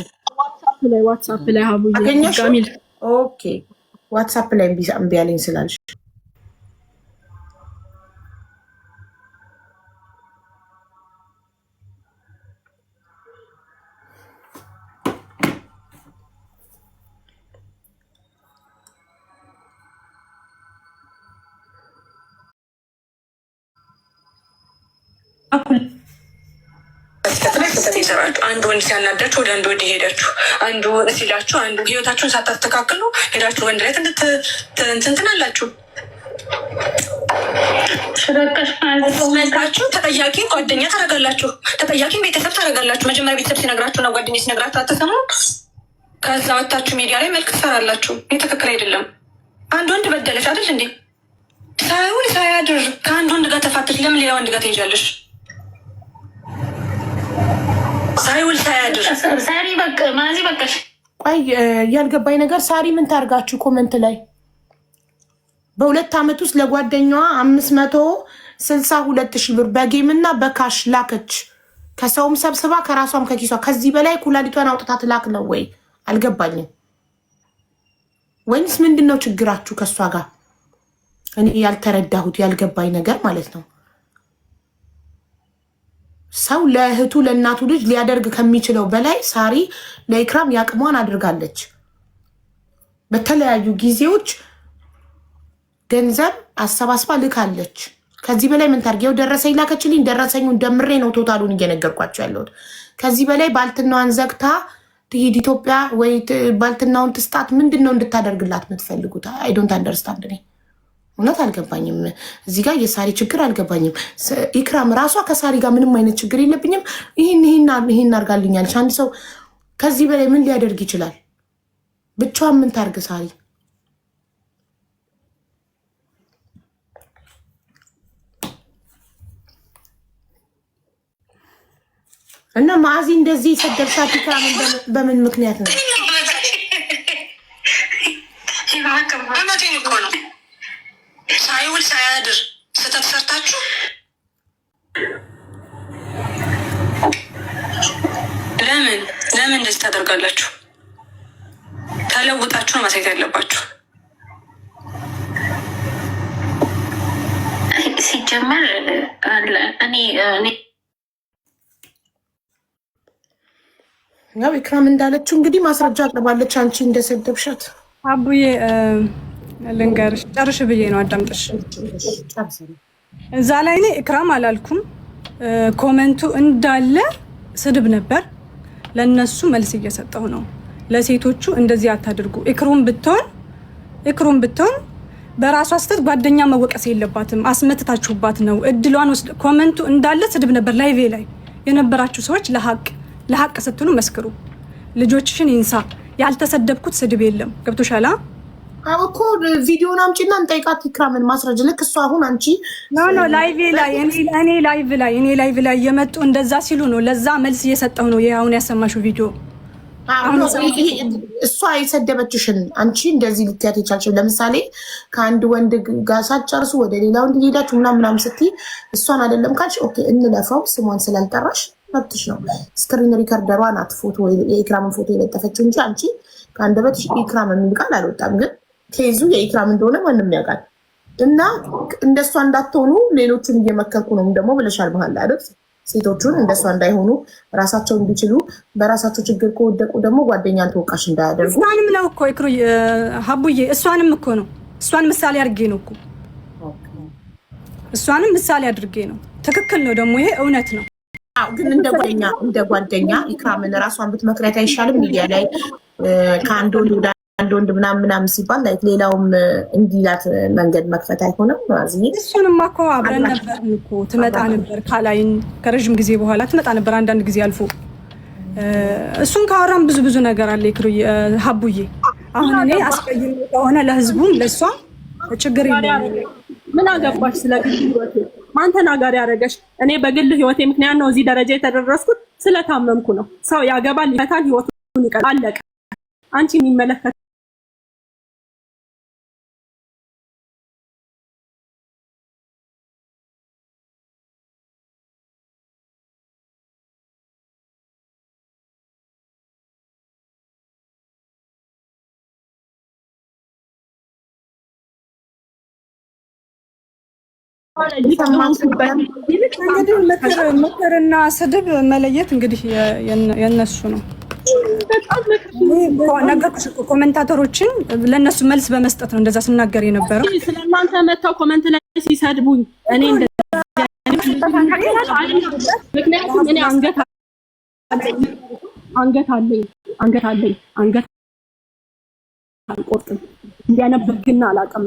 ዋትሳፕ ላይ ሀቡዬ አገኘሽ? ኦኬ ዋትሳፕ ላይ እምቢ አለኝ ስላልሽ ይሰራችሁ። አንዱ ወንድ ሲያናዳችሁ ወደ አንዱ ወንድ ሄዳችሁ፣ አንዱ ሲላችሁ አንዱ ህይወታችሁን ሳታስተካክሉ ሄዳችሁ ወንድ ላይ እንትን አላችሁ። ችሁ ተጠያቂ ጓደኛ ታደርጋላችሁ፣ ተጠያቂ ቤተሰብ ታደርጋላችሁ። መጀመሪያ ቤተሰብ ሲነግራችሁ እና ጓደኛ ሲነግራችሁ አትሰሙ። ከዛ ወታችሁ ሚዲያ ላይ መልክ ትሰራላችሁ። ይህ ትክክል አይደለም። አንድ ወንድ በደለች አይደል እንዴ? ሳይውል ሳያድር ከአንድ ወንድ ጋር ተፋተች። ለምን ሌላ ወንድ ጋር ትሄጃለሽ? ሳይውል ሳያድር ሳሪ በቃ ማዚ በቃሽ። ቆይ ያልገባኝ ነገር ሳሪ ምን ታርጋችሁ? ኮመንት ላይ በ2 ዓመት ውስጥ ለጓደኛዋ 562,000 ብር በጌም እና በካሽ ላከች። ከሰውም ሰብስባ ከራሷም ከኪሷ። ከዚህ በላይ ኩላሊቷን አውጥታ ትላክ ነው ወይ? አልገባኝም። ወይንስ ምንድን ነው ችግራችሁ ከእሷ ጋር? እኔ ያልተረዳሁት ያልገባኝ ነገር ማለት ነው። ሰው ለእህቱ ለእናቱ ልጅ ሊያደርግ ከሚችለው በላይ ሳሪ ለኢክራም ያቅሟን አድርጋለች። በተለያዩ ጊዜዎች ገንዘብ አሰባስባ ልካለች። ከዚህ በላይ ምን ታርጊው? ደረሰኝ ላከችልኝ። ደረሰኙን ደምሬ ነው ቶታሉን እየነገርኳቸው ያለሁት። ከዚህ በላይ ባልትናዋን ዘግታ ትሂድ ኢትዮጵያ ወይ ባልትናውን ትስጣት? ምንድን ነው እንድታደርግላት የምትፈልጉት? አይ ዶንት አንደርስታንድ። እኔ እውነት አልገባኝም። እዚህ ጋር የሳሪ ችግር አልገባኝም። ኢክራም ራሷ ከሳሪ ጋር ምንም አይነት ችግር የለብኝም፣ ይህን አርጋልኛለች። አንድ ሰው ከዚህ በላይ ምን ሊያደርግ ይችላል? ብቻዋን ምን ታርግ ሳሪ? እና ማዚ እንደዚህ ሰደብሻት ኢክራም በምን ምክንያት ነው? ሳይውል ሳያድር ስህተት ሰርታችሁ ለምን እንደዚህ ታደርጋላችሁ? ተለውጣችሁ ነው ማሳየት ያለባችሁ። ሲጀመር ያው ኢክራም እንዳለችው እንግዲህ ማስረጃ አቅርባለች። አንቺ እንደሰደብሻት አቡዬ ልንገርሽ፣ ጨርሽ ብዬ ነው አዳምጥሽ። እዛ ላይ እኔ ኢክራም አላልኩም። ኮመንቱ እንዳለ ስድብ ነበር። ለነሱ መልስ እየሰጠሁ ነው። ለሴቶቹ እንደዚህ አታድርጉ። ኢክሩም ብትሆን በራሷ ስተት ጓደኛ መወቀስ የለባትም። አስመትታችሁባት ነው እድሏን ወስድ። ኮመንቱ እንዳለ ስድብ ነበር። ላይቬ ላይ የነበራችሁ ሰዎች ለሀቅ ስትሉ መስክሩ። ልጆችሽን ይንሳ። ያልተሰደብኩት ስድብ የለም። ገብቶሻላ? እኮ ቪዲዮን አምጪና እንጠይቃት ኢክራምን ማስረጃ። ልክ እሱ አሁን አንቺ ኖ ላይቭ ላይ እኔ ላይቭ ላይ የመጡ እንደዛ ሲሉ ነው። ለዛ መልስ እየሰጠው ነው። አሁን ያሰማሽው ቪዲዮ እሷ የሰደበችሽን አንቺ እንደዚህ ልትያት የቻልሽው። ለምሳሌ ከአንድ ወንድ ጋር ሳትጨርሱ ወደ ሌላ ወንድ ሄዳችሁ ምናምን ስትይ እሷን አይደለም ካልሽ ኦኬ እንለፈው፣ ስሟን ስላልጠራሽ መብትሽ ነው። ስክሪን ሪከርደሯ ናት ፎቶ የኢክራምን ፎቶ የለጠፈችው እንጂ አንቺ ከአንደበትሽ ኢክራም የሚል ቃል አልወጣም። ግን ኬዙ የኢክራም እንደሆነ ማንም ያውቃል። እና እንደሷ እንዳትሆኑ ሌሎቹን እየመከርኩ ነው ደግሞ ብለሻል መሀል ላይ አይደል? ሴቶቹን እንደሷ እንዳይሆኑ ራሳቸው እንዲችሉ በራሳቸው ችግር ከወደቁ ደግሞ ጓደኛን ተወቃሽ እንዳያደርጉ። እሷንም ነው እኮ ሀቡዬ፣ እሷንም እኮ ነው እሷን ምሳሌ አድርጌ ነው እኮ እሷንም ምሳሌ አድርጌ ነው። ትክክል ነው ደግሞ ይሄ እውነት ነው። ግን እንደ ጓደኛ ኢክራምን ራሷን ብትመክሪያት አይሻልም? ሚዲያ ላይ ከአንድ ወንድ ወደ አንድ ወንድ ምናምን ሲባል ላይ ሌላውም እንዲላት መንገድ መክፈት አይሆንም? እሱንማ እኮ አብረን ነበር እኮ ትመጣ ነበር ካላይን ከረዥም ጊዜ በኋላ ትመጣ ነበር አንዳንድ ጊዜ አልፎ እሱን ካወራን ብዙ ነገር አለ ሀቡዬ። አሁን እኔ አስቀይሜ ከሆነ ለህዝቡም ለእሷም ችግር የለም። ምን አገባሽ ስለ ግል ህይወቴ? ማን ተናጋሪ ያደረገሽ? እኔ በግል ህይወቴ ምክንያት ነው እዚህ ደረጃ የተደረስኩት። ስለታመምኩ ነው። ሰው ያገባል፣ ይፈታል፣ ህይወቱን ይቀጥላል፣ አለቀ። አንቺ የሚመለከት ምክርና ስድብ መለየት እንግዲህ የነሱ ነው። ነገርኩሽ እኮ ኮሜንታተሮችን ለእነሱ መልስ በመስጠት ነው እንደዛ ስናገር የነበረው። ስለእናንተ መጥተው ኮመንት ላይ ሲሰድቡኝ እኔ ምክንያቱም እኔ አንገት አልቆርጥም እንዲያነብርግና አላውቅም።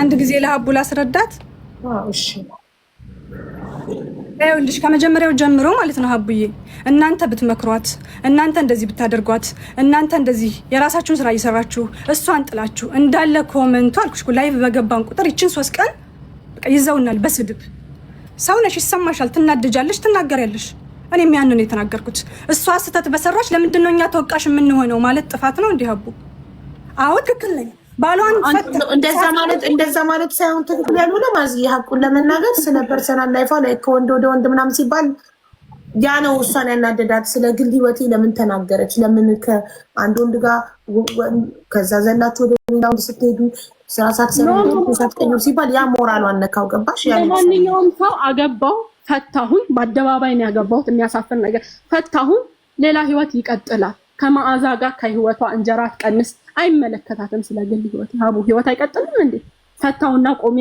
አንድ ጊዜ ለሀቡ ላስረዳት። እሺ ይኸውልሽ ከመጀመሪያው ጀምሮ ማለት ነው ሀቡዬ፣ እናንተ ብትመክሯት፣ እናንተ እንደዚህ ብታደርጓት፣ እናንተ እንደዚህ የራሳችሁን ስራ እየሰራችሁ እሷን ጥላችሁ እንዳለ ኮመንቱ አልኩሽ እኮ ላይቭ በገባን ቁጥር ይችን 3 ቀን በቃ ይዘውናል በስድብ። ሰው ነሽ፣ ይሰማሻል፣ ትናደጃለሽ፣ ትናገሪያለሽ። እኔም ያንን የተናገርኩት እሷ ስህተት በሰራች ለምንድን ነው እኛ ተወቃሽ የምንሆነው? ማለት ጥፋት ነው እንዲህ ሀቡ? አዎ ትክክል ነኝ። ባሏን እንደዛ ማለት ሳይሆን ትክክል ያልሆነ ማዝዬ ሀቁን ለመናገር ስለ ፐርሰናል ላይፏ ላይ ከወንድ ወደ ወንድ ምናምን ሲባል ያ ነው እሷን ያናደዳት። ስለ ግል ህይወቴ ለምን ተናገረች? ለምን ከአንድ ወንድ ጋር ከዛ ዘላችሁ ወደ ሌላ ወንድ ስትሄዱ ስራ ሳትቀኙ ሲባል ያ ሞራሏን ነካው። ገባሽ? ማንኛውም ሰው አገባው ፈታሁን፣ በአደባባይ ነው ያገባሁት፣ የሚያሳፍር ነገር ፈታሁን፣ ሌላ ህይወት ይቀጥላል። ከመዓዛ ጋር ከህይወቷ እንጀራ ትቀንስ፣ አይመለከታትም። ስለ ግል ህይወት ሀቡ ህይወት አይቀጥልም እንዴ? ፈታውና ቆሜ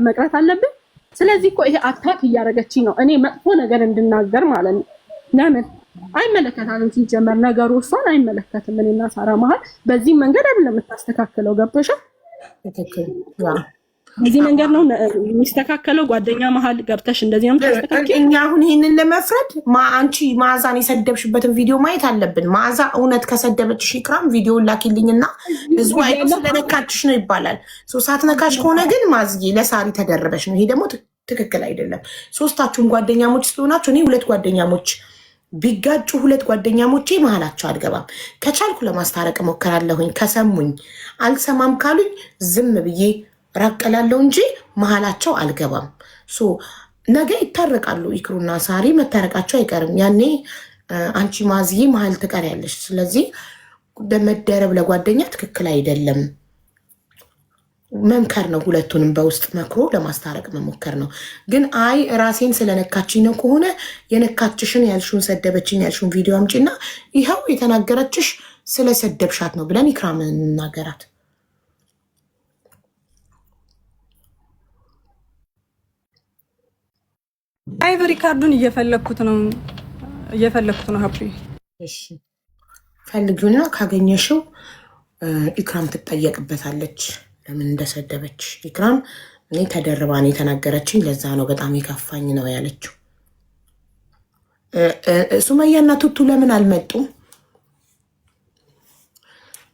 መቅረት አለብን? ስለዚህ እኮ ይሄ አታክ እያደረገችኝ ነው፣ እኔ መጥፎ ነገር እንድናገር ማለት ነው። ለምን አይመለከታትም? ሲጀመር ነገሩ እሷን አይመለከትም። እኔና ሳራ መሀል በዚህ መንገድ አይደለም የምታስተካክለው። ገብቶሻል? ትክክል። በዚህ መንገድ ነው የሚስተካከለው። ጓደኛ መሀል ገብተሽ እንደዚህ ነው የምታስተካክለው። እኛ አሁን ይህንን ለመፍረድ አንቺ መዓዛን የሰደብሽበትን ቪዲዮ ማየት አለብን። መዓዛ እውነት ከሰደበችሽ ኢክራም ቪዲዮን ላኪልኝና ህዝቡ አይቶ ስለነካችሽ ነው ይባላል። ሳትነካሽ ከሆነ ግን ማዝዬ ለሳሪ ተደረበሽ ነው። ይሄ ደግሞ ትክክል አይደለም። ሶስታችሁም ጓደኛሞች ስለሆናችሁ እኔ 2 ጓደኛሞች ቢጋጩ 2 ጓደኛሞቼ መሀላቸው አልገባም። ከቻልኩ ለማስታረቅ ሞከራለሁኝ። ከሰሙኝ፣ አልሰማም ካሉኝ ዝም ብዬ ራቀላለሁ እንጂ መሀላቸው አልገባም። ነገ ይታረቃሉ። ኢክሩና ሳሪ መታረቃቸው አይቀርም። ያኔ አንቺ ማዝዬ መሀል ትቀሪያለሽ። ስለዚህ በመደረብ ለጓደኛ ትክክል አይደለም። መምከር ነው፣ ሁለቱንም በውስጥ መክሮ ለማስታረቅ መሞከር ነው። ግን አይ ራሴን ስለነካችኝ ነው ከሆነ የነካችሽን ያልሽውን ሰደበችኝ ያልሽውን ቪዲዮ አምጪና ይኸው የተናገረችሽ ስለሰደብሻት ነው ብለን ኢክራምን እንናገራት። ላይቭ ሪካርዱን እየፈለኩት ነው ሀቡ። እሺ ፈልጊውና ካገኘሽው ኢክራም ትጠየቅበታለች ለምን እንደሰደበች። ኢክራም እኔ ተደርባ ነው የተናገረችኝ፣ ለዛ ነው በጣም የከፋኝ ነው ያለችው። ሱመያና ቱቱ ለምን አልመጡም?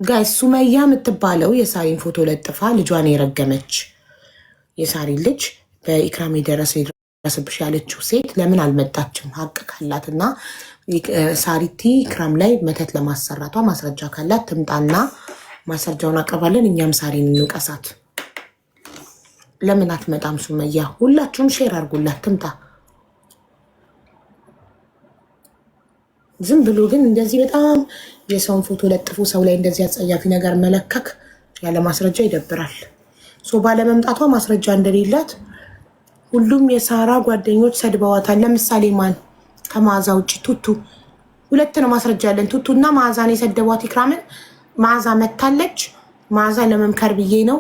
ጋይ ሱመያ የምትባለው የሳሪን ፎቶ ለጥፋ ልጇን የረገመች የሳሪን ልጅ በኢክራም የደረሰብሽ ያለችው ሴት ለምን አልመጣችም? ሀቅ ካላትና ሳሪቲ ኢክራም ላይ መተት ለማሰራቷ ማስረጃ ካላት ትምጣና ማስረጃውን አቅርባለን። እኛም ሳሪን እንውቀሳት። ለምን አትመጣም ሱመያ? ሁላችሁም ሼር አድርጉላት ትምጣ። ዝም ብሎ ግን እንደዚህ በጣም የሰውን ፎቶ ለጥፎ ሰው ላይ እንደዚህ አጸያፊ ነገር መለከክ ያለ ማስረጃ ይደብራል። ባለመምጣቷ ማስረጃ እንደሌላት ሁሉም የሳራ ጓደኞች ሰድበዋታል። ለምሳሌ ማን ከመዓዛ ውጭ? ቱቱ። ሁለት ነው ማስረጃ ያለን፣ ቱቱ እና መዓዛን የሰደቧት ኢክራምን። መዓዛ መታለች። መዓዛ ለመምከር ብዬ ነው፣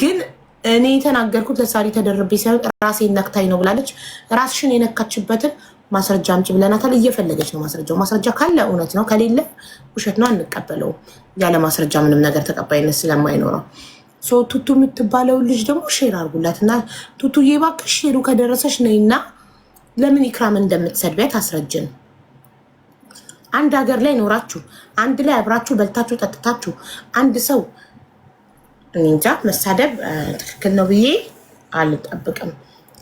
ግን እኔ የተናገርኩት ለሳሪ ተደርቤ ሳይሆን ራሴን ነክታኝ ነው ብላለች። ራስሽን የነካችበትን ማስረጃ አምጪ ብለናታል። እየፈለገች ነው ማስረጃው። ማስረጃ ካለ እውነት ነው፣ ከሌለ ውሸት ነው፣ አንቀበለውም። ያለ ማስረጃ ምንም ነገር ተቀባይነት ስለማይኖረው ቱቱ የምትባለው ልጅ ደግሞ ሼር አድርጉላት እና ቱቱዬ እባክሽ ሼሩ ከደረሰሽ ነይና ለምን ኢክራምን እንደምትሰድቢያት አስረጅን። አንድ ሀገር ላይ ኖራችሁ አንድ ላይ አብራችሁ በልታችሁ ጠጥታችሁ አንድ ሰው እንጃ መሳደብ ትክክል ነው ብዬ አልጠብቅም።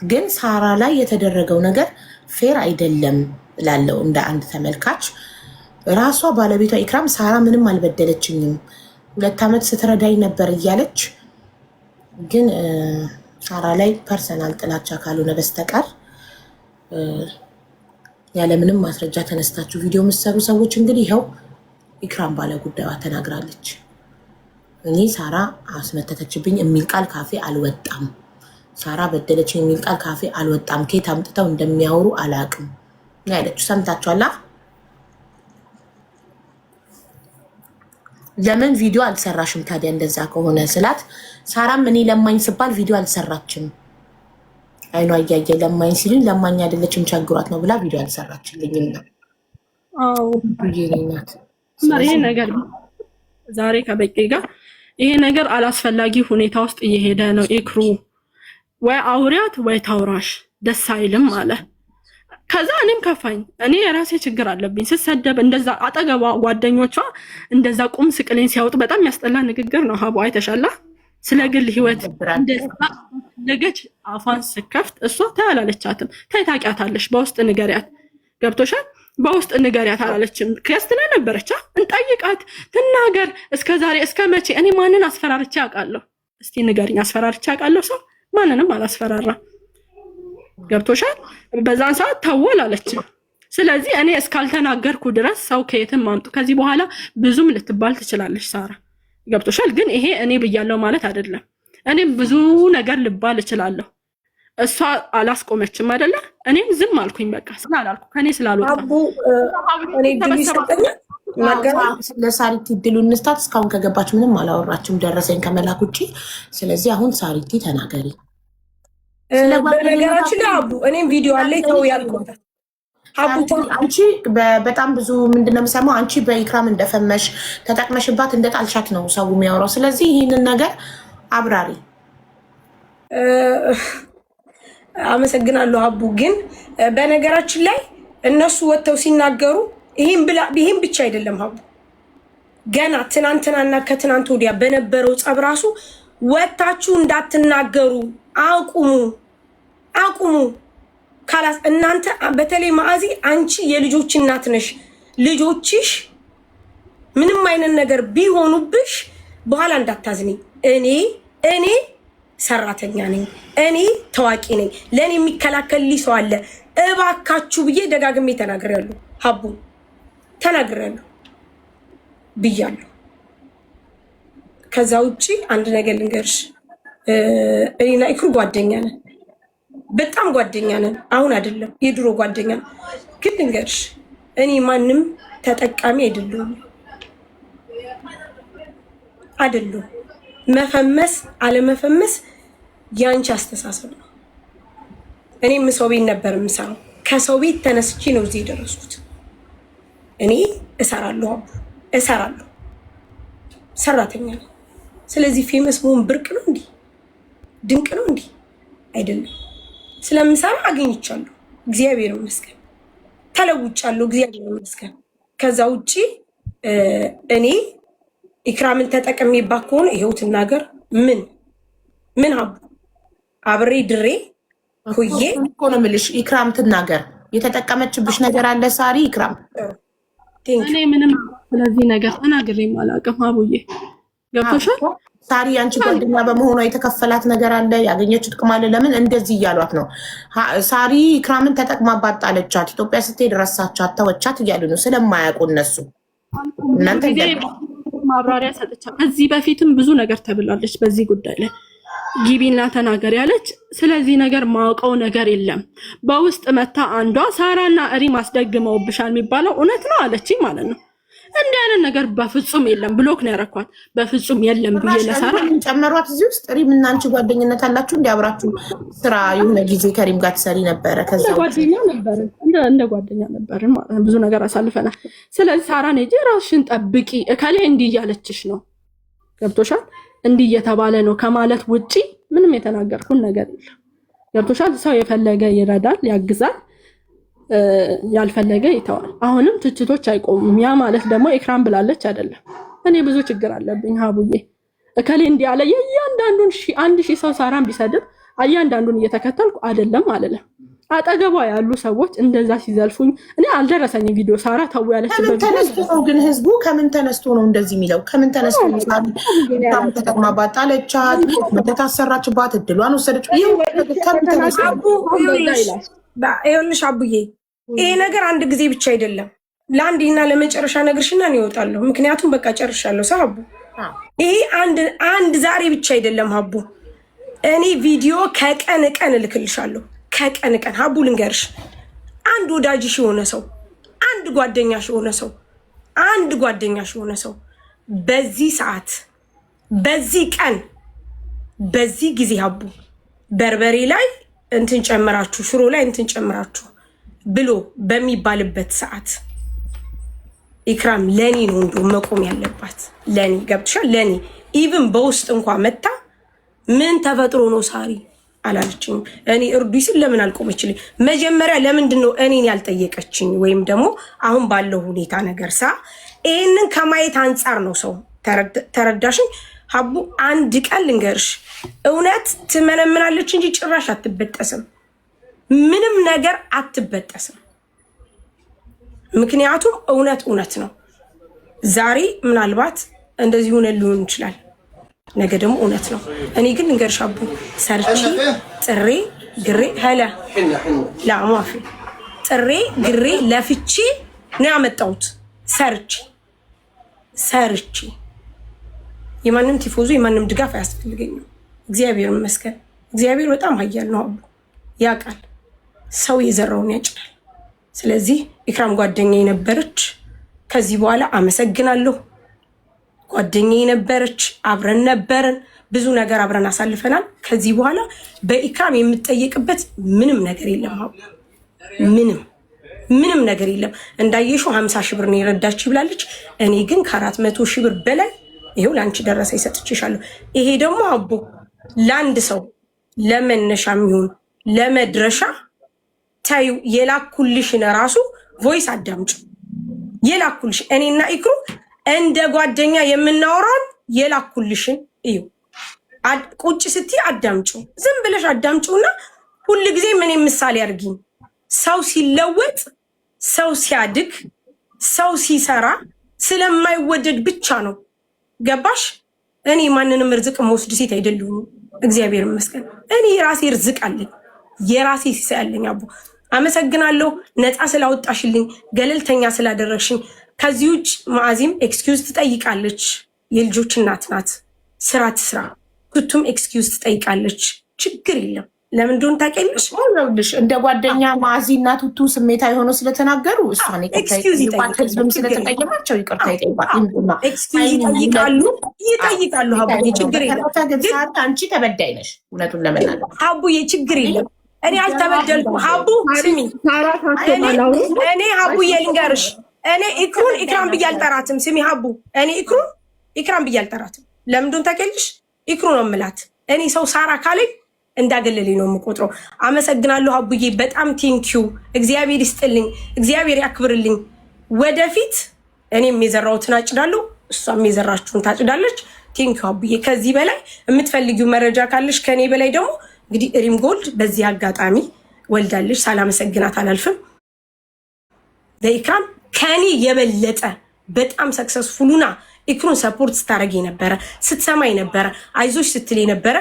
ግን ሳራ ላይ የተደረገው ነገር ፌር አይደለም እላለሁ እንደ አንድ ተመልካች። ራሷ ባለቤቷ ኢክራም ሳራ ምንም አልበደለችኝም 2 ዓመት ስትረዳኝ ነበር እያለች፣ ግን ሳራ ላይ ፐርሰናል ጥላቻ ካልሆነ በስተቀር ያለምንም ማስረጃ ተነስታችሁ ቪዲዮ የምትሰሩ ሰዎች እንግዲህ ይኸው ኢክራም ባለ ጉዳዩዋ ተናግራለች። እኔ ሳራ አስመተተችብኝ የሚል ቃል ካፌ አልወጣም። ሳራ በደለችኝ የሚል ቃል ካፌ አልወጣም። ከየት አምጥተው እንደሚያወሩ አላውቅም ያለችው ሰምታችኋላ። ለምን ቪዲዮ አልሰራሽም ታዲያ እንደዛ ከሆነ ስላት፣ ሳራም እኔ ለማኝ ስባል ቪዲዮ አልሰራችም፣ አይኗ እያየ ለማኝ ሲሉኝ ለማኝ አይደለችም ቸግሯት ነው ብላ ቪዲዮ አልሰራችልኝም ነው። ይሄ ነገር ዛሬ ከበቂ ጋር ይሄ ነገር አላስፈላጊ ሁኔታ ውስጥ እየሄደ ነው። ኢክሩ ወይ አውሪያት ወይ ታውራሽ ደስ አይልም አለ። ከዛ እኔም ከፋኝ። እኔ የራሴ ችግር አለብኝ። ስሰደብ እንደዛ አጠገቧ ጓደኞቿ እንደዛ ቁም ስቅሌን ሲያወጡ በጣም ያስጠላ ንግግር ነው። ሀቡ አይተሻላ። ስለ ግል ህይወት እንደዛ ነገች አፏን ስከፍት እሷ ታያላለቻትም። ታይታቂያታለሽ፣ በውስጥ ንገሪያት። ገብቶሻል? በውስጥ ንገሪያት አላለችም። ክርስትና ነበረቻ እንጠይቃት ትናገር። እስከዛሬ እስከ መቼ እኔ ማንን አስፈራርቼ አውቃለሁ? እስቲ ንገሪኝ። አስፈራርቼ አውቃለሁ? ሰው ማንንም አላስፈራራ። ገብቶሻል? በዛን ሰዓት ታወል አለችም። ስለዚህ እኔ እስካልተናገርኩ ድረስ ሰው ከየትም ማምጡ። ከዚህ በኋላ ብዙም ልትባል ትችላለች ሳራ። ገብቶሻል? ግን ይሄ እኔ ብያለሁ ማለት አይደለም። እኔም ብዙ ነገር ልባል እችላለሁ። እሷ አላስቆመችም አይደለ? እኔም ዝም አልኩኝ። በቃ ስላላልኩ ከኔ ስላልወጣ ለሳሪቲ ድሉ እንስታት። እስካሁን ከገባች ምንም አላወራችም ደረሰኝ ከመላክ ውጭ። ስለዚህ አሁን ሳሪቲ ተናገሪ። በነገራችን ላይ አቡ እኔም ቪዲዮ አለ ተው ያልኩት አንቺ በጣም ብዙ ምንድነው የምሰማው፣ አንቺ በኢክራም እንደፈመሽ ተጠቅመሽባት እንደጣልሻት ነው ሰው የሚያወራው። ስለዚህ ይህንን ነገር አብራሪ። አመሰግናለሁ አቡ። ግን በነገራችን ላይ እነሱ ወጥተው ሲናገሩ ይህም ብቻ አይደለም አቡ። ገና ትናንትናና ከትናንት ወዲያ በነበረው ጸብ ራሱ ወጥታችሁ እንዳትናገሩ አቁሙ ካላስ እናንተ በተለይ ማዕዚ አንቺ የልጆች እናት ነሽ። ልጆችሽ ምንም አይነት ነገር ቢሆኑብሽ በኋላ እንዳታዝኒ። እኔ ሰራተኛ ነኝ፣ እኔ ታዋቂ ነኝ፣ ለእኔ የሚከላከልልኝ ሰው አለ። እባካችሁ ብዬ ደጋግሜ ተናግሬያለሁ። ሀቡ ተናግሬያለሁ ብያለሁ። ከዛ ውጭ አንድ ነገር ልንገርሽ፣ እኔና ኢክሩ ጓደኛ ነን፣ በጣም ጓደኛ ነን። አሁን አይደለም የድሮ ጓደኛ ነን። ግን ልንገርሽ እኔ ማንም ተጠቃሚ አይደለሁም። መፈመስ አለመፈመስ ያንቺ አስተሳሰብ ነው። እኔም ሰው ቤት ነበር የምሰራው። ከሰው ቤት ተነስቼ ነው እዚህ የደረስኩት። እኔ እሰራለሁ፣ ሰራተኛ ነው። ስለዚህ ፌመስ መሆን ብርቅ ነው እንዲህ ድንቅ ነው እንዲህ አይደለም። ስለምሰራ አገኝቻለሁ፣ እግዚአብሔር ይመስገን። ተለውጫለሁ፣ እግዚአብሔር ይመስገን። ከዛ ውጪ እኔ ኢክራምን ተጠቅሜባት ከሆነ ይኸው ትናገር። ምን አብሬ ድሬ ሁዬ እኮ ነው የምልሽ። ኢክራም ትናገር። የተጠቀመችብሽ ነገር አለ ሳሪ? ኢክራም እኔ ምንም ስለዚህ ነገር ተናግሬም አላውቅም። አቡዬ ገብቶሻል? ሳሪ አንቺ ጓደኛ በመሆኗ የተከፈላት ነገር አለ፣ ያገኘችው ጥቅም አለ። ለምን እንደዚህ እያሏት ነው? ሳሪ ኢክራምን ተጠቅማባት ጣለቻት፣ ኢትዮጵያ ስትሄድ ረሳቻት፣ ተወቻት እያሉ ነው ስለማያውቁ እነሱ። እናንተ ማብራሪያ ሰጥቻ ከዚህ በፊትም ብዙ ነገር ተብላለች በዚህ ጉዳይ ላይ ጊቢና ተናገር ያለች። ስለዚህ ነገር ማውቀው ነገር የለም። በውስጥ መታ አንዷ ሳራና ሪም አስደግመውብሻል የሚባለው እውነት ነው አለችኝ ማለት ነው። እንዲህ አይነት ነገር በፍጹም የለም። ብሎክ ነው ያረኳት። በፍጹም የለም ብዬ ለሳራ ጨመሯት። እዚህ ውስጥ ሪም እና አንቺ ጓደኝነት አላችሁ? እንዲያብራችሁ ስራ የሆነ ጊዜ ከሪም ጋር ትሰሪ ነበረ። ከዛ ጓደኛ ነበርን፣ እንደ ጓደኛ ነበርን ማለት ነው። ብዙ ነገር አሳልፈናል። ስለዚህ ሳራን ሂጂ ራስሽን ጠብቂ፣ እከሌ እንዲህ እያለችሽ ነው፣ ገብቶሻል፣ እንዲህ እየተባለ ነው ከማለት ውጪ ምንም የተናገርኩን ነገር የለም። ገብቶሻል። ሰው የፈለገ ይረዳል፣ ያግዛል፣ ያልፈለገ ይተዋል። አሁንም ትችቶች አይቆሙም። ያ ማለት ደግሞ ኢክራም ብላለች አይደለም። እኔ ብዙ ችግር አለብኝ ሀቡዬ፣ እከሌ እንዲህ አለ የእያንዳንዱን 1000 ሰው ሳራን ቢሰድብ እያንዳንዱን እየተከተልኩ አይደለም አለለም። አጠገቧ ያሉ ሰዎች እንደዛ ሲዘልፉኝ እኔ አልደረሰኝም ቪዲዮ። ሳራ ተው ያለችበት ተነስቶ ነው ግን ህዝቡ ከምን ተነስቶ ነው እንደዚህ የሚለው? ከምን ተነስቶ ነው? ሳሪ ተጠቅማባት ጣለቻት፣ ተታሰራችባት፣ እድሏን ወሰደች። ይኸውልሽ አቡዬ፣ ይሄ ነገር አንድ ጊዜ ብቻ አይደለም። ለአንዴና ለመጨረሻ ነግርሽና ነው ይወጣለሁ። ምክንያቱም በቃ ጨርሻለሁ። ሰው አቡ፣ ይሄ አንድ ዛሬ ብቻ አይደለም ሀቡ። እኔ ቪዲዮ ከቀን ቀን እልክልሻለሁ። ከቀን ቀን ሀቡ ልንገርሽ፣ አንድ ወዳጅሽ የሆነ ሰው፣ አንድ ጓደኛሽ የሆነ ሰው በዚህ ሰዓት፣ በዚህ ቀን፣ በዚህ ጊዜ ሀቡ በርበሬ ላይ እንትን ጨምራችሁ፣ ሽሮ ላይ እንትን ጨምራችሁ ብሎ በሚባልበት ሰዓት ኢክራም ለኔ ነው እንደው መቆም ያለባት። ለኔ ገብትሻል። ለኔ ኢቭን በውስጥ እንኳን መታ ምን ተፈጥሮ ነው ሳሪ አላለችኝ። እኔ እርዱኝ ስል ለምን አልቆመችልኝ? መጀመሪያ ለምንድን ነው እኔን ያልጠየቀችኝ? ወይም ደግሞ አሁን ባለው ሁኔታ ነገር ይህንን ከማየት አንጻር ነው። ሰው ተረዳሽኝ ሀቡ? አንድ ቀን ልንገርሽ፣ እውነት ትመነምናለች እንጂ ጭራሽ አትበጠስም። ምንም ነገር አትበጠስም። ምክንያቱም እውነት ነው። ዛሬ ምናልባት እንደዚህ ሆነ ሊሆን ይችላል፣ ነገ ደግሞ እውነት ነው። እኔ ግን ልንገርሽ ሀቡ፣ ሰርቼ ጥሬ ግሬ ላማፊ ጥሬ ግሬ ለፍቼ ነው ያመጣሁት። ሰርቼ የማንም ቲፎዞ የማንም ድጋፍ አያስፈልገኝም። እግዚአብሔር ይመስገን። እግዚአብሔር በጣም ኃያል ነው። ሀቡ ያውቃል፣ ሰው የዘራውን ያጭዳል። ስለዚህ ኢክራም ጓደኛዬ ነበረች። ከዚህ በኋላ አመሰግናለሁ። ጓደኛዬ ነበረች፣ አብረን ነበርን፣ ብዙ ነገር አብረን አሳልፈናል። ከዚህ በኋላ በኢክራም የምጠየቅበት ምንም ነገር የለም። ሀቡ ምንም ነገር የለም። እንዳየሽው 50 ሺህ ብር ነው የረዳች ብላለች። እኔ ግን ከ400 ሺህ ብር በላይ ይሄው ለአንቺ ደረሰ ይሰጥችሻለሁ። ይሄ ደግሞ አቦ ለአንድ ሰው ለመነሻም ይሁን ለመድረሻ ታዩ የላኩልሽን ራሱ ቮይስ አዳምጪ። የላኩልሽ እኔና ኢክሩ እንደ ጓደኛ የምናወራውን የላኩልሽን እዩ። ቁጭ ስትይ አዳምጪው፣ ዝም ብለሽ አዳምጪውና ሁልጊዜ ምን ምሳሌ አድርጊኝ። ሰው ሲለወጥ፣ ሰው ሲያድግ፣ ሰው ሲሰራ ስለማይወደድ ብቻ ነው። ገባሽ? እኔ ማንንም ርዝቅ መወስድ ሴት አይደለሁም። እግዚአብሔር ይመስገን። እኔ የራሴ ርዝቅ አለኝ፣ የራሴ ሲሳይ አለኝ። አቦ አመሰግናለሁ፣ ነፃ ስላወጣሽልኝ፣ ገለልተኛ ስላደረግሽኝ። ከዚህ ውጭ ማዕዚም ኤክስኪውዝ ትጠይቃለች። የልጆች እናት ናት፣ ስራ ትስራ። ቱቱም ኤክስኪውዝ ትጠይቃለች። ችግር የለም። ለምን እንደሆነ ታውቂያለሽ? እንደ ጓደኛ ማዕዚ እና ቱቱ ስሜታዊ ሆኖ ስለተናገሩ እሷን ህዝብም ስለተቀየማቸው ይቅርታ ይጠይቃሉ። ሀቡዬ ችግር የለም። አንቺ ተበዳይ ነሽ። እውነቱን ለመናገር ሀቡዬ ችግር የለም። እኔ አልተበደልኩም። ሀቡ ስሚ፣ እኔ ሀቡዬ ልንገርሽ፣ እኔ ኢክሩን ኢክራም ብዬ አልጠራትም። ስሚ ሀቡ፣ እኔ ኢክሩን ኢክራም ብዬ አልጠራትም። ለምን እንደሆነ ታውቂያለሽ? ኢክሩ ነው የምላት። እኔ ሰው ሳራ ካለኝ እንዳገለልኝ ነው የምቆጥረው። አመሰግናለሁ ሀቡዬ፣ በጣም ቴንኪዩ። እግዚአብሔር ይስጥልኝ፣ እግዚአብሔር ያክብርልኝ። ወደፊት እኔም የዘራሁትን አጭዳለሁ፣ እሷም የዘራችሁን ታጭዳለች። ቴንኪዩ ሀቡዬ። ከዚህ በላይ የምትፈልጊው መረጃ ካለሽ ከኔ በላይ ደግሞ እንግዲህ ሪም ጎልድ በዚህ አጋጣሚ ወልዳለች፣ ሳላመሰግናት አላልፍም። ለኢክራም ከኔ የበለጠ በጣም ሰክሰስፉሉና ኢክሩን ሰፖርት ስታደርግ ነበረ፣ ስትሰማ ነበረ፣ አይዞሽ ስትል ነበረ።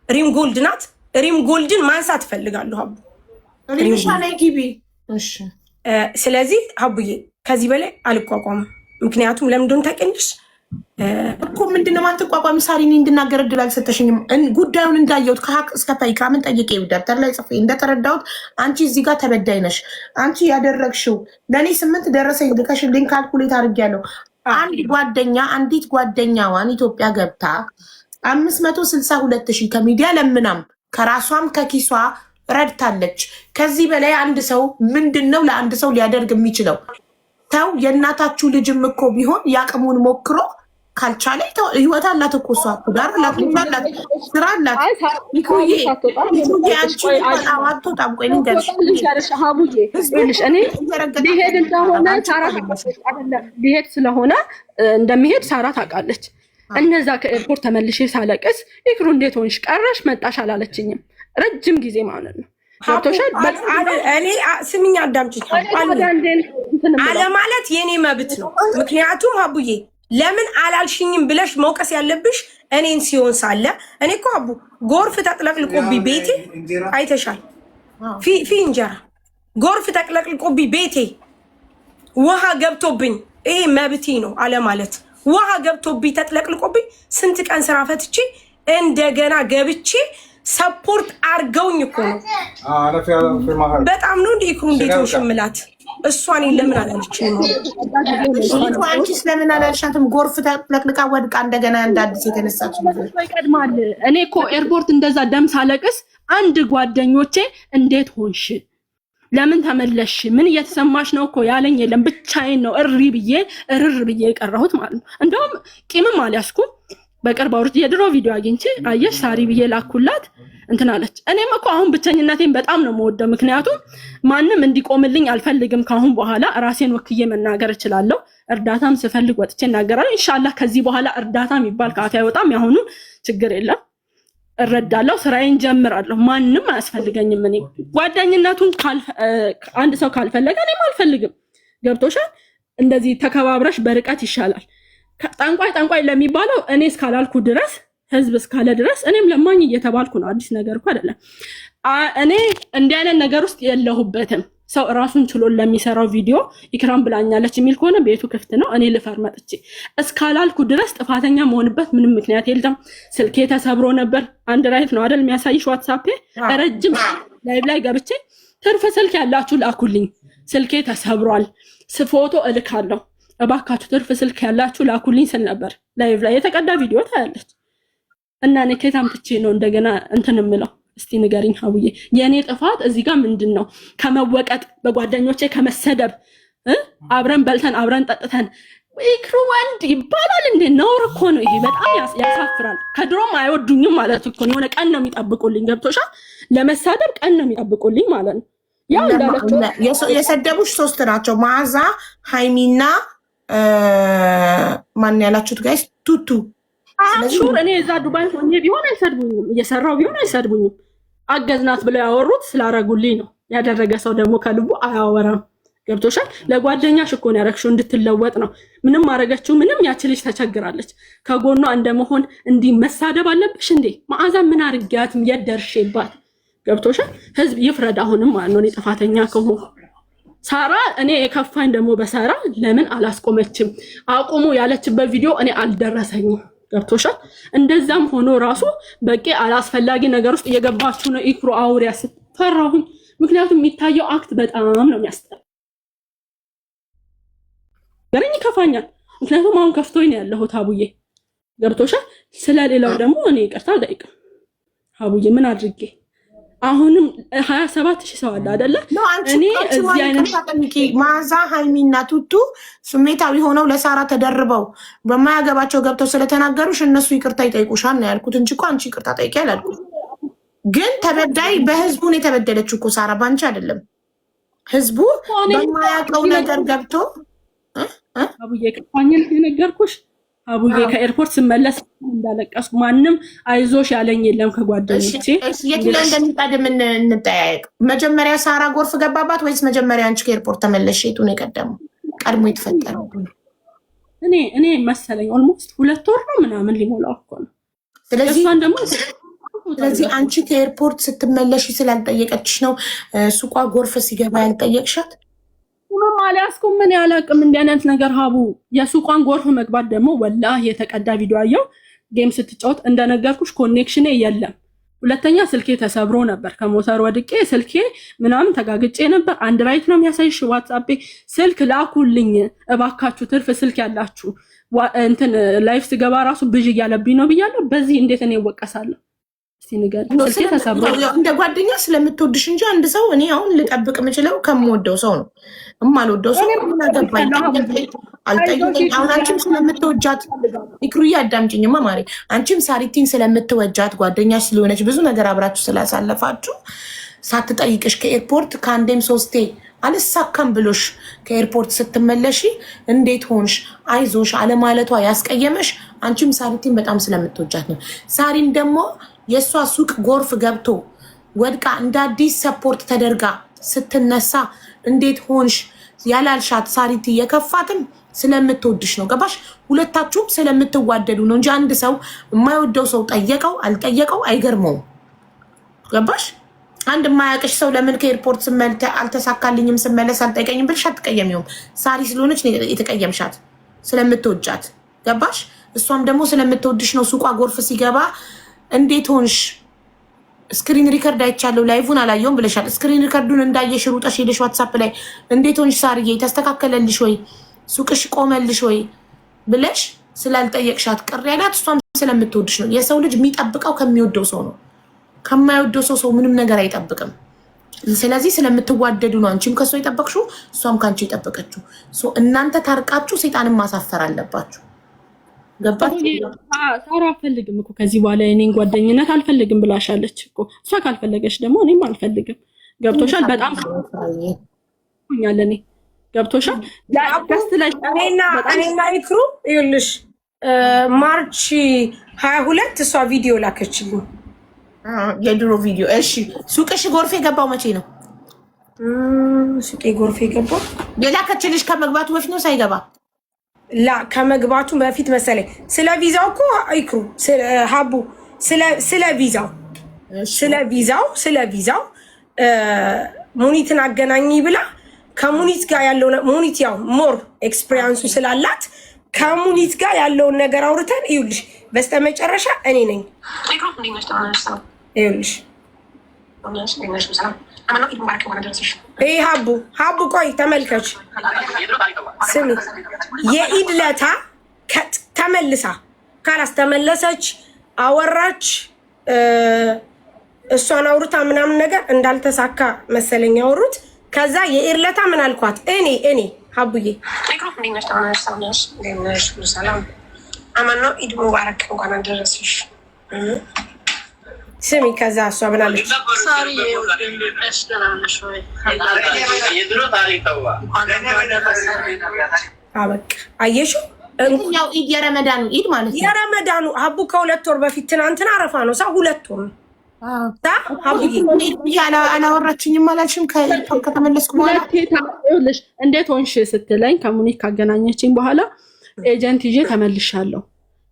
ሪም ጎልድ ናት። ሪም ጎልድን ማንሳት እፈልጋለሁ። አቡ ስለዚህ አቡዬ ከዚህ በላይ አልቋቋምም። ምክንያቱም ለምንድን ታውቂያለሽ እኮ ምንድነው ማትቋቋሚ? ሳሪኒ እንድናገር እድል አልሰጠሽኝም። ጉዳዩን እንዳየሁት ከሀቅ እስከ ኢክራምን ጠይቄ ደብተር ላይ ጽፌ እንደተረዳሁት አንቺ እዚህ ጋር ተበዳይ ነሽ። አንቺ ያደረግሽው ለእኔ 8 ደረሰኝ ልከሽልኝ ካልኩሌት አድርጌያለሁ። አንዲት ጓደኛዋን ኢትዮጵያ ገብታ 562,000 ከሚዲያ ለምናም ከራሷም ከኪሷ ረድታለች። ከዚህ በላይ አንድ ሰው ምንድን ነው ለአንድ ሰው ሊያደርግ የሚችለው? ተው የእናታችሁ ልጅም እኮ ቢሆን ያቅሙን ሞክሮ ካልቻለ ህይወት አላት እኮ እሷ እኮ ዳር አላት፣ አላት፣ ስራ አላት። ሚኩዬ አትወጣም። ቆይ ልንገርሽ እኔ ሊሄድ እንደሆነ ሳራ ሊሄድ ስለሆነ እንደሚሄድ ሳራ ታውቃለች። እነዛ ከኤርፖርት ተመልሼ ሳለቅስ ኢክሩ እንዴት ሆንሽ ቀረሽ መጣሽ አላለችኝም። ረጅም ጊዜ ማለት ነው። እኔ ስሚኝ አዳምጪኝ። አለ ማለት የኔ መብት ነው። ምክንያቱም አቡዬ ለምን አላልሽኝም ብለሽ መውቀስ ያለብሽ እኔን ሲሆን ሳለ እኔ እኮ አቡ ጎርፍ ተጥለቅልቆብኝ ቤቴ አይተሻል። ፊ እንጀራ ጎርፍ ተጥለቅልቆብኝ ቤቴ ውሃ ገብቶብኝ ይሄ መብቴ ነው አለ ማለት ውሃ ገብቶብኝ ተጥለቅልቆብኝ ስንት ቀን ስራ ፈትቼ እንደገና ገብቼ ሰፖርት አርገውኝ እኮ ነው። በጣም ነው እንዴ ኢክሩ እንዴት ነው ሽምላት እሷን ለምን አላለችም? አንቺስ ለምን አላልሻትም? ጎርፍ ተጥለቅልቃ ወድቃ እንደገና እንደ አዲስ የተነሳች ይቀድማል። እኔ እኮ ኤርፖርት እንደዛ ደም ሳለቅስ አንድ ጓደኞቼ እንዴት ሆንሽ ለምን ተመለሽ ምን እየተሰማሽ ነው እኮ ያለኝ የለም። ብቻዬን ነው እርር ብዬ የቀረሁት ማለት ነው። እንደውም ቂምም አልያዝኩም። በቅርብ አውርቼ የድሮ ቪዲዮ አግኝቼ አየሽ ሳሪ ብዬ ላኩላት እንትን አለች። እኔም እኮ አሁን ብቸኝነቴን በጣም ነው የምወደው። ምክንያቱም ማንም እንዲቆምልኝ አልፈልግም። ካሁን በኋላ ራሴን ወክዬ መናገር እችላለሁ። እርዳታም ስፈልግ ወጥቼ እናገራለሁ። ኢንሻአላህ ከዚህ በኋላ እርዳታ የሚባል ካፌ አይወጣም። ያሁኑ ችግር የለም እረዳለሁ፣ ስራዬን ጀምራለሁ። ማንም አያስፈልገኝም። እኔ ጓደኝነቱን አንድ ሰው ካልፈለገ እኔም አልፈልግም። ገብቶሻል? እንደዚህ ተከባብረሽ በርቀት ይሻላል። ጠንቋይ ለሚባለው እኔ እስካላልኩ ድረስ ህዝብ እስካለ ድረስ እኔም ለማኝ እየተባልኩ ነው። አዲስ ነገር እኮ አይደለም። እኔ እንዲህ አይነት ነገር ውስጥ የለሁበትም። ሰው ራሱን ችሎ ለሚሰራው ቪዲዮ ኢክራም ብላኛለች የሚል ከሆነ ቤቱ ክፍት ነው። እኔ ልፈር መጥቼ እስካላልኩ ድረስ ጥፋተኛ መሆንበት ምንም ምክንያት የለም። ስልኬ ተሰብሮ ነበር። አንድ ራይት ነው አይደል የሚያሳይሽ ዋትስአፕ ረጅም ላይቭ ላይ ገብቼ ትርፍ ስልክ ያላችሁ ላኩልኝ፣ ስልኬ ተሰብሯል፣ ፎቶ እልካለሁ፣ እባካችሁ ትርፍ ስልክ ያላችሁ ላኩልኝ ስል ነበር። ላይቭ ላይ የተቀዳ ቪዲዮ ታያለች። እና እኔ ከታም ትቼ ነው እንደገና እንትን የምለው? እስቲ ንገሪኝ ሀቡዬ፣ የኔ ጥፋት እዚህ ጋር ምንድነው? ከመወቀጥ በጓደኞቼ ከመሰደብ አብረን በልተን አብረን ጠጥተን ኢክሩ ወንድ ይባላል እንዴ? ነውር እኮ ነው ይሄ። በጣም ያሳፍራል። ከድሮም አይወዱኝም ማለት እኮ ነው። የሆነ ቀን ነው የሚጠብቁልኝ። ገብቶሻል? ለመሳደብ ቀን ነው የሚጠብቁልኝ ማለት ነው። ያው እንዳለችው የሰደቡሽ 3 ናቸው። መዓዛ፣ ሃይሚና ማን ያላችሁት ጋይስ? ቱቱ ሹር እኔ እዛ ዱባይ ሆኜ ቢሆን አይሰድቡኝም፣ እየሰራው ቢሆን አይሰድቡኝም። አገዝናት ብለው ያወሩት ስላረጉልኝ ነው። ያደረገ ሰው ደግሞ ከልቡ አያወራም። ገብቶሻል? ለጓደኛሽ እኮ ነው ያረግሽው እንድትለወጥ ነው። ምንም አረገችው ምንም፣ ያቺ ልጅ ተቸግራለች። ከጎኗ እንደመሆን እንዲህ መሳደብ አለብሽ እንዴ? መዓዛ ምን አርጊያትም የደርሼባት? ገብቶሻል? ህዝብ ይፍረድ። አሁንም ማለት ነው እኔ ጥፋተኛ ከሆንኩ። ሳራ እኔ የከፋኝ ደግሞ በሳራ ለምን አላስቆመችም? አቁሙ ያለችበት ቪዲዮ እኔ አልደረሰኝም። ገብቶሻል? እንደዛም ሆኖ ራሱ በቂ አላስፈላጊ ነገር ውስጥ እየገባችሁ ነው። ኢክሩ አውሪያ ስትፈራሁኝ። ምክንያቱም የሚታየው አክት በጣም ነው የሚያስጠላ። ገረኝ ይከፋኛል። ምክንያቱም አሁን ከፍቶኝ ነው ያለሁት ሀቡዬ። ገብቶሻል? ስለሌላው ደግሞ እኔ ይቅርታ አልጠይቅም ሀቡዬ። ምን አድርጌ አሁንም 27,000 ሰው አለ አይደለ? እኔ እዚህ አይነት መዓዛ፣ ሃይሚና ቱቱ ስሜታዊ ሆነው ለሳራ ተደርበው በማያገባቸው ገብተው ስለተናገሩሽ እነሱ ይቅርታ ይጠይቁሻል ነው ያልኩት እንጂ እኮ አንቺ ይቅርታ ጠይቂ አላልኩም። ግን ተበዳይ በህዝቡን የተበደለችው እኮ ሳራ ባንቺ አይደለም። ህዝቡ በማያውቀው ነገር ገብቶ አቡዬ ከፋኝል የነገርኩሽ አቡዬ ከኤርፖርት ስመለስ እንዳለቀስኩ ማንም አይዞሽ ያለኝ የለም ከጓደኞቼ። የት ላይ እንደሚቀድም እንጠያየቅ። መጀመሪያ ሳራ ጎርፍ ገባባት ወይስ መጀመሪያ አንቺ ከኤርፖርት ተመለሽ? የቱ ነው የቀደመው? ቀድሞ የተፈጠረው እኔ መሰለኝ ኦልሞስት 2 ወር ነው ምናምን ሊሞላው እኮ ነው። ስለዚህ አንቺ ከኤርፖርት ስትመለሽ ስላልጠየቀችሽ ነው ሱቋ ጎርፍ ሲገባ ያልጠየቅሻት? ምንም አልያዝኩም። ምን ያላቅም እንዲህ አይነት ነገር ሀቡ። የሱቋን ጎርፍ መግባት ደግሞ ወላሂ የተቀዳ ቪዲዮ አየው። ጌም ስትጫወት እንደነገርኩሽ ኮኔክሽኔ የለም። ሁለተኛ ስልኬ ተሰብሮ ነበር። ከሞተር ወድቄ ስልኬ ምናምን ተጋግጬ ነበር። አንድ ራይት ነው የሚያሳይሽ ዋትስአፕ ስልክ ላኩልኝ እባካችሁ፣ ትርፍ ስልክ ያላችሁ እንትን ላይፍ ስገባ ራሱ ብዥ እያለብኝ ነው ብያለሁ። በዚህ እንዴት እኔ እወቀሳለሁ? እስቲ ንገር። ስልኬ ተሰብሮ እንደ ጓደኛ ስለምትወድሽ እንጂ አንድ ሰው እኔ አሁን ልጠብቅ የምችለው ከምወደው ሰው ነው። እማልወደው ሰው ምናገባኝ አልጠይቅኝ። አሁን አንቺም ስለምትወጃት ኢክሩዬ አዳምጪኝማ ማሪ፣ አንቺም ሳሪቲን ስለምትወጃት ጓደኛሽ ስለሆነች ብዙ ነገር አብራችሁ ስላሳለፋችሁ ሳትጠይቅሽ ከኤርፖርት ከአንዴም 3 አልሳካም ብሎሽ ከኤርፖርት ስትመለሺ እንዴት ሆንሽ አይዞሽ አለማለቷ ያስቀየመሽ አንቺም ሳሪቲን በጣም ስለምትወጃት ነው። ሳሪን ደግሞ የእሷ ሱቅ ጎርፍ ገብቶ ወድቃ እንደ አዲስ ሰፖርት ተደርጋ ስትነሳ እንዴት ሆንሽ ያላልሻት ሳሪቲ የከፋትም ስለምትወድሽ ነው። ገባሽ? ሁለታችሁም ስለምትዋደዱ ነው እንጂ አንድ ሰው የማይወደው ሰው ጠየቀው አልጠየቀው አይገርመውም። ገባሽ? አንድ የማያውቅሽ ሰው ለምን ከኤርፖርት አልተሳካልኝም ስመለስ አልጠይቀኝም ብልሽ አትቀየሚውም። ሳሪ ስለሆነች የተቀየምሻት ስለምትወጃት። ገባሽ? እሷም ደግሞ ስለምትወድሽ ነው። ሱቋ ጎርፍ ሲገባ እንዴት ሆንሽ ስክሪን ሪከርድ አይቻለሁ ላይቭን አላየውም ብለሻል። ስክሪን ሪከርዱን እንዳየሽ ሩጠሽ ሄደሽ ዋትሳፕ ላይ እንዴት ሆንሽ ሳርዬ ተስተካከለልሽ ወይ ሱቅሽ ቆመልሽ ወይ ብለሽ ስላልጠየቅሻት ቅር ያላት እሷም ስለምትወድሽ ነው። የሰው ልጅ የሚጠብቀው ከሚወደው ሰው ነው። ከማይወደው ሰው ምንም ነገር አይጠብቅም። ስለዚህ ስለምትዋደዱ ነው አንቺም ከሰው የጠበቅሽው እሷም ካንቺ የጠበቀችው። እናንተ ታርቃችሁ ሰይጣንን ማሳፈር አለባችሁ። ገባችሁ? ሳራ አልፈልግም እኮ ከዚህ በኋላ የኔን ጓደኝነት አልፈልግም ብላሻለች እኮ። እሷ ካልፈለገች ደግሞ እኔም አልፈልግም። ገብቶሻል? በጣም ሆኛል። እኔ ገብቶሻል? እኔና ኢክሩ ይኸውልሽ ማርች 22 እሷ ቪዲዮ ላከችልኝ፣ የድሮ ቪዲዮ። እሺ ሱቅሽ ጎርፍ የገባው መቼ ነው? ሱቄ ጎርፍ የገባው የላከችልሽ ከመግባቱ በፊት ነው ሳይገባ? ላ ከመግባቱ በፊት መሰለኝ። ስለ ቪዛው እኮ ኢክሩ ሀቡ ስለ ቪዛው ሙኒትን አገናኝ ብላ ከሙኒት ጋር ያለው ሙኒት ያው ሞር ኤክስፒሪያንሱ ስላላት ከሙኒት ጋር ያለውን ነገር አውርተን ይኸውልሽ በስተመጨረሻ እኔ ነኝ ይኸውልሽ ይሄ ሀቡ ቆይ ተመልከች፣ ስሚ የኢድ ለታ ተመልሳ ካላስ ተመለሰች አወራች፣ እሷን አውርታ ምናምን ነገር እንዳልተሳካ መሰለኝ ያወሩት። ከዛ የኢድ ለታ ምን አልኳት እኔ ሀቡዬ ኢድ ሙባረክ እንኳን አደረሰሽ ስሚ ከዛ እሷ ብላለች አበቃ። አየሽው? ያው ኢድ የረመዳኑ ኢድ ማለት ነው። የረመዳኑ ሀቡ ከ2 ወር በፊት ትናንትና አረፋ ነው። ሰው 2 ወር ነው። አላወራችኝም አላልሽም? ከተመለስኩ በኋላ ይኸውልሽ እንዴት ሆንሽ ስትለኝ ከሙኒክ ካገናኘችኝ በኋላ ኤጀንት ይዤ ተመልሻለሁ።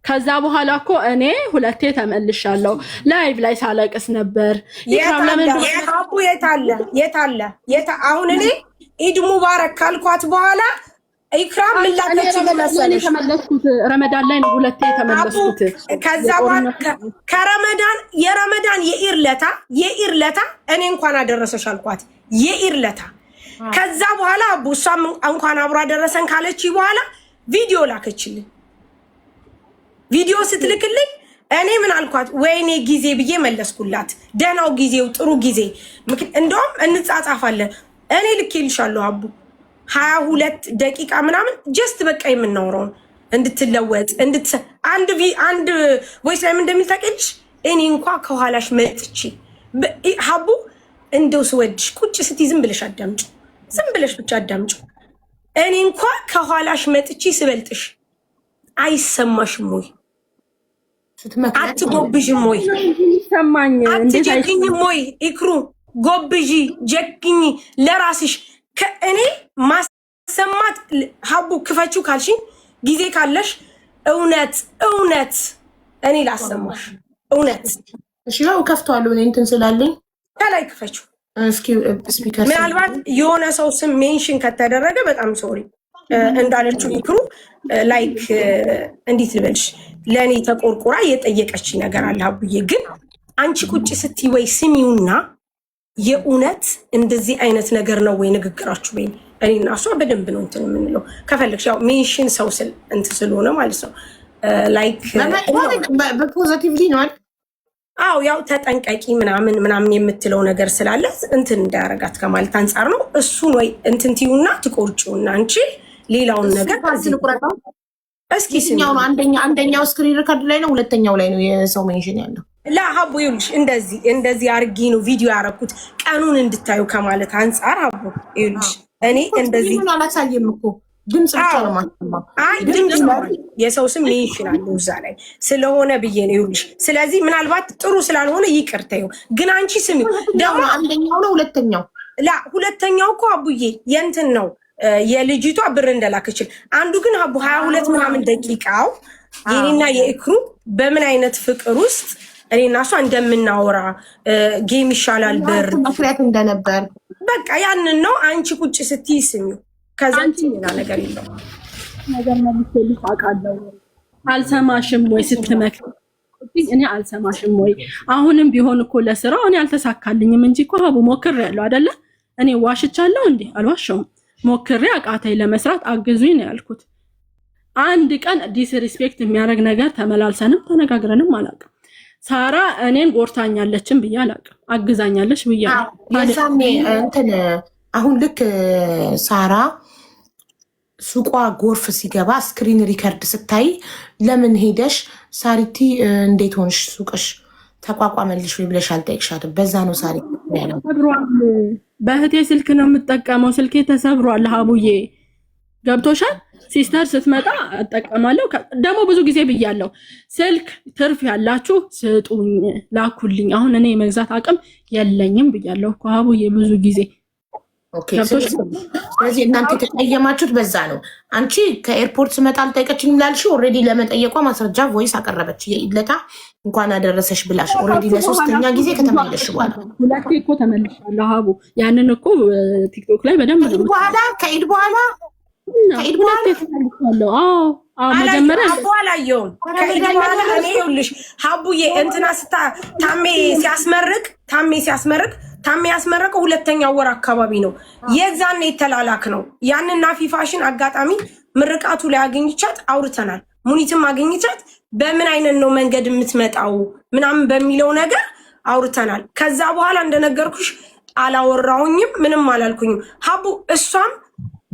ከዛ በኋላ እኮ እኔ 2 ተመልሻለሁ። ላይቭ ላይ ሳለቅስ ነበር። ሀቡ የታለ አሁን እኔ ኢድ ሙባረክ ካልኳት በኋላ ኢክራም ምን ላከች መሰለሽ? ተመለስኩት ረመዳን ላይ ነው 2 የተመለስኩት። ከዛ በኋላ የረመዳን የኢድ ለታ እኔ እንኳን አደረሰሽ አልኳት የኢድ ለታ። ከዛ በኋላ አቡ እሷም እንኳን አብሮ አደረሰን ካለች በኋላ ቪዲዮ ላከችልኝ። ቪዲዮ ስትልክልኝ እኔ ምን አልኳት? ወይኔ ጊዜ ብዬ መለስኩላት። ደህናው ጊዜው ጥሩ ጊዜ እንደውም እንጻጻፋለን። እኔ ልኬልሻለሁ አቡ 22 ደቂቃ ምናምን ጀስት በቃ የምናወራውን እንድትለወጥ አንድ ቮይስ ላይ ምን እንደሚል ታውቂያለሽ? እኔ እንኳ ከኋላሽ መጥቼ ሀቡ እንደው ስወድሽ ቁጭ ስትይ ዝም ብለሽ አዳምጪ፣ ዝም ብለሽ ብቻ አዳምጪ። እኔ እንኳ ከኋላሽ መጥቼ ስበልጥሽ አይሰማሽም ወይ? አትጎብዥም ወይ? አትጀግኝም ወይ? ኢክሩ ጎብዢ፣ ጀግኝ ለራስሽ። ከእኔ ማሰማት ሀቡ ክፈችው ካልሽኝ ጊዜ ካለሽ እውነት እኔ ላሰማሽ እውነት። እሺ ያው ከፍተዋለሁ እኔ እንትን ስላለኝ ከላይ ክፈችው እስኪ ስፒከር። ምናልባት የሆነ ሰው ስም ሜንሽን ከተደረገ በጣም ሶሪ። እንዳለችው ይክሩ ላይክ እንዴት ልበልሽ ለእኔ ተቆርቆራ የጠየቀች ነገር አለ ሀቡዬ። ግን አንቺ ቁጭ ስትይ ወይ ስሚውና የእውነት እንደዚህ አይነት ነገር ነው ወይ ንግግራችሁ? ወይ እኔና እሷ በደንብ ነው እንትን የምንለው። ከፈለግሽ ያው ሜንሽን ሰው ስል እንትን ስለሆነ ማለት ነው ላይክ በፖዚቲቭሊ ነው አይደል? አው ያው ተጠንቀቂ ምናምን የምትለው ነገር ስላለ እንትን እንዳያረጋት ከማለት አንጻር ነው። እሱን ወይ እንትን ትዩና ትቆርጪውና አንቺ ሌላውን ነገር ከዚህ ቁረጣው። እስኪ ስኛው አንደኛው ስክሪን ሪከርድ ላይ ነው፣ ሁለተኛው ላይ ነው የሰው ሜንሽን ያለው። ሀቡ ይኸውልሽ እንደዚህ አርጊ ነው ቪዲዮ ያረኩት ቀኑን እንድታዩ ከማለት አንጻር ሀቡ ይኸውልሽ እኔ እንደዚህ አላሳየም እኮ ድምጽ ብቻ ነው ማስማ። አይ ድምጽ የሰው ስም ሜንሽን አለው እዛ ላይ ስለሆነ ብዬ ነው ይኸውልሽ። ስለዚህ ምናልባት ጥሩ ስላልሆነ ይቅርታዩ። ግን አንቺ ስሚ ደግሞ አንደኛው ነው ሁለተኛው እኮ አቡዬ የእንትን ነው የልጅቷ ብር እንደላከችል። አንዱ ግን ሀቡ 22 ምናምን ደቂቃው የኔና የእክሩ በምን አይነት ፍቅር ውስጥ እኔና እሷ እንደምናወራ ጌም ይሻላል ብር ምክንያት እንደነበር በቃ ያንን ነው። አንቺ ቁጭ ስትይ ስሚው። ከዛ ሌላ ነገር የለው ነገር መልሼልሽ አውቃለሁ። አልሰማሽም ወይ ስትመክሪ እኔ አልሰማሽም ወይ? አሁንም ቢሆን እኮ ለስራው እኔ አልተሳካልኝም እንጂ እኮ ሀቡ ሞክሬያለሁ አይደለ? እኔ ዋሽቻለሁ እንዴ? አልዋሸሁም። ሞክሬ አቃተኝ ለመስራት አግዙኝ ነው ያልኩት። አንድ ቀን ዲስሪስፔክት የሚያደርግ ነገር ተመላልሰንም ተነጋግረንም አላውቅም። ሳራ እኔን ጎርታኛለችም ብዬ አላውቅም። አግዛኛለች ብዬ የዛኔ እንትን አሁን ልክ ሳራ ሱቋ ጎርፍ ሲገባ ስክሪን ሪከርድ ስታይ ለምን ሄደሽ ሳሪቲ እንዴት ሆንሽ ሱቅሽ ተቋቋመልሽ ወይ ብለሽ አልጠየቅሻትም? በዛ ነው ሳሪ ያለው። በእህቴ ስልክ ነው የምጠቀመው፣ ስልኬ ተሰብሯል። ሀቡዬ ገብቶሻል? ሲስተር ስትመጣ እጠቀማለሁ። ደግሞ ብዙ ጊዜ ብያለሁ፣ ስልክ ትርፍ ያላችሁ ስጡኝ፣ ላኩልኝ። አሁን እኔ የመግዛት አቅም የለኝም ብያለሁ እኮ ሀቡዬ ብዙ ጊዜ። ስለዚህ እናንተ የተቀየማችሁት በዛ ነው። አንቺ ከኤርፖርት ስመጣ አልጠየቀችኝም ላልሽ ኦልሬዲ ለመጠየቋ ማስረጃ ቮይስ አቀረበች። የኢለታ እንኳን አደረሰሽ ብላሽ ኦልሬዲ ለሶስተኛ ጊዜ ከተመለሽ በኋላ ሁለቴ እኮ ተመልሻለሁ ሀቡ። ያንን እኮ ቲክቶክ ላይ በደንብ ነው ከኢድ በኋላ ተመልሻለሁ። መጀመሪያ አላየሁም። ከኢድ በኋላ እኔ ይኸውልሽ ሀቡዬ እንትና ታሜ ያስመረቀው ሁለተኛው ወር አካባቢ ነው። የዛኔ የተላላክ ነው። ያንን ናፊ ፋሽን አጋጣሚ ምርቃቱ ላይ አገኝቻት አውርተናል። ሙኒትም አገኝቻት በምን አይነት ነው መንገድ የምትመጣው ምናምን በሚለው ነገር አውርተናል። ከዛ በኋላ እንደነገርኩሽ አላወራሁኝም፣ ምንም አላልኩኝም። ሀቡ እሷም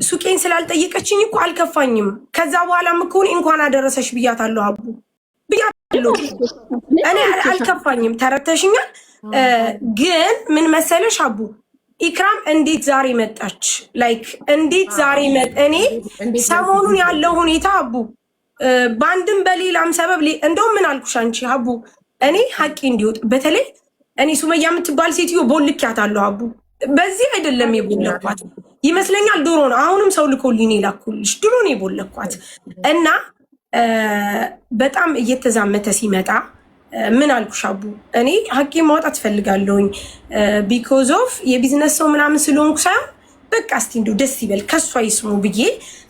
ሱቄን ስላልጠየቀችኝ እኮ አልከፋኝም። ከዛ በኋላ ምክሁን እንኳን አደረሰሽ ብያታለሁ። ሀቡ ብያታለሁ። እኔ አልከፋኝም። ተረተሽኛል። ግን ምን መሰለሽ ሀቡ ኢክራም እንዴት ዛሬ መጣች? ላይክ እንዴት ዛሬ እኔ ሰሞኑን ያለው ሁኔታ ሀቡ በአንድም በሌላም ሰበብ እንደውም ምን አልኩሽ አንቺ ሀቡ እኔ ሀቂ እንዲወጥ በተለይ እኔ ሱመያ የምትባል ሴትዮ ቦልኪያታለሁ ሀቡ። በዚህ አይደለም የቦለኳት ይመስለኛል፣ ድሮ ነው። አሁንም ሰው ልኮልኝ ላኩልሽ፣ ድሮ ነው የቦለኳት እና በጣም እየተዛመተ ሲመጣ ምን አልኩሽ አቡ እኔ ሀቂ ማውጣት ፈልጋለሁኝ ቢኮዝ ኦፍ የቢዝነስ ሰው ምናምን ስለሆንኩ ሳይሆን በቃ እስቲ እንደው ደስ ይበል ከሷ ይስሙ ብዬ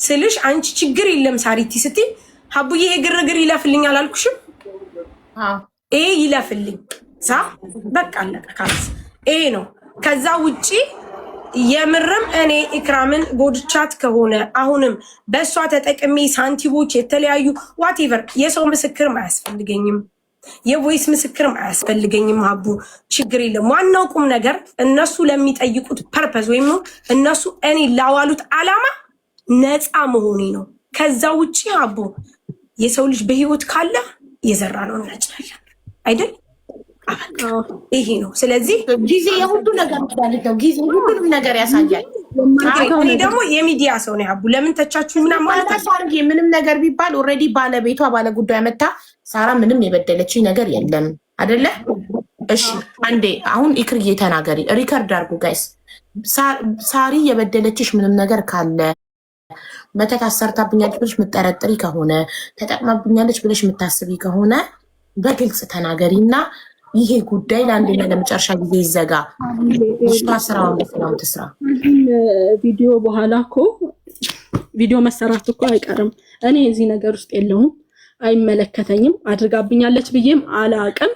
ስልሽ አንቺ ችግር የለም ሳሪቲ ስትይ ሀቡዬ የግርግር ይለፍልኝ አላልኩሽም? ይሄ ይለፍልኝ ሳ በቃ አለቀ ካስ ይሄ ነው። ከዛ ውጪ የምርም እኔ ኢክራምን ጎድቻት ከሆነ አሁንም በእሷ ተጠቅሜ ሳንቲቦች የተለያዩ ዋቴቨር የሰው ምስክርም አያስፈልገኝም፣ የቮይስ ምስክርም አያስፈልገኝም። ሀቡ ችግር የለም። ዋናው ቁም ነገር እነሱ ለሚጠይቁት ፐርፐዝ ወይም እነሱ እኔ ላዋሉት አላማ ነፃ መሆኔ ነው። ከዛ ውጭ ሀቡ የሰው ልጅ በህይወት ካለ የዘራ ነው እናጭላለን አይደል? ይሄ ነው። ስለዚህ ጊዜ የሁሉ ነገር ነው። ጊዜ ሁሉንም ነገር ያሳያል። እኔ ደግሞ የሚዲያ ሰው ነው ሀቡ። ለምን ተቻችሁ ምናምን ማለት አሳርጌ ምንም ነገር ቢባል ኦልሬዲ ባለቤቷ ባለጉዳይ መታ ሳራ ምንም የበደለችኝ ነገር የለም አይደለ? እሺ አንዴ አሁን ኢክርዬ ተናገሪ፣ ሪከርድ አድርጉ ጋይስ። ሳሪ የበደለችሽ ምንም ነገር ካለ መተት አሰርታብኛለች ብለሽ የምጠረጥሪ ከሆነ ተጠቅማብኛለች ብለሽ የምታስቢ ከሆነ በግልጽ ተናገሪና ይሄ ጉዳይ ለአንደኛ ለመጨረሻ ጊዜ ይዘጋ። ልጅቷ ስራውን በሰላም ትስራ። ቪዲዮ በኋላ እኮ ቪዲዮ መሰራት እኮ አይቀርም። እኔ እዚህ ነገር ውስጥ የለሁም፣ አይመለከተኝም። አድርጋብኛለች ብዬም አላቅም።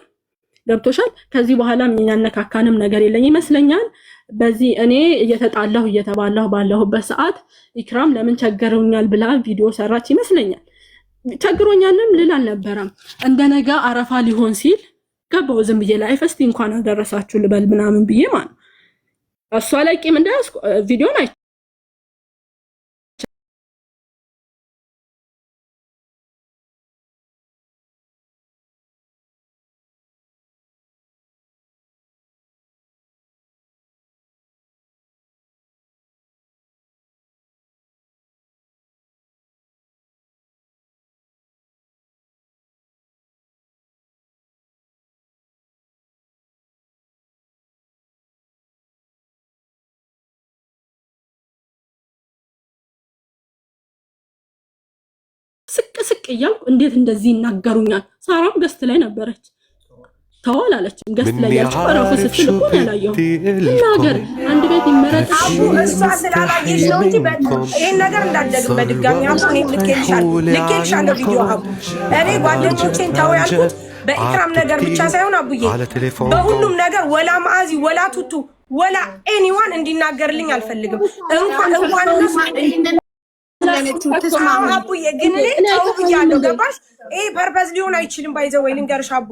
ገብቶሻል? ከዚህ በኋላ የሚያነካካንም ነገር የለኝ ይመስለኛል። በዚህ እኔ እየተጣላሁ እየተባላሁ ባለሁበት ሰዓት ኢክራም ለምን ቸገረውኛል ብላ ቪዲዮ ሰራች ይመስለኛል። ቸግሮኛልም ልል አልነበረም። እንደነገ አረፋ ሊሆን ሲል ገባው ዝም ብዬ ላይ ፈስቲ እንኳን አደረሳችሁ ልበል ምናምን ብዬ ማለት እሷ ላይ ቂም እንዳያስቆ ቪዲዮን አይ ስቅ እያልኩ እንዴት እንደዚህ ይናገሩኛል? ሳራም ገስት ላይ ነበረች። ተዋል አለችም ገስት ላይ ያልኩ አረፉ ስትል እኮ ያላየው እናገር አንድ ቤት ይመረጥ እሷ ስላላየሽ ነው እንጂ ይሄን ነገር እንዳትደግም በድጋሚ አሁን እኔ ልኬልሻለሁ ቪዲዮ አቡ እኔ ጓደኞቼን ተው ያልኩት በኢክራም ነገር ብቻ ሳይሆን አቡዬ በሁሉም ነገር ወላ ማአዚ ወላ ቱቱ ወላ ኤኒዋን እንዲናገርልኝ አልፈልግም። እንኳን አቡዬ ግን እኔ ተው ብያለሁ። ገባሽ? ይሄ ፐርፐዝ ሊሆን አይችልም። ባይዘው ወይ ልንገርሽ አቡ